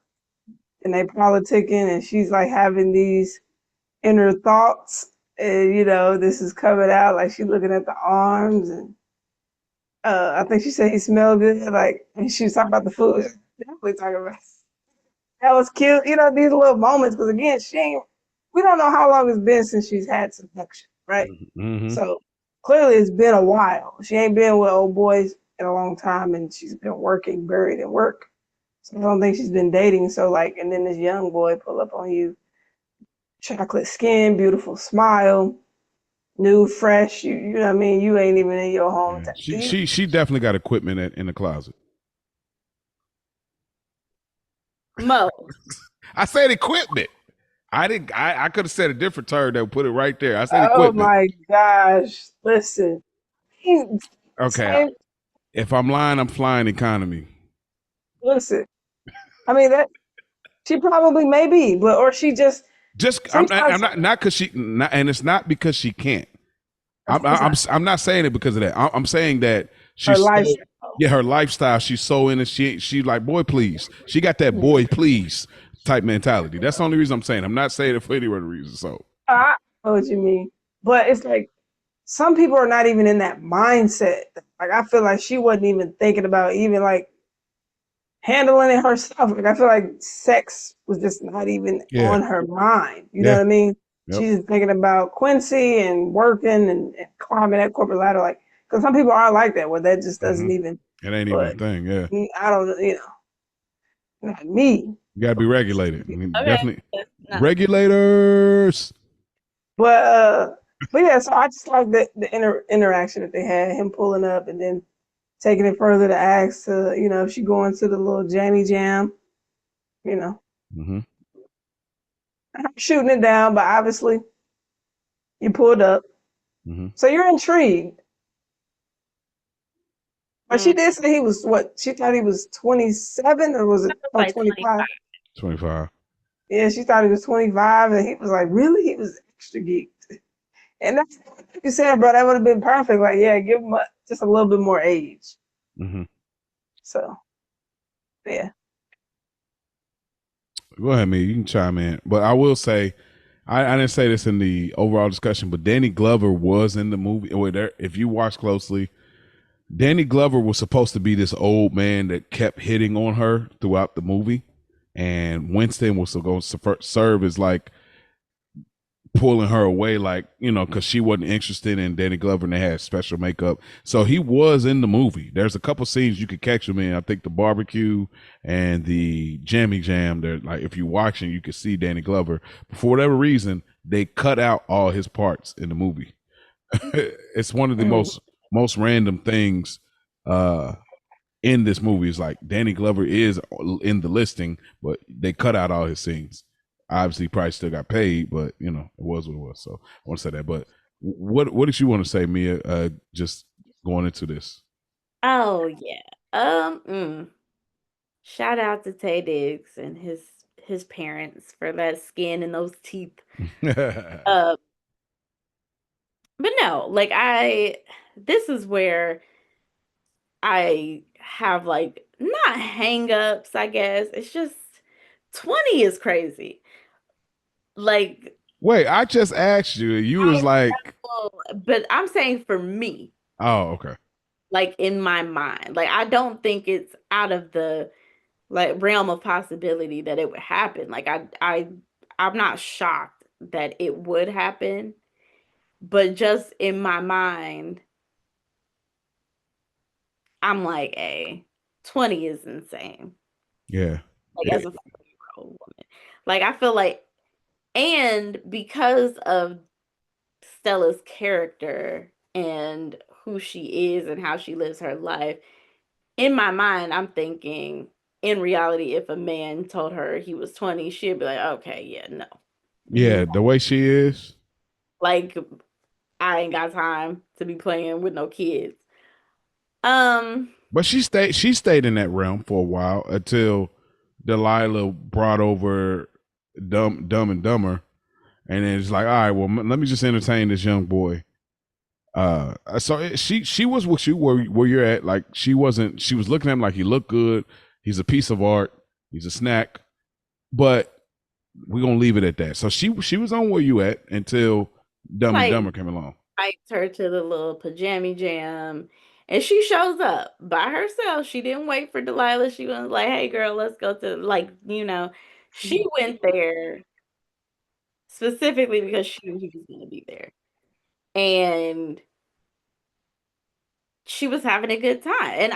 and they politicking, and she's like having these inner thoughts, and this is coming out, like she's looking at the arms, and I think she said he smelled good, like, and she was talking about the food. Definitely talking about that was cute, these little moments, because again, we don't know how long it's been since she's had seduction, right? Mm-hmm. So clearly it's been a while. She ain't been with old boys in a long time, and she's been working, buried in work. So I don't think she's been dating. So like, and then this young boy pull up on you, chocolate skin, beautiful smile, new, fresh. You know what I mean? You ain't even in your hometown. She definitely got equipment in the closet. Mo. I said equipment. I didn't. I could have said a different term that would put it right there. I said equipment. Oh my gosh! Listen. Okay. If I'm lying, I'm flying economy. Listen. I mean, that she probably may be, or she just. I'm not because she, and it's not because she can't. I'm not saying it because of that. I'm saying that she's her lifestyle. She's so in it. She like, boy, please. She got that boy, please type mentality. That's the only reason I'm saying. I'm not saying it for any other reason. So I know what you mean, but it's like some people are not even in that mindset. Like I feel like she wasn't even thinking about even like handling it herself. Like I feel like sex was just not even Yeah. on her mind. You know Yeah. what I mean? Yep. She's just thinking about Quincy and working and climbing that corporate ladder. Like, because some people are like that, where that just doesn't even. It ain't even a But thing. Yeah. I don't, not me. You gotta be regulated. I mean, Okay. definitely No. regulators. But yeah. So I just like the interaction that they had. Him pulling up and then taking it further to ask to, if she going to the little jammy jam, you know, Mm-hmm. shooting it down. But obviously, you pulled up, Mm-hmm. so you're intrigued. But Mm, she did say he was what? She thought he was 27 or was it like 25? 25. Yeah, she thought he was 25, and he was like, really? He was extra geeked. And that's like you said, bro. That would have been perfect. Like, yeah, give him just a little bit more age. Mm-hmm. So, yeah. Go ahead, me. You can chime in. But I will say, I didn't say this in the overall discussion, but Danny Glover was in the movie. If you watch closely, Danny Glover was supposed to be this old man that kept hitting on her throughout the movie, and Winston was going to serve as like pulling her away, like, because she wasn't interested in Danny Glover and they had special makeup. So he was in the movie. There's a couple scenes you could catch him in. I think the barbecue and the jammy jam. There, like if you're watching, you can see Danny Glover. But for whatever reason, they cut out all his parts in the movie. It's one of the Mm. most random things in this movie. Is like Danny Glover is in the listing, but they cut out all his scenes. Obviously, he probably still got paid, but it was what it was. So I want to say that. But what did you want to say, Mia? Just going into this. Oh yeah. Shout out to Tay Diggs and his parents for that skin and those teeth. Uh, but no, like this is where I have like not hang-ups, I guess. It's just 20 is crazy. Like Wait, I just asked you. You was I like, but I'm saying for me, "Oh, okay." like in my mind, like I don't think it's out of the like realm of possibility that it would happen. Like I'm not shocked that it would happen, but just in my mind, I'm like, hey, 20 is insane. Yeah. Like as a 40-year-old woman. Like I feel like and because of Stella's character and who she is and how she lives her life, in my mind, I'm thinking in reality, if a man told her he was 20, she'd be like, okay, yeah, no. Yeah, the way she is. Like, I ain't got time to be playing with no kids. Um, But she stayed in that realm for a while until Delilah brought over Dumb and Dumber, and then it's like, all right, well, let me just entertain this young boy. She was with you where you're at. Like she wasn't. She was looking at him like he looked good. He's a piece of art. He's a snack. But we're gonna leave it at that. So she was on where you at until Dumb and like Dumber came along. invites her to the little pajama jam, and she shows up by herself. She didn't wait for Delilah. She was like, "Hey, girl, let's go to like She went there specifically because she knew he was going to be there, and she was having a good time. And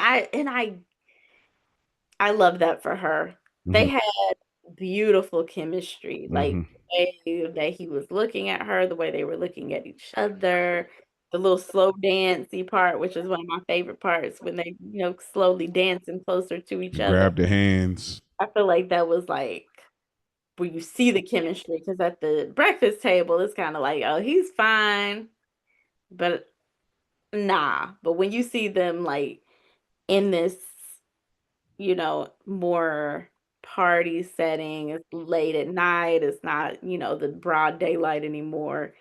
I love that for her. They Mm-hmm. had beautiful chemistry, like Mm-hmm. the way that he was looking at her, the way they were looking at each other, the little slow dancey part, which is one of my favorite parts when they, slowly dancing closer to each other. Grab the hands. I feel like that was like where you see the chemistry because at the breakfast table, it's kind of like, oh, he's fine, but nah. But when you see them like in this more party setting. It's late at night. It's not, the broad daylight anymore.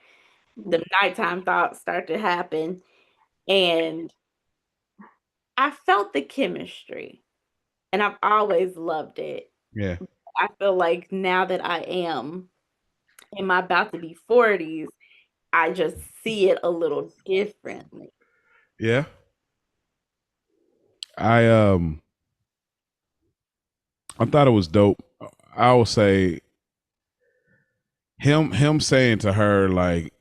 The nighttime thoughts start to happen. And I felt the chemistry and I've always loved it. Yeah. I feel like now that I am in my about to be 40s, I just see it a little differently. Yeah. I I thought it was dope. I will say him saying to her like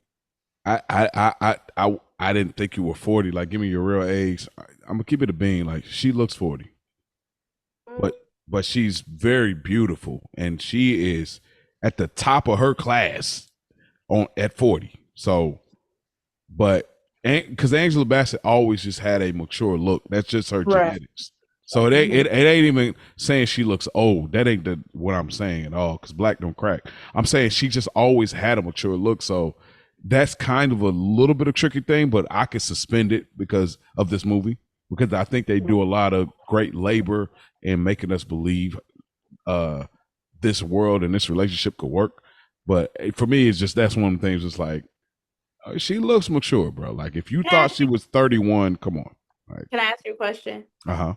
I didn't think you were 40. Like, give me your real age. I'm gonna keep it a bean. Like, she looks 40, but she's very beautiful, and she is at the top of her class on at 40. So, but because Angela Bassett always just had a mature look. That's just her Right. genetics. So it ain't even saying she looks old. That ain't what I'm saying at all. Because black don't crack. I'm saying she just always had a mature look. So that's kind of a little bit of tricky thing, but I could suspend it because of this movie. Because I think they do a lot of great labor in making us believe this world and this relationship could work. But for me, it's just that's one of the things. It's like she looks mature, bro. Like, if you thought she was 31, come on. Like, Can I ask you a question? uh-huh.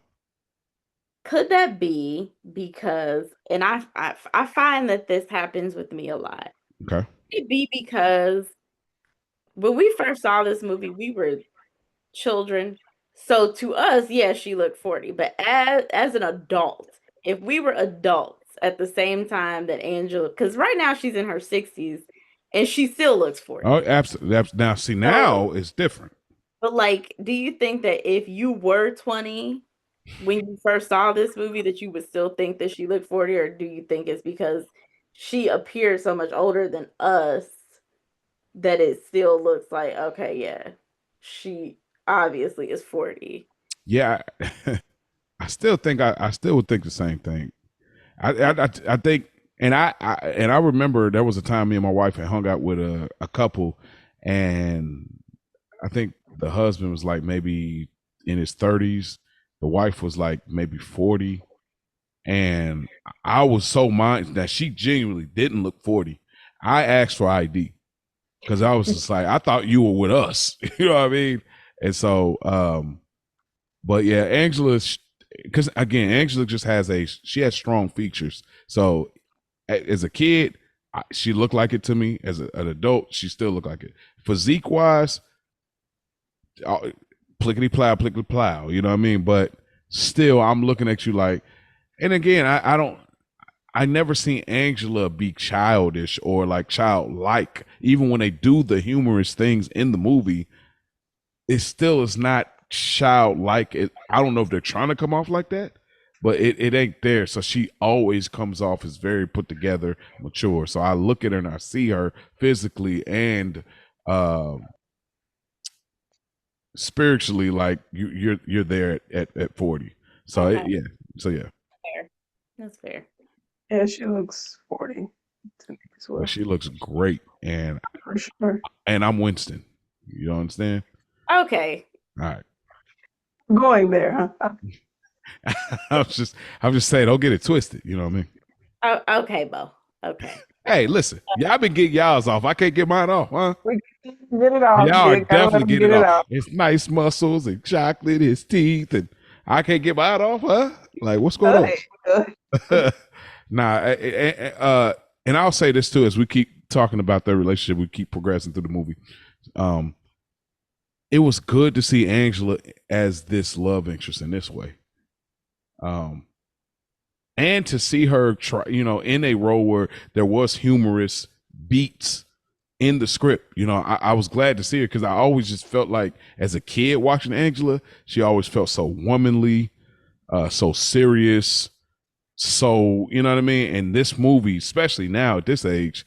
Could that be because, and I find that this happens with me a lot. Okay. Could it be because when we first saw this movie, we were children. So to us, yeah, she looked 40. But as an adult, if we were adults at the same time that Angela, because right now she's in her 60s and she still looks 40. Oh, absolutely. Now, see, now it's different. But like, do you think that if you were 20 when you first saw this movie that you would still think that she looked 40, or do you think it's because she appeared so much older than us that it still looks like, okay, yeah, she obviously is 40? Yeah, I still think I still would think the same thing. I think, and I remember there was a time me and my wife had hung out with a couple, and I think the husband was like maybe in his 30s, the wife was like maybe 40, and I was so minded that she genuinely didn't look 40. I asked for ID because I was just like, I thought you were with us. You know what I mean? And so, but yeah, Angela's, because again, Angela just she has strong features. So as a kid, she looked like it to me. As an adult, she still looked like it. Physique wise, plickety plow, you know what I mean? But still, I'm looking at you like, and again, I never seen Angela be childish or like childlike. Even when they do the humorous things in the movie, it still is not childlike. I don't know if they're trying to come off like that, but it ain't there. So she always comes off as very put together, mature. So I look at her and I see her physically and spiritually, like you're there at 40. So Okay. yeah. So yeah. Fair. That's fair. Yeah, she looks 40 to me as well. But she looks great, and For sure. and I'm Winston. You don't understand? Okay. All right. Going there, huh? I'm just saying, don't get it twisted. You know what I mean? Oh, okay, Bo. Okay. Hey, listen, y'all been getting y'all's off. I can't get mine off, huh? We get it off. Y'all are Big. Gotta let definitely him getting get it it off. It's nice muscles and chocolate, his teeth, and I can't get mine off, huh? Like, what's going on? Nah, and I'll say this too, as we keep talking about their relationship, we keep progressing through the movie. It was good to see Angela as this love interest in this way. And to see her try, in a role where there was humorous beats in the script. I was glad to see her because I always just felt like as a kid watching Angela, she always felt so womanly, so serious, so you know what I mean. And this movie, especially now at this age,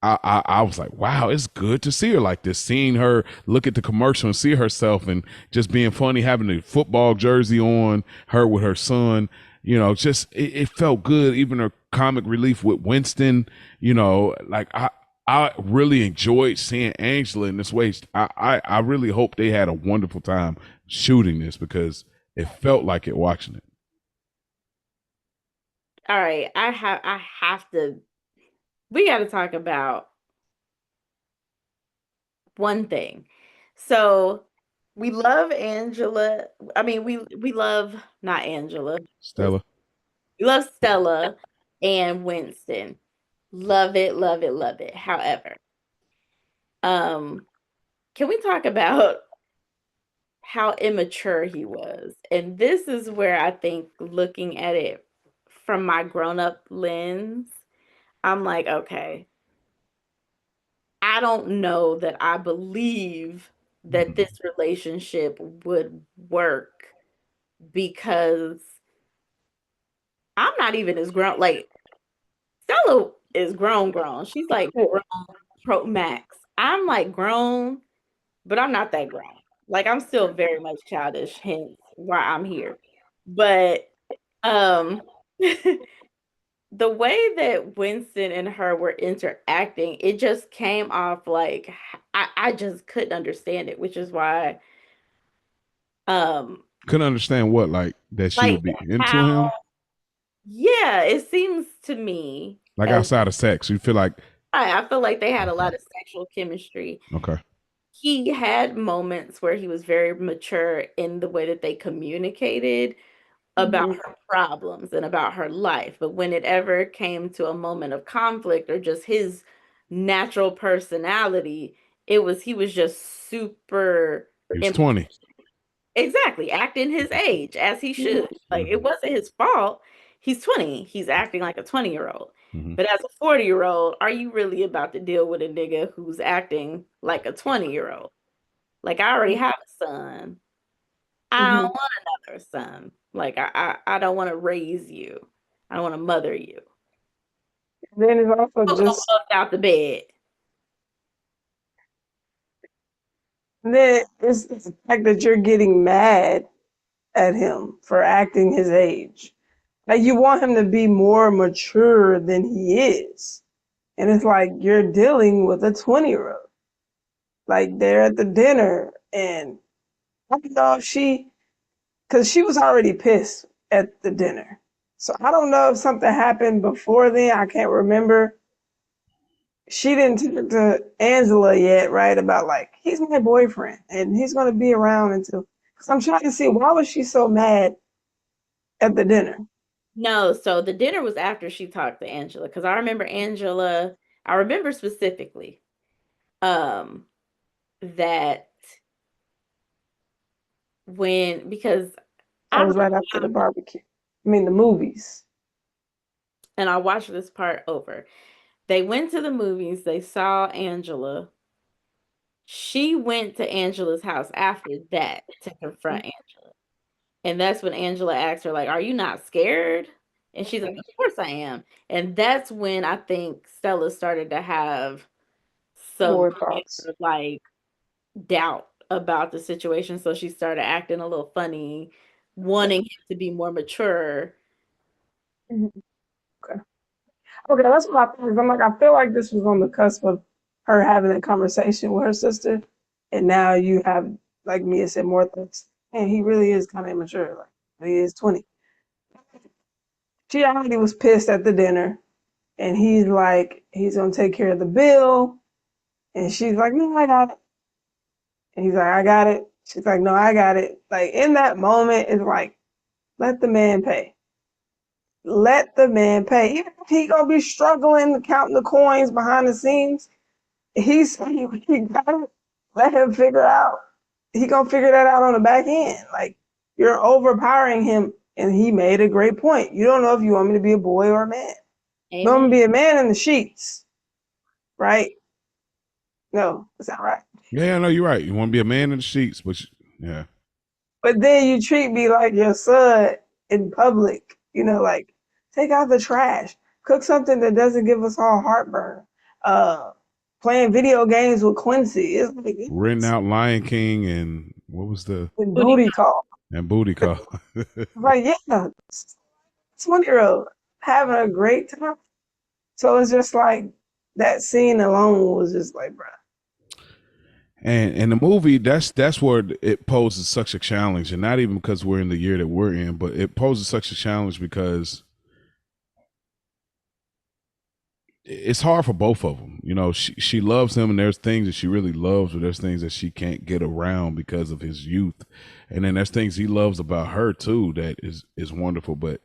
I was like, wow, it's good to see her like this. Seeing her look at the commercial and see herself and just being funny, having the football jersey on, her with her son, just it felt good. Even her comic relief with Winston, like I really enjoyed seeing Angela in this way. I really hope they had a wonderful time shooting this because it felt like it watching it. All right. I have to, we got to talk about one thing. So we love Angela. I mean, we love not Angela. Stella. We love Stella and Winston. Love it, love it, love it. However, can we talk about how immature he was. And this is where I think looking at it from my grown-up lens, I'm like, okay, I don't know that I believe that this relationship would work because I'm not even as grown. Like Stella is grown. She's like Yeah. grown pro max. I'm like grown, but I'm not that grown. Like I'm still very much childish, hence why I'm here. But um the way that Winston and her were interacting, it just came off like I just couldn't understand it, which is why um Couldn't understand what, like that she like would be into how him, yeah, it seems to me like as outside of sex. You feel like I feel like they had a lot of sexual chemistry. okay, He had moments where he was very mature in the way that they communicated about Mhm. her problems and about her life. But when it ever came to a moment of conflict or just his natural personality, he was just super he was im- 20. exactly acting his age as he should. Like it Mm-hmm. wasn't his fault. He's 20. He's acting like a 20-year-old. Mm-hmm. But as a 40-year-old, are you really about to deal with a nigga who's acting like a 20-year-old? Like I already have a son. I don't Mhm. want another son. Like I don't want to raise you. I don't want to mother you. Then it's also Don't go just bust out the bed. then it's the fact that you're getting mad at him for acting his age. Like you want him to be more mature than he is. And it's like you're dealing with a 20-year-old. Like they're at the dinner and I don't know if because she was already pissed at the dinner. So I don't know if something happened before then. I can't remember. She didn't talk to Angela yet, right? About like, he's my boyfriend and he's going to be around until. Because I'm trying to see why was she so mad at the dinner? No, so the dinner was after she talked to Angela because I remember specifically um that because That I was right after the barbecue. I mean, the movies. and I watched this part over. They went to the movies, they saw Angela. She went to Angela's house after that to confront Angela. And that's when Angela asked her, like, are you not scared? And she's like, of course I am. And that's when I think Stella started to have some More thoughts. like doubt about the situation. So she started acting a little funny, wanting him to be more mature. Mhm. Okay. Okay, that's what I think. I'm like, I feel like this was on the cusp of her having a conversation with her sister. And now you have, like Mia said, more thoughts. And he really is kind of immature. Like, he is 20. She already was pissed at the dinner. And he's like, he's going to take care of the bill. And she's like, no, I got it. And he's like, I got it. She's like, no, I got it. Like, in that moment, it's like, let the man pay. Let the man pay. Even if he gonna be struggling counting the coins behind the scenes, he got it. Let him figure out. He gonna figure that out on the back end. Like you're overpowering him, and he made a great point. You don't know if you want me to be a boy or a man. You want me Amen. to be a man in the sheets, right? No, that's not right. Yeah, I know you're right. You want to be a man in the sheets, but yeah, But then you treat me like your son in public. Like take out the trash, cook something that doesn't give us all heartburn. Uh, Playing video games with Quincy. It's like renting it's out Lion King and what was the Booty booty call. and booty call. Like yeah, 20-year-old having a great time. So it's just like that scene alone was just like, bro. And in the movie, that's where it poses such a challenge, and not even because we're in the year that we're in, but it poses such a challenge because it's hard for both of them. She loves him, and there's things that she really loves, but there's things that she can't get around because of his youth, and then there's things he loves about her too that is wonderful, but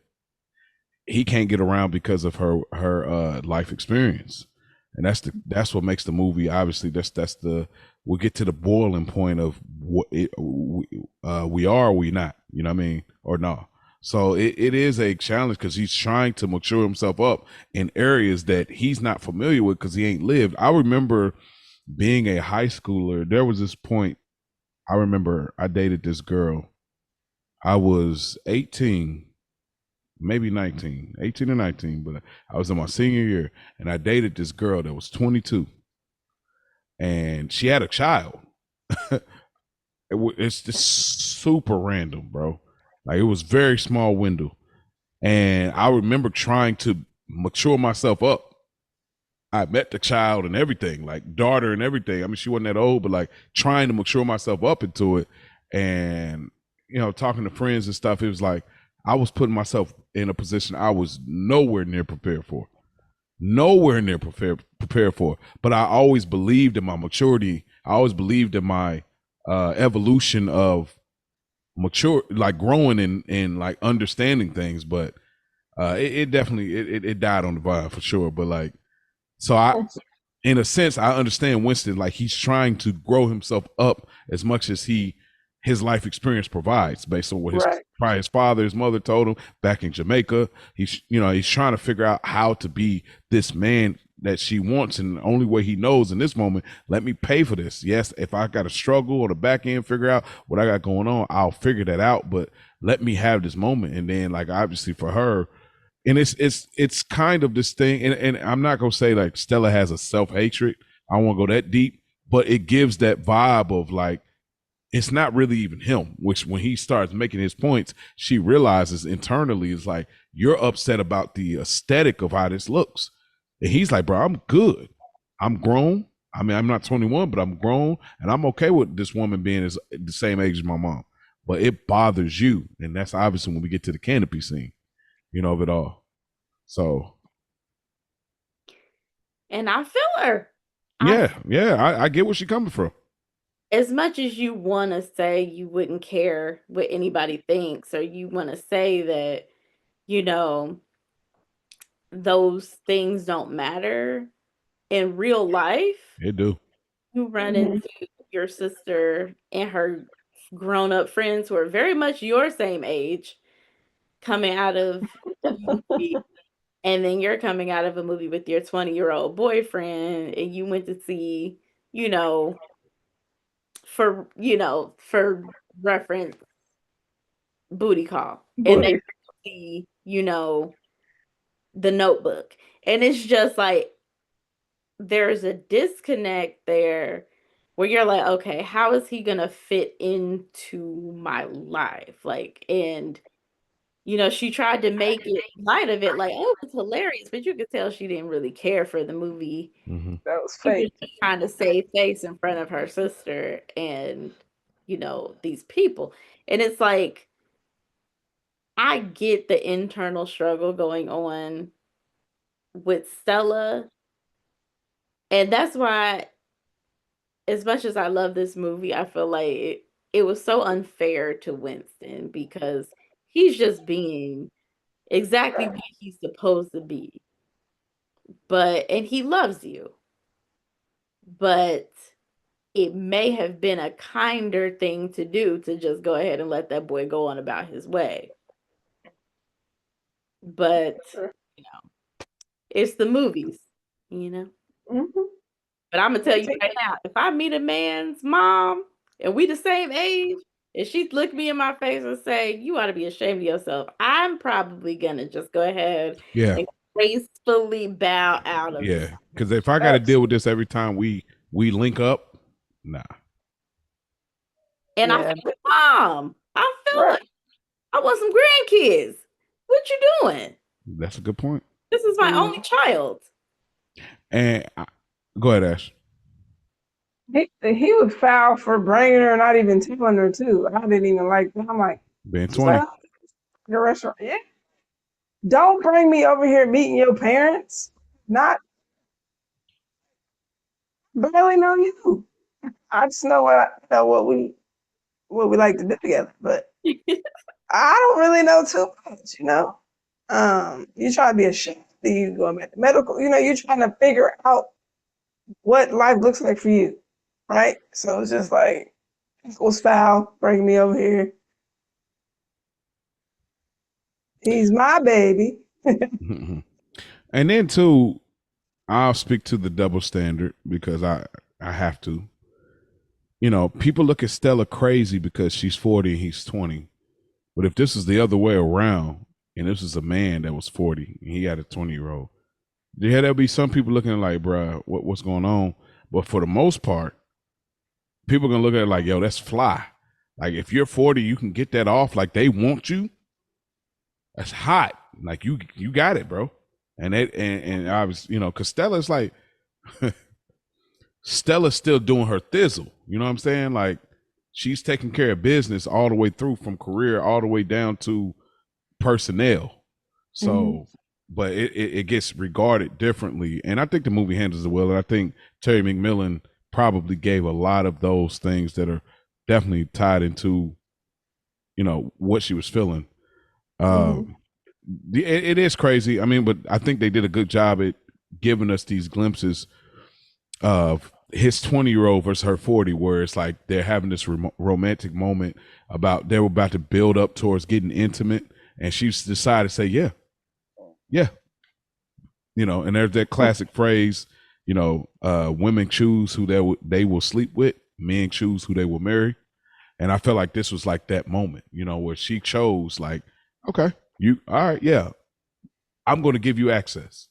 he can't get around because of her life experience. and that's what makes the movie. Obviously, that's the we'll get to the boiling point of what we are, or we not. You know what I mean, or no. So it is a challenge because he's trying to mature himself up in areas that he's not familiar with because he ain't lived. I remember being a high schooler. There was this point. I remember I dated this girl. I was 18, maybe 19, 18 or 19, but I was in my senior year and I dated this girl that was 22 and she had a child. It's just super random, bro. Like it was very small window. And I remember trying to mature myself up. I met the child and everything, like daughter and everything. I mean, she wasn't that old, but like trying to mature myself up into it. And, talking to friends and stuff, it was like I was putting myself in a position I was nowhere near prepared for. Nowhere near prepared for. But I always believed in my maturity. I always believed in my evolution of mature, like growing and like understanding things. But it definitely it died on the vine for sure. But like, so in a sense, I understand Winston. Like he's trying to grow himself up as much as his life experience provides, based on what probably his father, his mother told him back in Jamaica. He's trying to figure out how to be this man that she wants, and the only way he knows in this moment, let me pay for this. Yes, if I got to struggle on the back end, figure out what I got going on, I'll figure that out. But let me have this moment, and then like obviously for her. And it's kind of this thing, and I'm not gonna say like Stella has a self-hatred. I don't want to go that deep, but it gives that vibe of like it's not really even him, which when he starts making his points, she realizes internally is like, you're upset about the aesthetic of how this looks. And he's like, bro, I'm good. I'm grown. I mean, I'm not 21, but I'm grown and I'm okay with this woman being the same age as my mom. But it bothers you. And that's obviously when we get to the canopy scene, of it all. So. And I feel her. Yeah, I get where she's coming from. As much as you want to say you wouldn't care what anybody thinks, or you want to say that, those things don't matter in real life. It do. You run into your sister and her grown-up friends who are very much your same age coming out of a movie, and then you're coming out of a movie with your 20-year-old boyfriend, and you went to see, for reference, Booty Call. And they see, The Notebook. And it's just like there's a disconnect there where you're like, okay, how is he gonna fit into my life? Like, and she tried to make it light of it, like, oh, it's hilarious, but you could tell she didn't really care for the movie. Mm-hmm. That was fake. She was just trying to save face in front of her sister and these people. And it's like, I get the internal struggle going on with Stella. And that's why, as much as I love this movie, I feel like it was so unfair to Winston because he's just being exactly what he's supposed to be. And he loves you. But it may have been a kinder thing to do to just go ahead and let that boy go on about his way. But, it's the movies, Mm-hmm. But I'm going to tell you right now, if I meet a man's mom and we the same age, and she look me in my face and say, you ought to be ashamed of yourself, I'm probably going to just go ahead and gracefully bow out of it. Because if I got to deal with this every time we link up, nah. And I feel Mom, I feel like I want some grandkids. What you doing? That's a good point. This is my only child. And go ahead, Ash. He would foul for bringing her, not even telling her too. I didn't even like that. I'm like, being 20. The restaurant, yeah. Don't bring me over here meeting your parents. Not barely know you. I just know what we like to do together, but I don't really know too much. You try to be a chef, you going back to medical. You're trying to figure out what life looks like for you, right? So it's just like, equal style, bring me over here. He's my baby. And then too, I'll speak to the double standard because I have to. You know, people look at Stella crazy because she's 40 and he's 20. But if this is the other way around, and this is a man that was 40 and he had a 20-year-old, yeah, there'll be some people looking like, bruh, what's going on? But for the most part, people are gonna look at it like, yo, that's fly. Like if you're 40, you can get that off. Like they want you. That's hot. Like you got it, bro. And I was, you know, because Stella's like, Stella's still doing her thizzle. You know what I'm saying? Like she's taking care of business all the way through, from career all the way down to personnel. So, but it gets regarded differently. And I think the movie handles it well. And I think Terry McMillan probably gave a lot of those things that are definitely tied into, you know, what she was feeling. It is crazy. I mean, but I think they did a good job at giving us these glimpses of his 20-year-old versus her 40, where it's like they're having this romantic moment about they were about to build up towards getting intimate, and she's decided to say, yeah, you know. And there's that classic phrase, you know, women choose who they will sleep with, men choose who they will marry. And I felt like this was like that moment, you know, where she chose, like, okay, you all right, yeah, I'm going to give you access.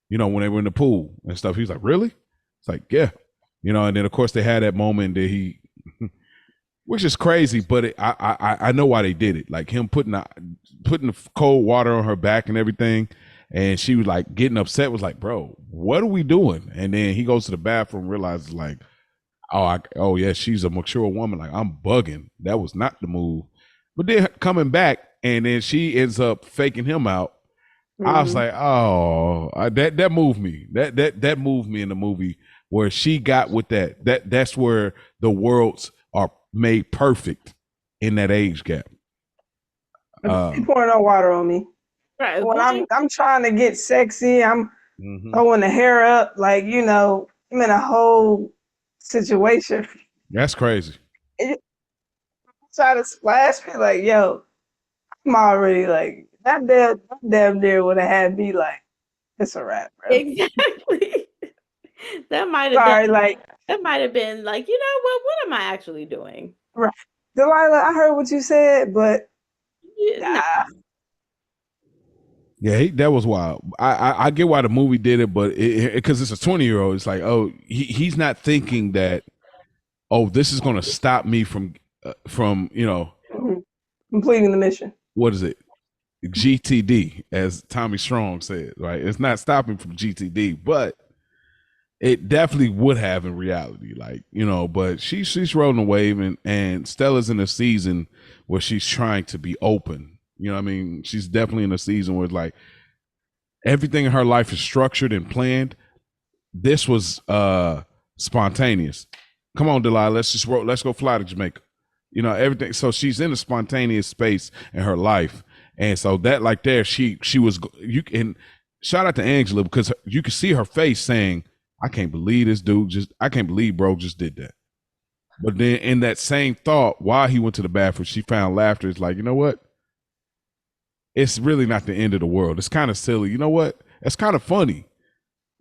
You know, when they were in the pool and stuff, he's like, really? It's like, yeah, you know. And then of course they had that moment that he, which is crazy, but I know why they did it. Like him putting the cold water on her back and everything, and she was like getting upset. Was like, bro, what are we doing? And then he goes to the bathroom, realizes like, oh yeah, she's a mature woman. Like I'm bugging. That was not the move. But then coming back, and then she ends up faking him out. I was like, oh, that moved me. That moved me in the movie, where she got with that's where the worlds are made perfect in that age gap. Keep pouring no water on me. Right. When I'm trying to get sexy, I'm throwing the hair up, like, you know, I'm in a whole situation. That's crazy. Try to splash me, like, yo, I'm already like that damn near would have had me like, it's a wrap, bro. Exactly. That might have been like, you know what am I actually doing? Right. Delilah, I heard what you said, but yeah, that was wild. I get why the movie did it, but because it's a 20-year-old, it's like, oh, he's not thinking that, oh, this is going to stop me from you know, completing the mission. What is it? GTD, as Tommy Strong said, right? It's not stopping from GTD, but it definitely would have in reality, like, you know. But she's rolling the wave, and Stella's in a season where she's trying to be open. You know what I mean? She's definitely in a season where it's like everything in her life is structured and planned. This was spontaneous. Come on, Delilah, let's go fly to Jamaica. You know, everything. So she's in a spontaneous space in her life. And so that, like, there, she was, you can shout out to Angela, because you can see her face saying, I can't believe this dude I can't believe bro just did that. But then in that same thought, while he went to the bathroom, she found laughter. It's like, you know what? It's really not the end of the world. It's kind of silly. You know what? It's kind of funny.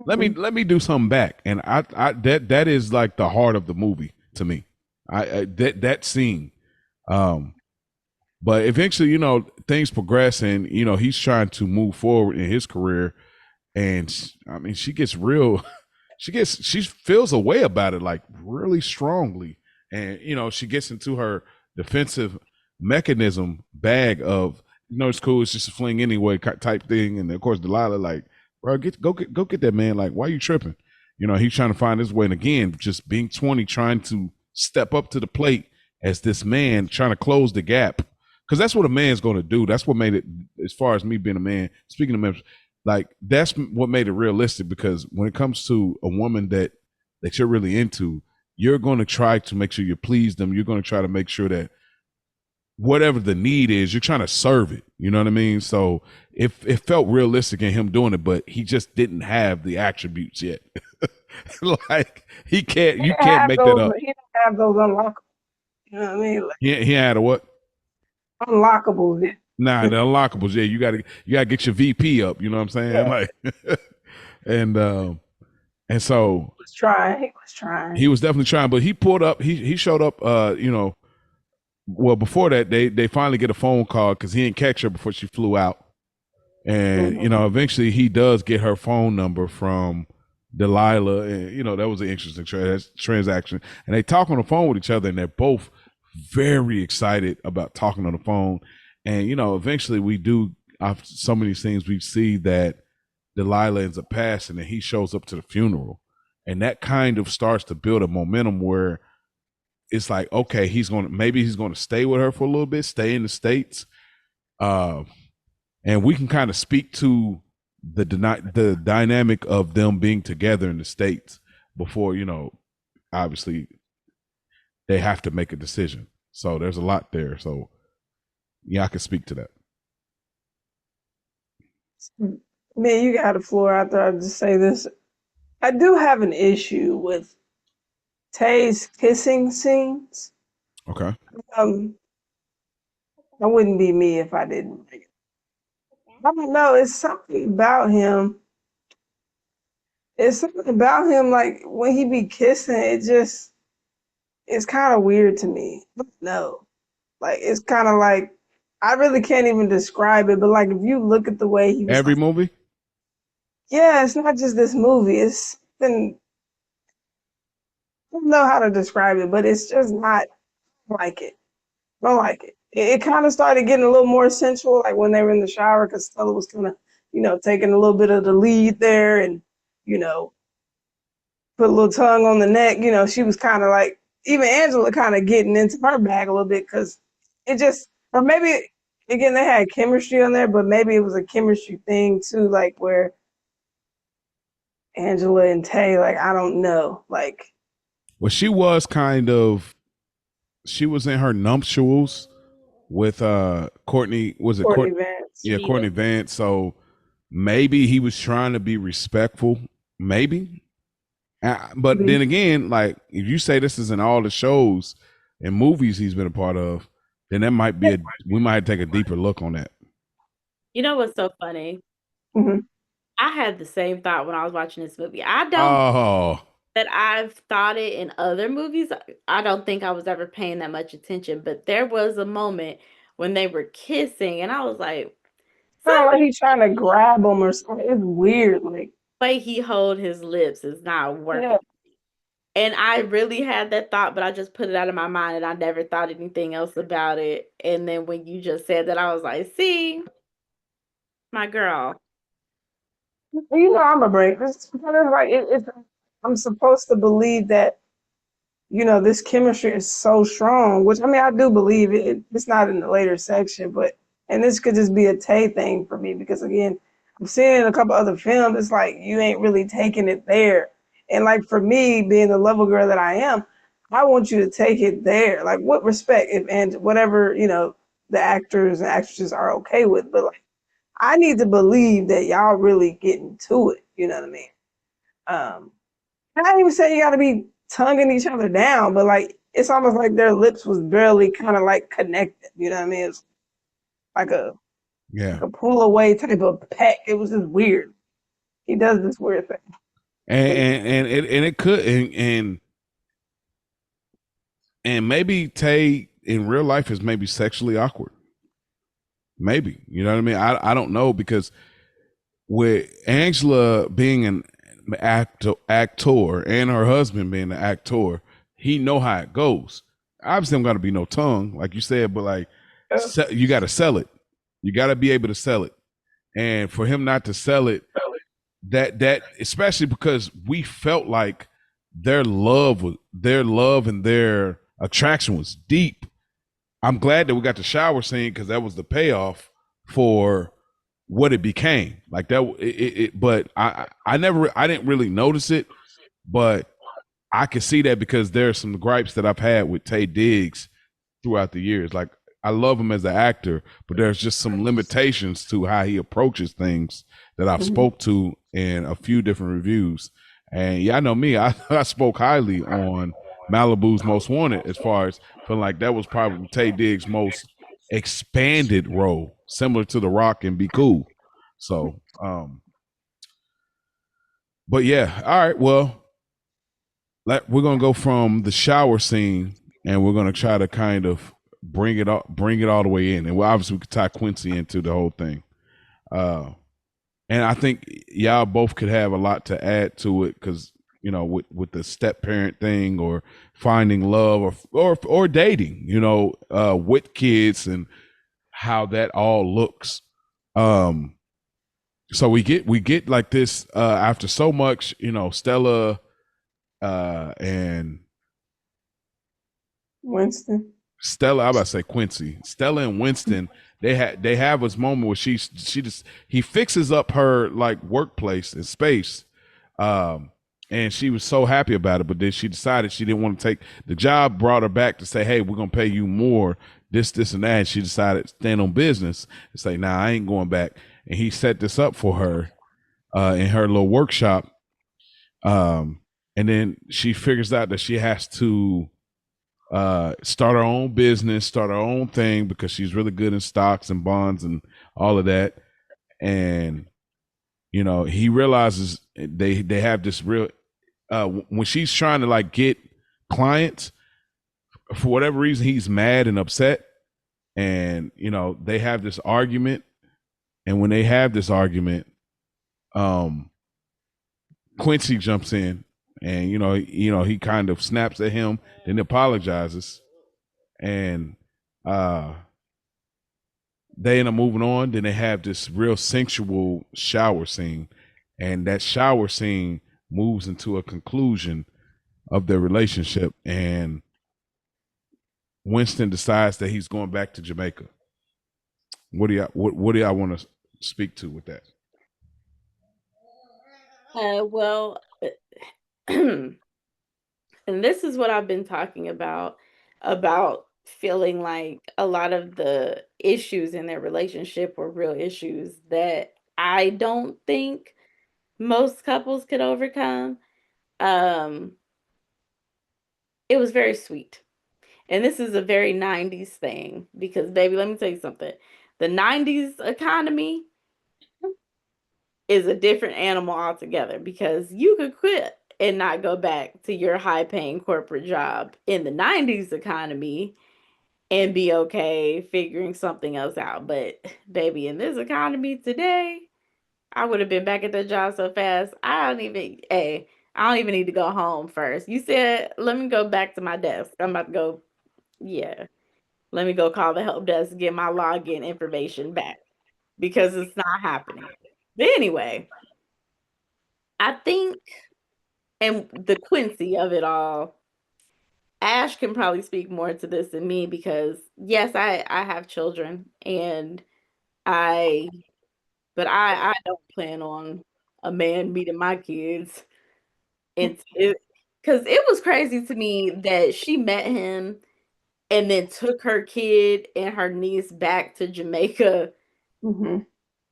Let me do something back. And I that is like the heart of the movie to me. That scene. But eventually, you know, things progress, and, you know, he's trying to move forward in his career. And I mean, she gets real, she feels a way about it, like really strongly. And, you know, she gets into her defensive mechanism bag of, you know, it's cool, it's just a fling anyway type thing. And of course, Delilah, like, bro, go get that man. Like, why are you tripping? You know, he's trying to find his way. And again, just being 20, trying to step up to the plate as this man, trying to close the gap. Because that's what a man's going to do. That's what made it, as far as me being a man, speaking of men, like, that's what made it realistic. Because when it comes to a woman that you're really into, you're going to try to make sure you please them. You're going to try to make sure that whatever the need is, you're trying to serve it. You know what I mean? So it felt realistic in him doing it, but he just didn't have the attributes yet. Like you He didn't can't have make that those. up. He didn't have those unlockables. You know what I mean? Like He had a what? unlockables. Yeah. Nah, the unlockables. Yeah, you gotta get your VP up. You know what I'm saying? Yeah. Like, and so Was trying. He was trying. he was definitely trying, but he pulled up. He showed up. You know, well before that they finally get a phone call because he didn't catch her before she flew out, and you know eventually he does get her phone number from Delilah, and you know that was an interesting transaction. And they talk on the phone with each other, and they're both very excited about talking on the phone. And you know, eventually we do. Some of these things we see that Delilah ends up passing, and he shows up to the funeral, and that kind of starts to build a momentum where it's like, okay, maybe he's gonna stay with her for a little bit, stay in the States, and we can kind of speak to the dynamic of them being together in the States before, you know, obviously they have to make a decision. So there's a lot there. So yeah, I can speak to that. Man, you got the floor after I just say this. I do have an issue with Tay's kissing scenes. Okay. That wouldn't be me if I didn't like it. I don't know. It's something about him. It's something about him. Like when he be kissing, it's kind of weird to me. No, like it's kind of like I really can't even describe it. But like if you look at the way he was, Every movie. yeah, it's not just this movie. It's been I don't know how to describe it, but it's just not like it. I don't like it. It kind of started getting a little more sensual, like when they were in the shower, because Stella was kind of, taking a little bit of the lead there, and you know, put a little tongue on the neck. She was kind of like even Angela kind of getting into her bag a little bit because it just, or maybe again they had chemistry on there, but maybe it was a chemistry thing too, like where Angela and Tay, like I don't know, like. Well, she was in her nuptials with Courtney. Was it Courtney Vance? Yeah, Courtney Vance. So maybe he was trying to be respectful. Maybe. But then again, like if you say this is in all the shows and movies he's been a part of, then that might be we might take a deeper look on that. You know what's so funny? Mm-hmm. I had the same thought when I was watching this movie. I don't that I've thought it in other movies. I don't think I was ever paying that much attention, but there was a moment when they were kissing, and I was like, like he's trying to grab him or something. It's weird, like the way he hold his lips is not working. Yeah. And I really had that thought, but I just put it out of my mind, and I never thought anything else about it. And then when you just said that, I was like, see, my girl. I'm a break. It's like I'm supposed to believe that this chemistry is so strong, which I mean I do believe it. It's not in the later section, but and this could just be a Tay thing for me because again, I'm seeing it in a couple other films. It's like you ain't really taking it there, and like for me, being the level girl that I am, I want you to take it there. Like with respect, and whatever the actors and actresses are okay with, but like. I need to believe that y'all really getting to it. You know what I mean? I don't even say you got to be tonguing each other down, but like it's almost like their lips was barely kind of like connected. You know what I mean? It's like a pull away type of peck. It was just weird. He does this weird thing, and it could and maybe Tay in real life is maybe sexually awkward. Maybe, you know what I mean? I don't know because with Angela being an actor and her husband being an actor, he know how it goes. Obviously, I'm gonna be no tongue, like you said, but like you got to sell it. You got to be able to sell it, and for him not to sell it, that especially because we felt like their love and their attraction was deep. I'm glad that we got the shower scene because that was the payoff for what it became. Like that, but I didn't really notice it, but I can see that because there's some gripes that I've had with Taye Diggs throughout the years. Like I love him as an actor, but there's just some limitations to how he approaches things that I've spoke to in a few different reviews, And yeah, I know me. I spoke highly on Malibu's Most Wanted as far as feeling like that was probably Tay Diggs' most expanded role, similar to The Rock and Be Cool. So, but yeah, all right. Well, we're gonna go from the shower scene, and we're gonna try to kind of bring it all the way in, and obviously we could tie Quincy into the whole thing. Uh, and I think y'all both could have a lot to add to it because with the step parent thing or finding love or dating, with kids and how that all looks. So we get like this after so much, Stella and Winston. Stella, I about to say Quincy. Stella and Winston, they have this moment where he fixes up her like workplace and space, and she was so happy about it. But then she decided she didn't want to take the job. Brought her back to say, "Hey, we're gonna pay you more. This, and that." And she decided to stand on business and say, "Nah, I ain't going back." And he set this up for her in her little workshop, and then she figures out that she has to start her own business, start her own thing because she's really good in stocks and bonds and all of that. And he realizes they have this real when she's trying to like get clients for whatever reason he's mad and upset, and they have this argument. And when they have this argument, Quincy jumps in, and he kind of snaps at him, then apologizes, and they end up moving on. Then they have this real sensual shower scene, and that shower scene moves into a conclusion of their relationship. And Winston decides that he's going back to Jamaica. What do y'all want to speak to with that? Well, and this is what I've been talking about feeling like a lot of the issues in their relationship were real issues that I don't think most couples could overcome. Um, it was very sweet. And this is a very 90s thing because, baby, let me tell you something. The 90s economy is a different animal altogether because you could quit and not go back to your high paying corporate job in the 90s economy and be okay figuring something else out. But, baby, in this economy today, I would have been back at that job so fast. I don't even need to go home first. You said, let me go back to my desk. I'm about to go, yeah. Let me go call the help desk, get my login information back because it's not happening. But anyway, I think, and the Quincy of it all, Ash can probably speak more to this than me because yes, I have children and I, but I don't plan on a man meeting my kids. Because it was crazy to me that she met him and then took her kid and her niece back to Jamaica Mm-hmm.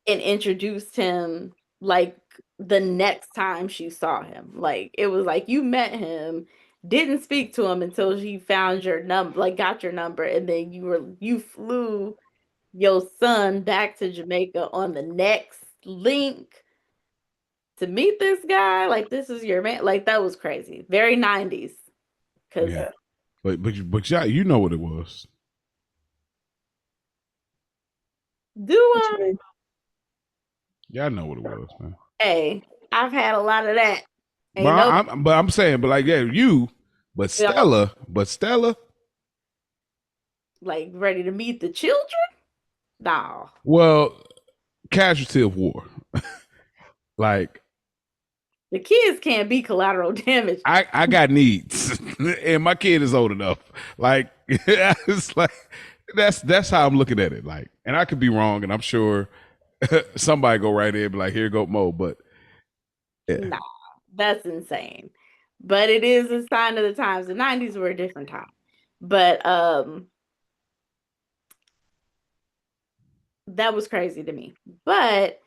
and introduced him like the next time she saw him. Like it was like you met him, didn't speak to him until she found your number, like got your number, and then you flew your son back to Jamaica on the next link to meet this guy. Like this is your man. Like that was crazy. Very 90s. Cause Yeah, but yeah, you know what it was. do What you mean? Yeah, I know what it was, man. hey, I've had a lot of that. But Ain't no I'm saying, but like, yeah, but Stella, like ready to meet the children. No. well, casualty of war. Like, The kids can't be collateral damage. I got needs, and my kid is old enough. Like, it's like that's how I'm looking at it. Like, and I could be wrong, and I'm sure somebody go right in and be like, "Here go Mo," but yeah, Nah, that's insane. But it is a sign of the times. The 90s were a different time. But that was crazy to me. But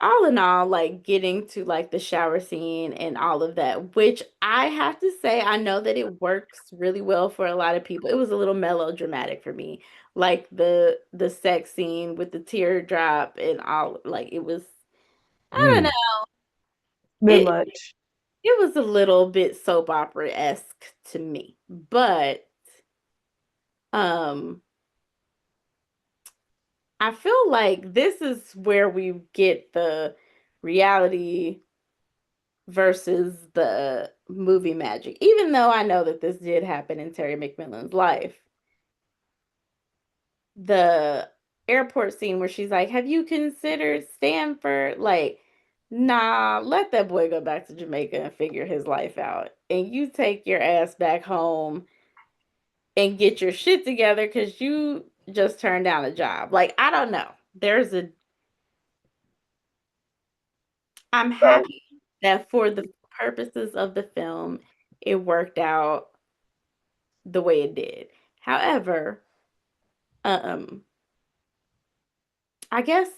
all in all, like getting to like the shower scene and all of that, which I have to say, I know that it works really well for a lot of people. It was a little melodramatic for me, like the sex scene with the teardrop and all. Like it was, I don't know, Mm. Bit it much. it was a little bit soap opera-esque to me, but um, I feel like this is where we get the reality versus the movie magic. Even though I know that this did happen in Terry McMillan's life, the airport scene where she's like, "Have you considered Stanford?" Like, nah, let that boy go back to Jamaica and figure his life out. And you take your ass back home and get your shit together because you just turned down a job. Like, I don't know. I'm So, happy that for the purposes of the film, it worked out the way it did. However, um, I guess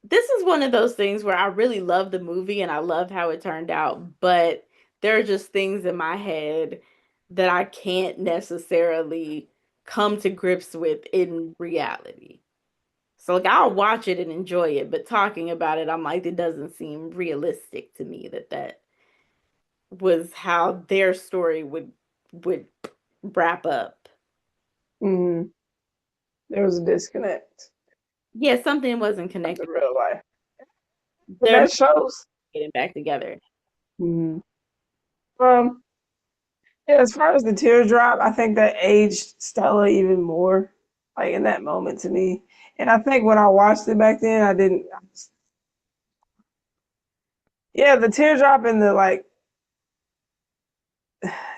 this is one of those things where I really love the movie and I love how it turned out, but there are just things in my head that I can't necessarily come to grips with in reality. So like I'll watch it and enjoy it, but talking about it, I'm like, it doesn't seem realistic to me that that was how their story would wrap up. mm, there was a disconnect Yeah, something wasn't of the connected. real life. And They're not that shows. getting back together. Mm. Um, yeah, as far as the teardrop, I think that aged Stella even more, like in that moment to me. And I think when I watched it back then, I didn't. Yeah, the teardrop and the like,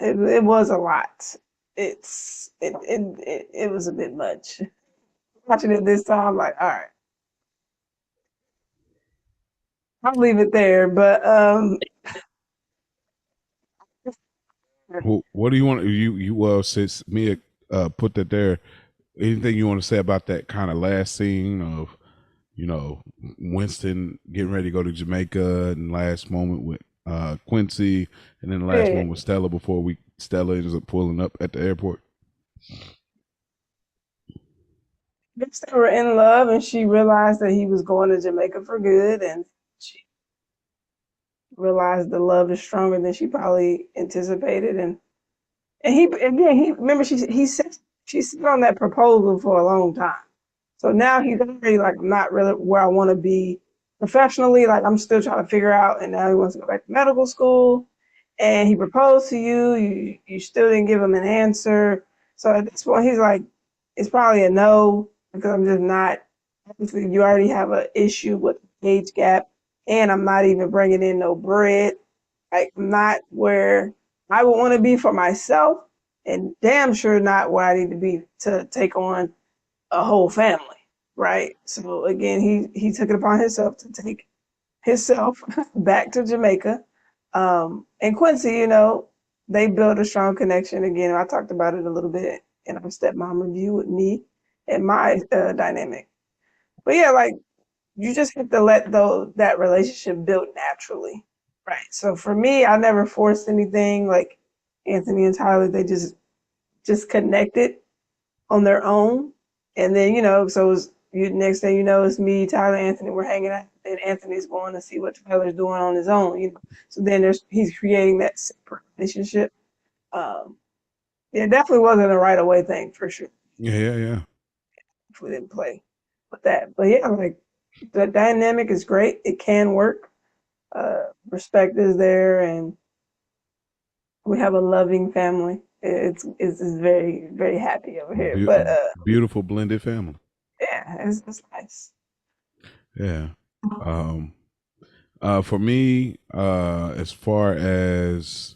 it was a lot. It was a bit much. Watching it this time, I'm like, all right, I'll leave it there. But What do you want? Since Mia put that there, anything you want to say about that kind of last scene of Winston getting ready to go to Jamaica and last moment with Quincy, and then the last yeah, moment with Stella before Stella ends up pulling up at the airport. guess they were in love, and she realized that he was going to Jamaica for good, and she realized the love is stronger than she probably anticipated, and he again he remember she sat on that proposal for a long time. So now he's already like not really where I want to be professionally. Like I'm still trying to figure out, and now he wants to go back to medical school. And he proposed to you. You still didn't give him an answer. So at this point, he's like, it's probably a no because I'm just not. Obviously, you already have an issue with the age gap, and I'm not even bringing in no bread. Like I'm not where I would want to be for myself, and damn sure not where I need to be to take on a whole family, right? So again, he took it upon himself to take himself back to Jamaica. And Quincy, they built a strong connection. Again, I talked about it a little bit in our stepmom review with me and my dynamic. But yeah, like you just have to let that relationship build naturally, right? So for me, I never forced anything. Like Anthony and Tyler, they just connected on their own. And then, so it was you next thing you know, it's me, Tyler, Anthony, we're hanging out, and Anthony's going to see what Tyler's doing on his own. So then he's creating that separate relationship. Um, yeah, it definitely wasn't a right away thing for sure. Yeah, yeah, yeah. If we didn't play with that. But yeah, like the dynamic is great. It can work. Respect is there, and we have a loving family. It's very very happy over here. Be- But Beautiful blended family. yeah, it's nice. Yeah. Um, for me, as far as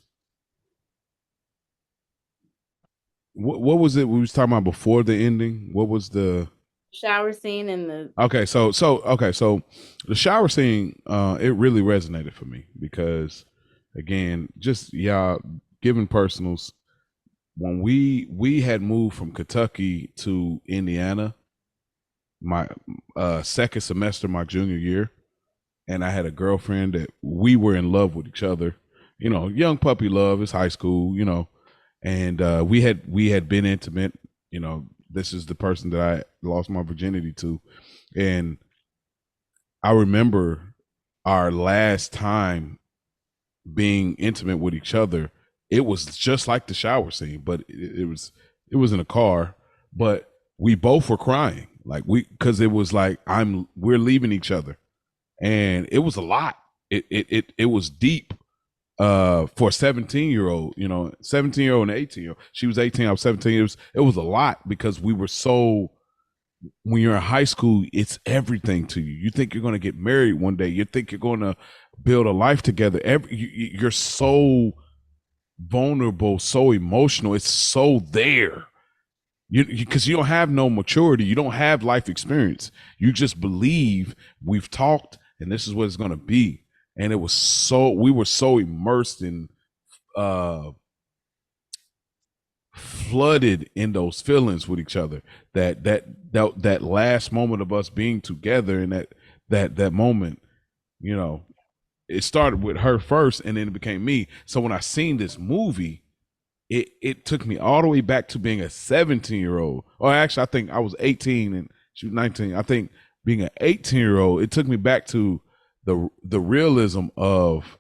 what was it we was talking about before the ending? What was the Shower scene and the so the shower scene, it really resonated for me because again, just y'all giving personals, when we had moved from Kentucky to Indiana, my second semester, my junior year, and I had a girlfriend that we were in love with each other. You know, young puppy love. It's high school. You know, and we had been intimate. You know, this is the person that I lost my virginity to, and I remember our last time being intimate with each other. It was just like the shower scene, but it was in a car, but we both were crying, like because it was like we're leaving each other, and it was a lot. It was deep for a 17-year-old, 17-year-old and 18-year-old. She was 18, I was 17. It was a lot because we were so, when you're in high school, it's everything to you. You think you're going to get married one day. You think you're going to build a life together. You're so vulnerable, so emotional. It's so there. Because you don't have no maturity. You don't have life experience. You just believe we've talked and this is what it's going to be. And we were so immersed in, flooded in those feelings with each other that last moment of us being together, and that moment, you know, it started with her first and then it became me. So when I seen this movie, it took me all the way back to being a 17-year-old, or actually I think I was 18 and she was 19. I think being an 18-year-old, it took me back to the realism of,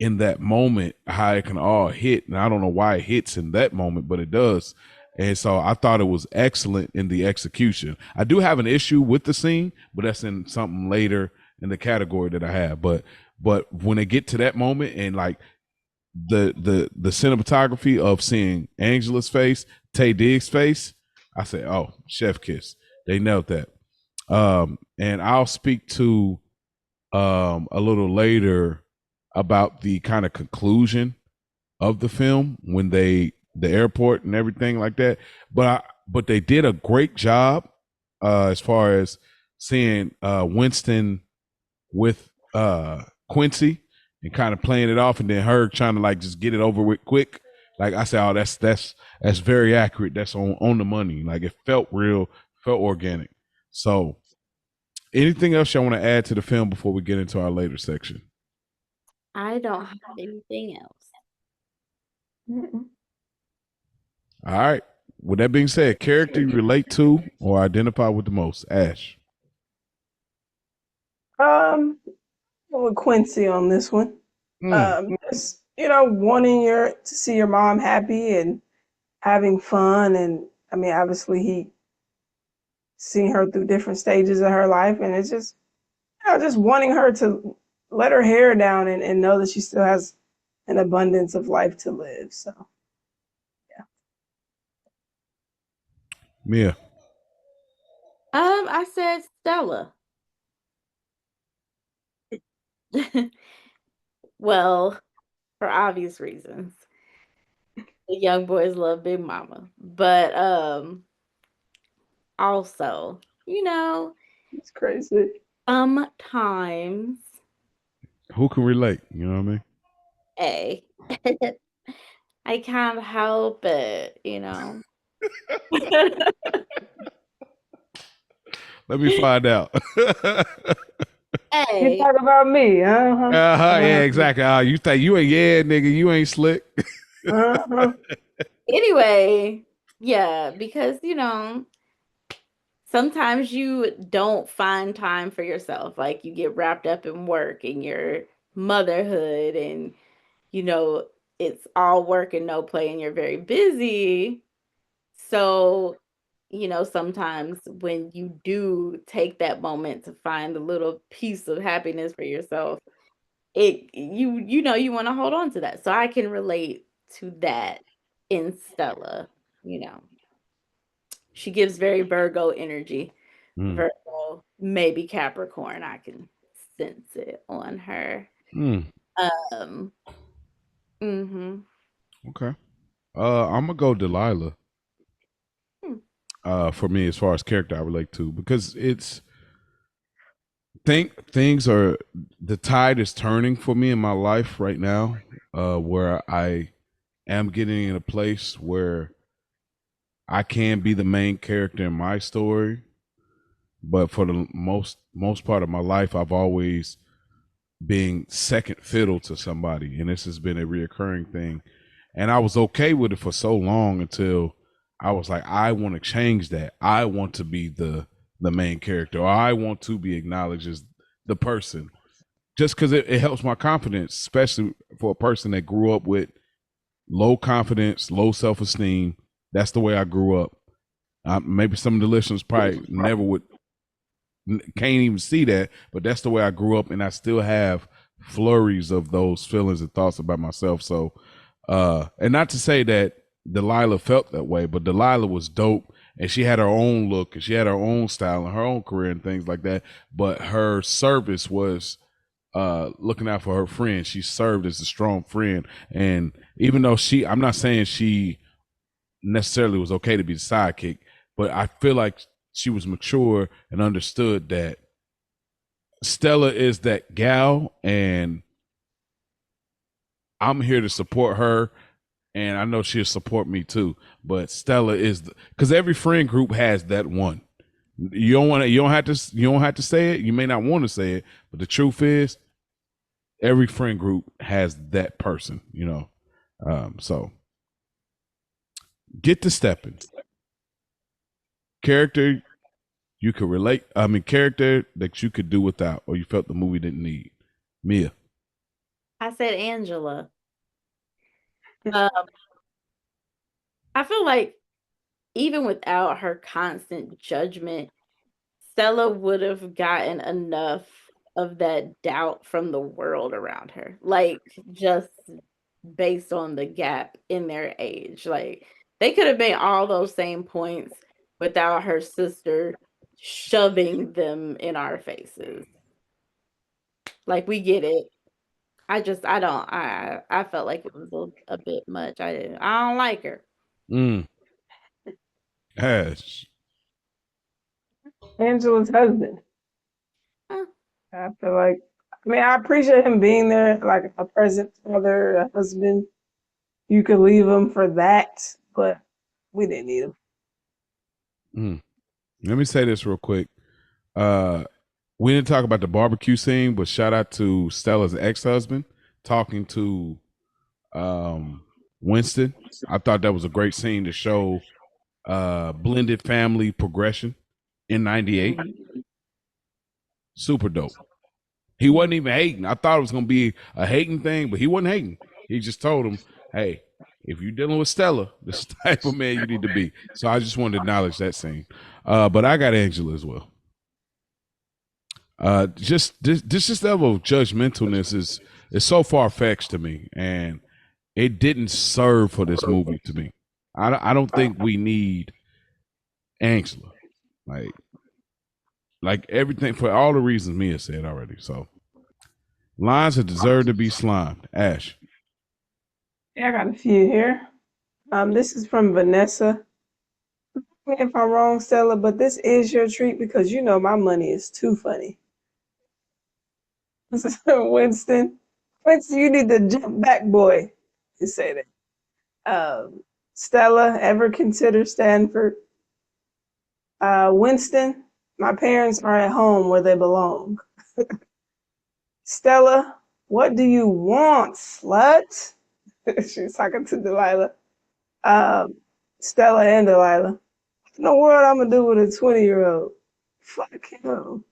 in that moment, how it can all hit. And I don't know why it hits in that moment, but it does. And so I thought it was excellent in the execution. I do have an issue with the scene, but that's in something later in the category that I have. But when they get to that moment, and like the cinematography of seeing Angela's face, Tay Diggs' face, I say, oh, chef kiss. They nailed that. And I'll speak to a little later about the kind of conclusion of the film when the airport and everything like that. But they did a great job as far as seeing Winston with Quincy and kind of playing it off, and then her trying to like just get it over with quick. Like I said, oh, that's very accurate. That's on the money. Like it felt real, felt organic. So anything else y'all want to add to the film before we get into our later section? I don't have anything else. Mm-mm. All right. With that being said, character you relate to or identify with the most, Ash. With Quincy on this one. Just, wanting to see your mom happy and having fun, and I mean, obviously he seen her through different stages of her life, and it's just, just wanting her to let her hair down and know that she still has an abundance of life to live. So, yeah. Mia. I said Stella. Well, for obvious reasons. The young boys love Big Mama. But also, It's crazy. sometimes Who can relate? You know what I mean? A I can't help it, Let me find out. You A talk about me, uh-huh. Yeah, exactly. You think you ain't, yeah, nigga, you ain't slick. Uh-huh. Anyway, yeah, because sometimes you don't find time for yourself. Like you get wrapped up in work and your motherhood, and it's all work and no play, and you're very busy. So, sometimes when you do take that moment to find a little piece of happiness for yourself, you want to hold on to that. So I can relate to that in Stella, you know. She gives very Virgo energy. Mm. Virgo, maybe Capricorn. I can sense it on her. Mm. Um, mhm. Okay. I'm gonna go Delilah. For me, as far as character I relate to, because it's things are, the tide is turning for me in my life right now, where I am getting in a place where I can be the main character in my story, but for the most part of my life, I've always being second fiddle to somebody, and this has been a reoccurring thing. And I was okay with it for so long until I was like, I want to change that. I want to be the main character, or I want to be acknowledged as the person, just because it helps my confidence, especially for a person that grew up with low confidence, low self esteem. That's the way I grew up. Maybe some of the listeners probably never would can't even see that, but that's the way I grew up, and I still have flurries of those feelings and thoughts about myself. So, and not to say that Delilah felt that way, but Delilah was dope, and she had her own look, and she had her own style and her own career and things like that. But her service was looking out for her friend. She served as a strong friend, and even though I'm not saying she necessarily was okay to be the sidekick, but I feel like she was mature and understood that Stella is that gal, and I'm here to support her, and I know she'll support me too. But Stella is because every friend group has that one. You don't want to. You don't have to. You don't have to say it. You may not want to say it, but the truth is, every friend group has that person. So get to stepping. Character you could relate. I mean, character that you could do without, or you felt the movie didn't need. Mia. I said Angela. Um, I feel like even without her constant judgment, Stella would have gotten enough of that doubt from the world around her. Like, just based on the gap in their age. Like, they could have made all those same points without her sister shoving them in our faces. Like, we get it. I don't, I felt like it was a bit much. I don't like her. Mm. Ash. Angela's husband. Huh. I feel like, I mean, I appreciate him being there, like a present father, a husband. You could leave him for that, but we didn't need him. Mm. Let me say this real quick. We didn't talk about the barbecue scene, but shout out to Stella's ex-husband talking to Winston. I thought that was a great scene to show blended family progression in 98. Super dope. He wasn't even hating. I thought it was gonna be a hating thing, but he wasn't hating. He just told him, hey, if you're dealing with Stella, this is the type of man you need to be. So I just wanted to acknowledge that scene. But I got Angela as well. Just this level of judgmentalness is so far fetched to me, and it didn't serve for this movie to me. I don't think we need Angela, like everything for all the reasons Mia said already. So lines that deserve to be slimed. Ash. Yeah, I got a few here. This is from Vanessa. If I'm wrong, Stella, but this is your treat because you know my money is too funny. This is Winston. Winston, you need to jump back, boy. You say that. Stella, ever consider Stanford? Winston, my parents are at home where they belong. Stella, what do you want, slut? She's talking to Delilah. Stella and Delilah. What in the world I'm gonna do with a 20-year-old? Fuck him.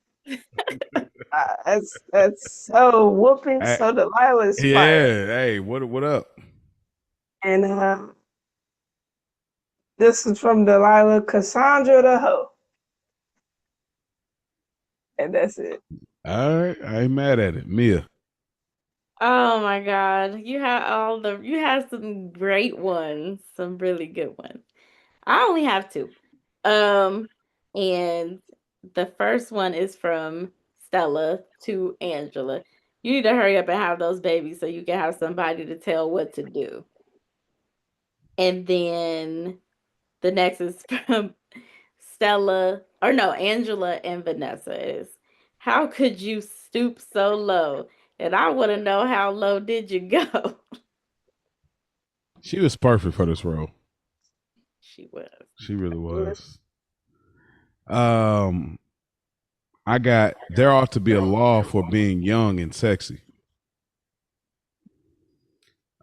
That's so whooping. So Delilah is fired. Yeah. Hey, what up? And this is from Delilah, Cassandra the hoe. And that's it. All right, I ain't mad at it. Mia. Oh my God. You had some great ones, some really good ones. I only have two. And the first one is from Stella to Angela. You need to hurry up and have those babies so you can have somebody to tell what to do. And then the next is from Stella, or no, Angela and Vanessa is, how could you stoop so low? And I want to know, how low did you go? She was perfect for this role. She was. She really was. Um, I got there ought to be a law for being young and sexy.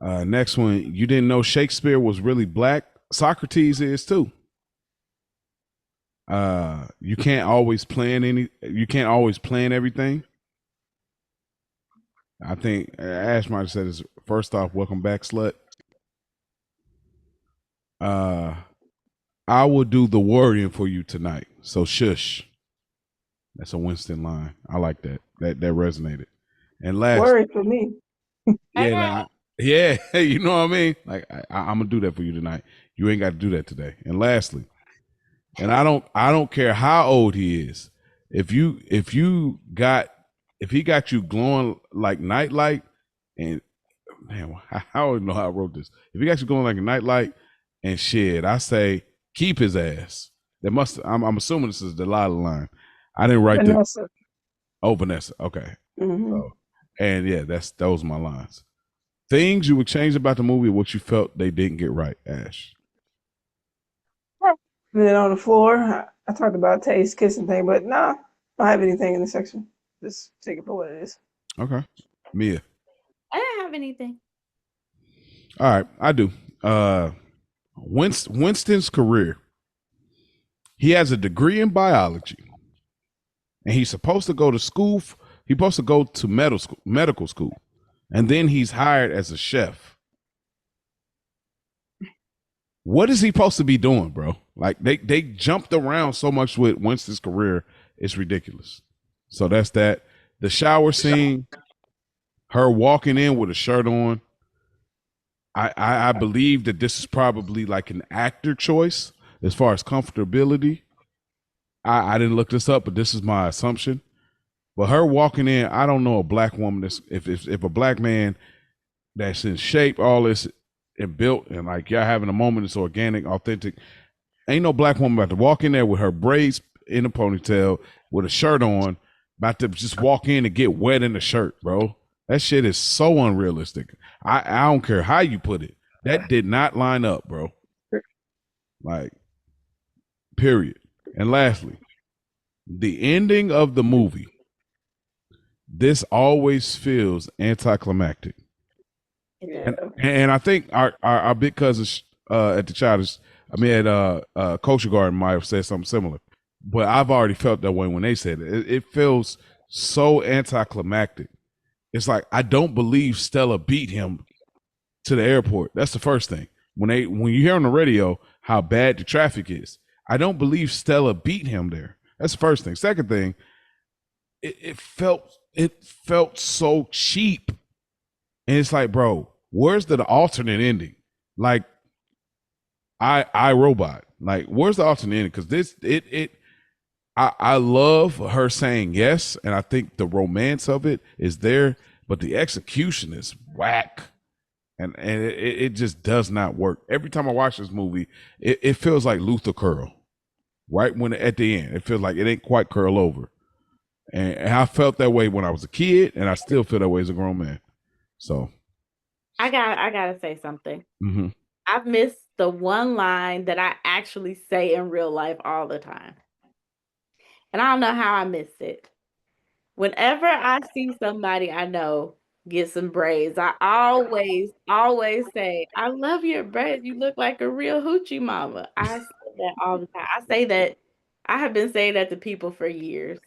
Next one, you didn't know Shakespeare was really black. Socrates is too. You can't always plan everything. I think Ash might have said this first off, welcome back, slut. I will do the worrying for you tonight. So shush. That's a Winston line. I like that. That resonated. And last, Worry for me. yeah, you know what I mean? Like I'm gonna do that for you tonight. You ain't got to do that today. And lastly, and I don't care how old he is. If he got you glowing like nightlight, and man, I don't know how I wrote this. If he got you glowing like a nightlight and shit, I say keep his ass. I'm assuming this is the Delilah line. I didn't write Vanessa. Oh, Vanessa. Okay. Mm-hmm. So, and yeah, those are my lines. Things you would change about the movie, what you felt they didn't get right, Ash. Then on the floor, I talked about taste, kissing thing, but nah, I don't have anything in the section. Just take it for what it is. Okay. Mia. I didn't have anything. All right, I do. Winston's career. He has a degree in biology, and he's supposed to go to school. He's supposed to go to medical school, and then he's hired as a chef. What is he supposed to be doing, bro? Like they jumped around so much with Winston's career, it's ridiculous. So that's that. The shower scene, her walking in with a shirt on. I believe that this is probably like an actor choice as far as comfortability. I didn't look this up, but this is my assumption. But her walking in, I don't know a black woman that's if a black man that's in shape, all this and built, and like y'all having a moment that's organic, authentic. Ain't no black woman about to walk in there with her braids in a ponytail with a shirt on, about to just walk in and get wet in the shirt, bro. That shit is so unrealistic. I don't care how you put it. That did not line up, bro. Like, period. And lastly, the ending of the movie. This always feels anticlimactic. And I think our big cousins at the Childish, at Culture Garden might have said something similar. But I've already felt that way when they said it. It feels so anticlimactic. It's like I don't believe Stella beat him to the airport. That's the first thing. When you hear on the radio how bad the traffic is, I don't believe Stella beat him there. That's the first thing. Second thing, it felt so cheap. And it's like, bro, where's the alternate ending? Like I Robot. Like, where's the alternate ending? Because I love her saying yes, and I think the romance of it is there, but the execution is whack. And it just does not work. Every time I watch this movie, it feels like Luther curl. Right when at the end, it feels like it ain't quite curl over. And I felt that way when I was a kid, and I still feel that way as a grown man. So I gotta say something. Mm-hmm. I've missed the one line that I actually say in real life all the time. And I don't know how I missed it. Whenever I see somebody I know get some braids, I always say, I love your braids. You look like a real hoochie mama. I say that all the time. I say that. I have been saying that to people for years.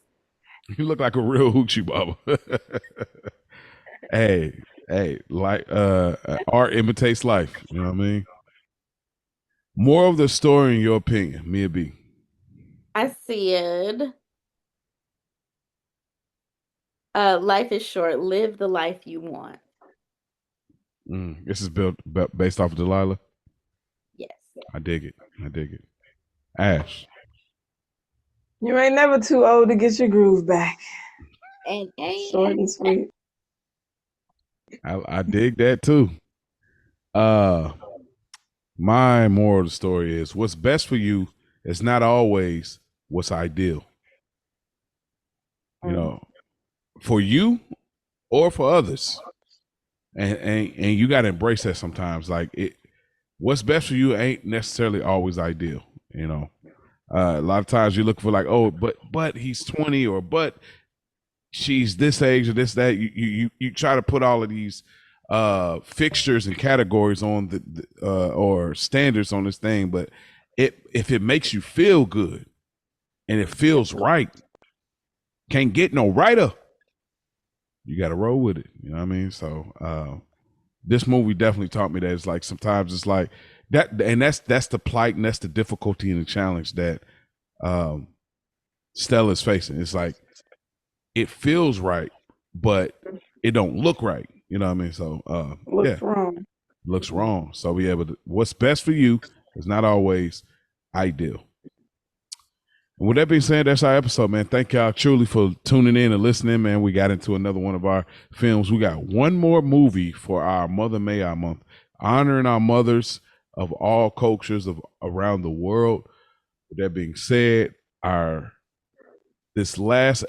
You look like a real hoochie baba. hey, like art imitates life. You know what I mean? More of the story, in your opinion, Mia B. I said, life is short. Live the life you want. This is based off of Delilah. Yes. I dig it. Ash. You ain't never too old to get your groove back. And short and sweet. I dig that too. My moral of the story is what's best for you is not always what's ideal. You know, for you or for others. And you gotta embrace that sometimes. Like what's best for you ain't necessarily always ideal, you know. A lot of times you look for like, oh, but he's 20, or but she's this age or this that. You try to put all of these fixtures and categories on the or standards on this thing, but if it makes you feel good and it feels right, can't get no righter. You got to roll with it. You know what I mean? So this movie definitely taught me that it's like sometimes it's like that, and that's the plight and that's the difficulty and the challenge that Stella's facing. It's like it feels right, but it don't look right. You know what I mean? So Looks wrong. Looks wrong. So be able to, what's best for you is not always ideal. And with that being said, that's our episode, man. Thank y'all truly for tuning in and listening, man. We got into another one of our films. We got one more movie for our Mother May I month, honoring our mothers of all cultures of around the world. With that being said, this last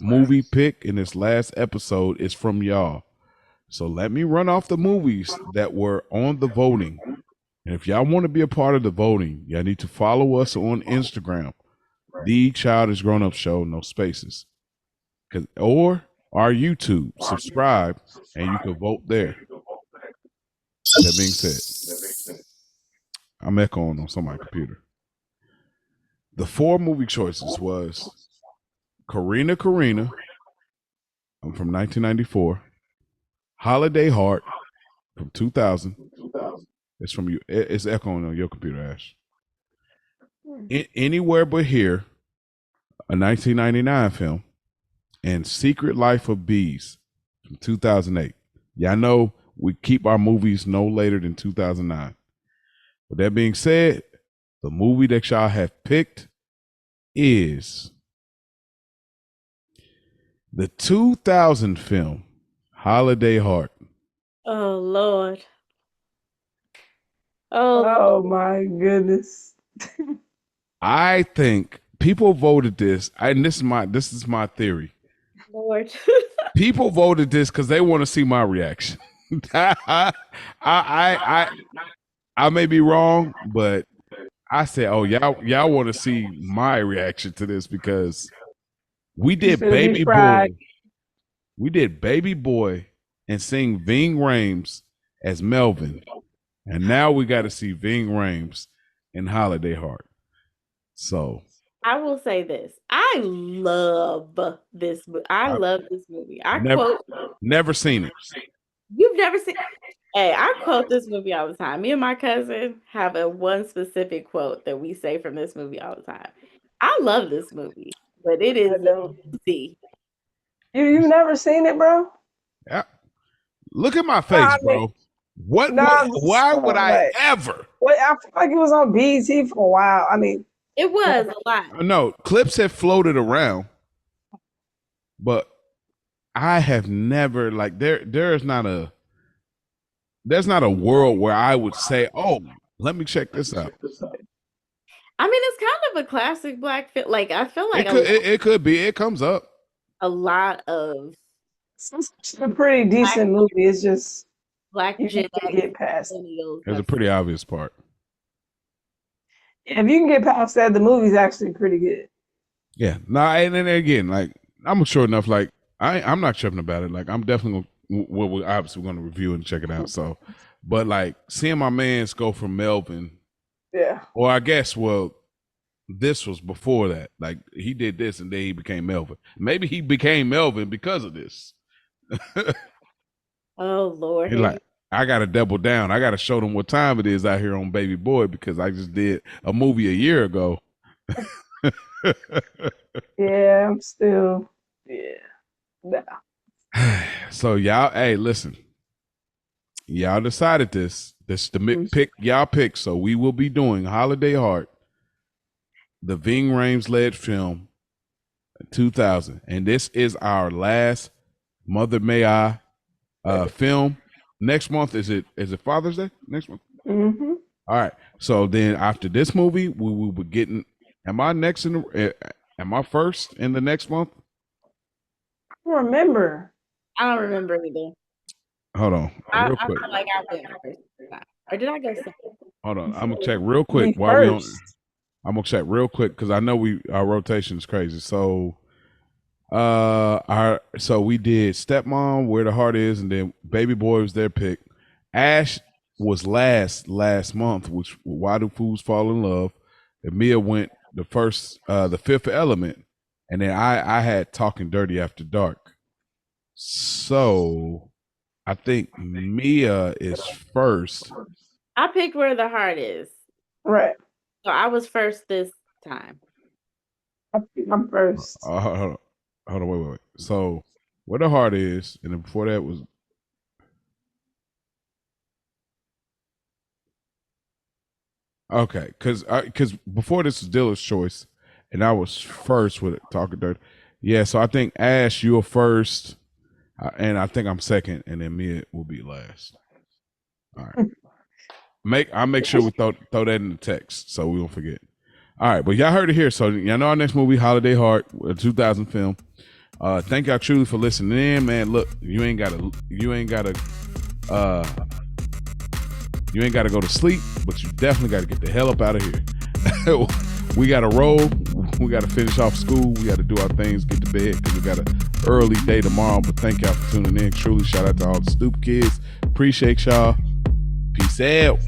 movie pick in this last episode is from y'all. So let me run off the movies that were on the voting. And if y'all want to be a part of the voting, y'all need to follow us on Instagram, The Childish Grown Up Show, no spaces, or our YouTube. Subscribe, and you can vote there. That being said, I'm echoing on somebody's computer. The 4 movie choices was Karina, I'm from 1994, Holiday Heart from 2000. It's from you. It's echoing on your computer, Ash. Anywhere But Here, a 1999 film, and Secret Life of Bees from 2008. Y'all know we keep our movies no later than 2009. With that being said, the movie that y'all have picked is the 2000 film Holiday Heart. Oh Lord. Oh my goodness. I think people voted this, and this is my theory. Lord. People voted this because they want to see my reaction. I may be wrong, but I said, "Oh, y'all want to see my reaction to this because we did Baby Boy, and seeing Ving Rhames as Melvin, and now we got to see Ving Rhames in Holiday Heart." So I will say this: I love this movie. I love this movie. Never seen it. You've never seen. Hey, I quote this movie all the time. Me and my cousin have a one specific quote that we say from this movie all the time. I love this movie, but it is easy. You've never seen it, bro? Yeah. Look at my face, bro. Why would I ever? Well, I feel like it was on BET for a while. I mean, it was a lot. No, clips have floated around, but I have never there's not a world where I would say, "Oh, let me check this out." I mean, it's kind of a classic black film. Like I feel like it could be. It comes up a lot of. It's a pretty decent movie. It's just Black Gen X get past. There's a pretty obvious part. If you can get past that, the movie's actually pretty good. Yeah. And then again, like I'm sure enough. Like I'm not tripping about it. Like I'm definitely we're obviously going to review and check it out. So, but like seeing my man's go from Melvin. Yeah. Or I guess this was before that. Like he did this and then he became Melvin. Maybe he became Melvin because of this. Oh Lord. He's like, I gotta double down. I gotta show them what time it is out here on Baby Boy because I just did a movie a year ago. Yeah, I'm still nah. So y'all, hey, listen. Y'all decided this. This the pick y'all pick. So we will be doing Holiday Heart, the Ving Rhames led film, 2000, and this is our last Mother May I film. Next month is it Father's Day? Next month. Mm-hmm. All right. So then after this movie, we will be getting. Am I next in the? Am I first in the next month? I don't remember. I don't remember either. Hold on, real quick. I feel like I went first. Or did I go second? Hold on, I'm gonna check real quick while we on. I'm gonna check real quick because I know our rotation is crazy. So we did Stepmom, Where the Heart Is, and then Baby Boy was their pick. Ash was last month, which Why Do Fools Fall in Love? And Mia went the Fifth Element, and then I had Talking Dirty After Dark. So I think Mia is first. I picked Where the Heart Is. Right. So I was first this time. I'm first. Hold on, wait. So Where the Heart Is, and then before that was okay, because before this was Dilla's choice, and I was first with it, Talking Dirty. Yeah, so I think Ash, you're first, and I think I'm second, and then Mia will be last. All right. I'll make sure we throw that in the text so we don't forget. All right, but y'all heard it here. So y'all know our next movie, Holiday Heart, a 2000 film. Thank y'all truly for listening in, man. Look, you ain't gotta go to sleep, but you definitely got to get the hell up out of here. We got to roll. We got to finish off school. We got to do our things, get to bed because we got an early day tomorrow. But thank y'all for tuning in. Truly, shout out to all the Stoop kids. Appreciate y'all. Peace out.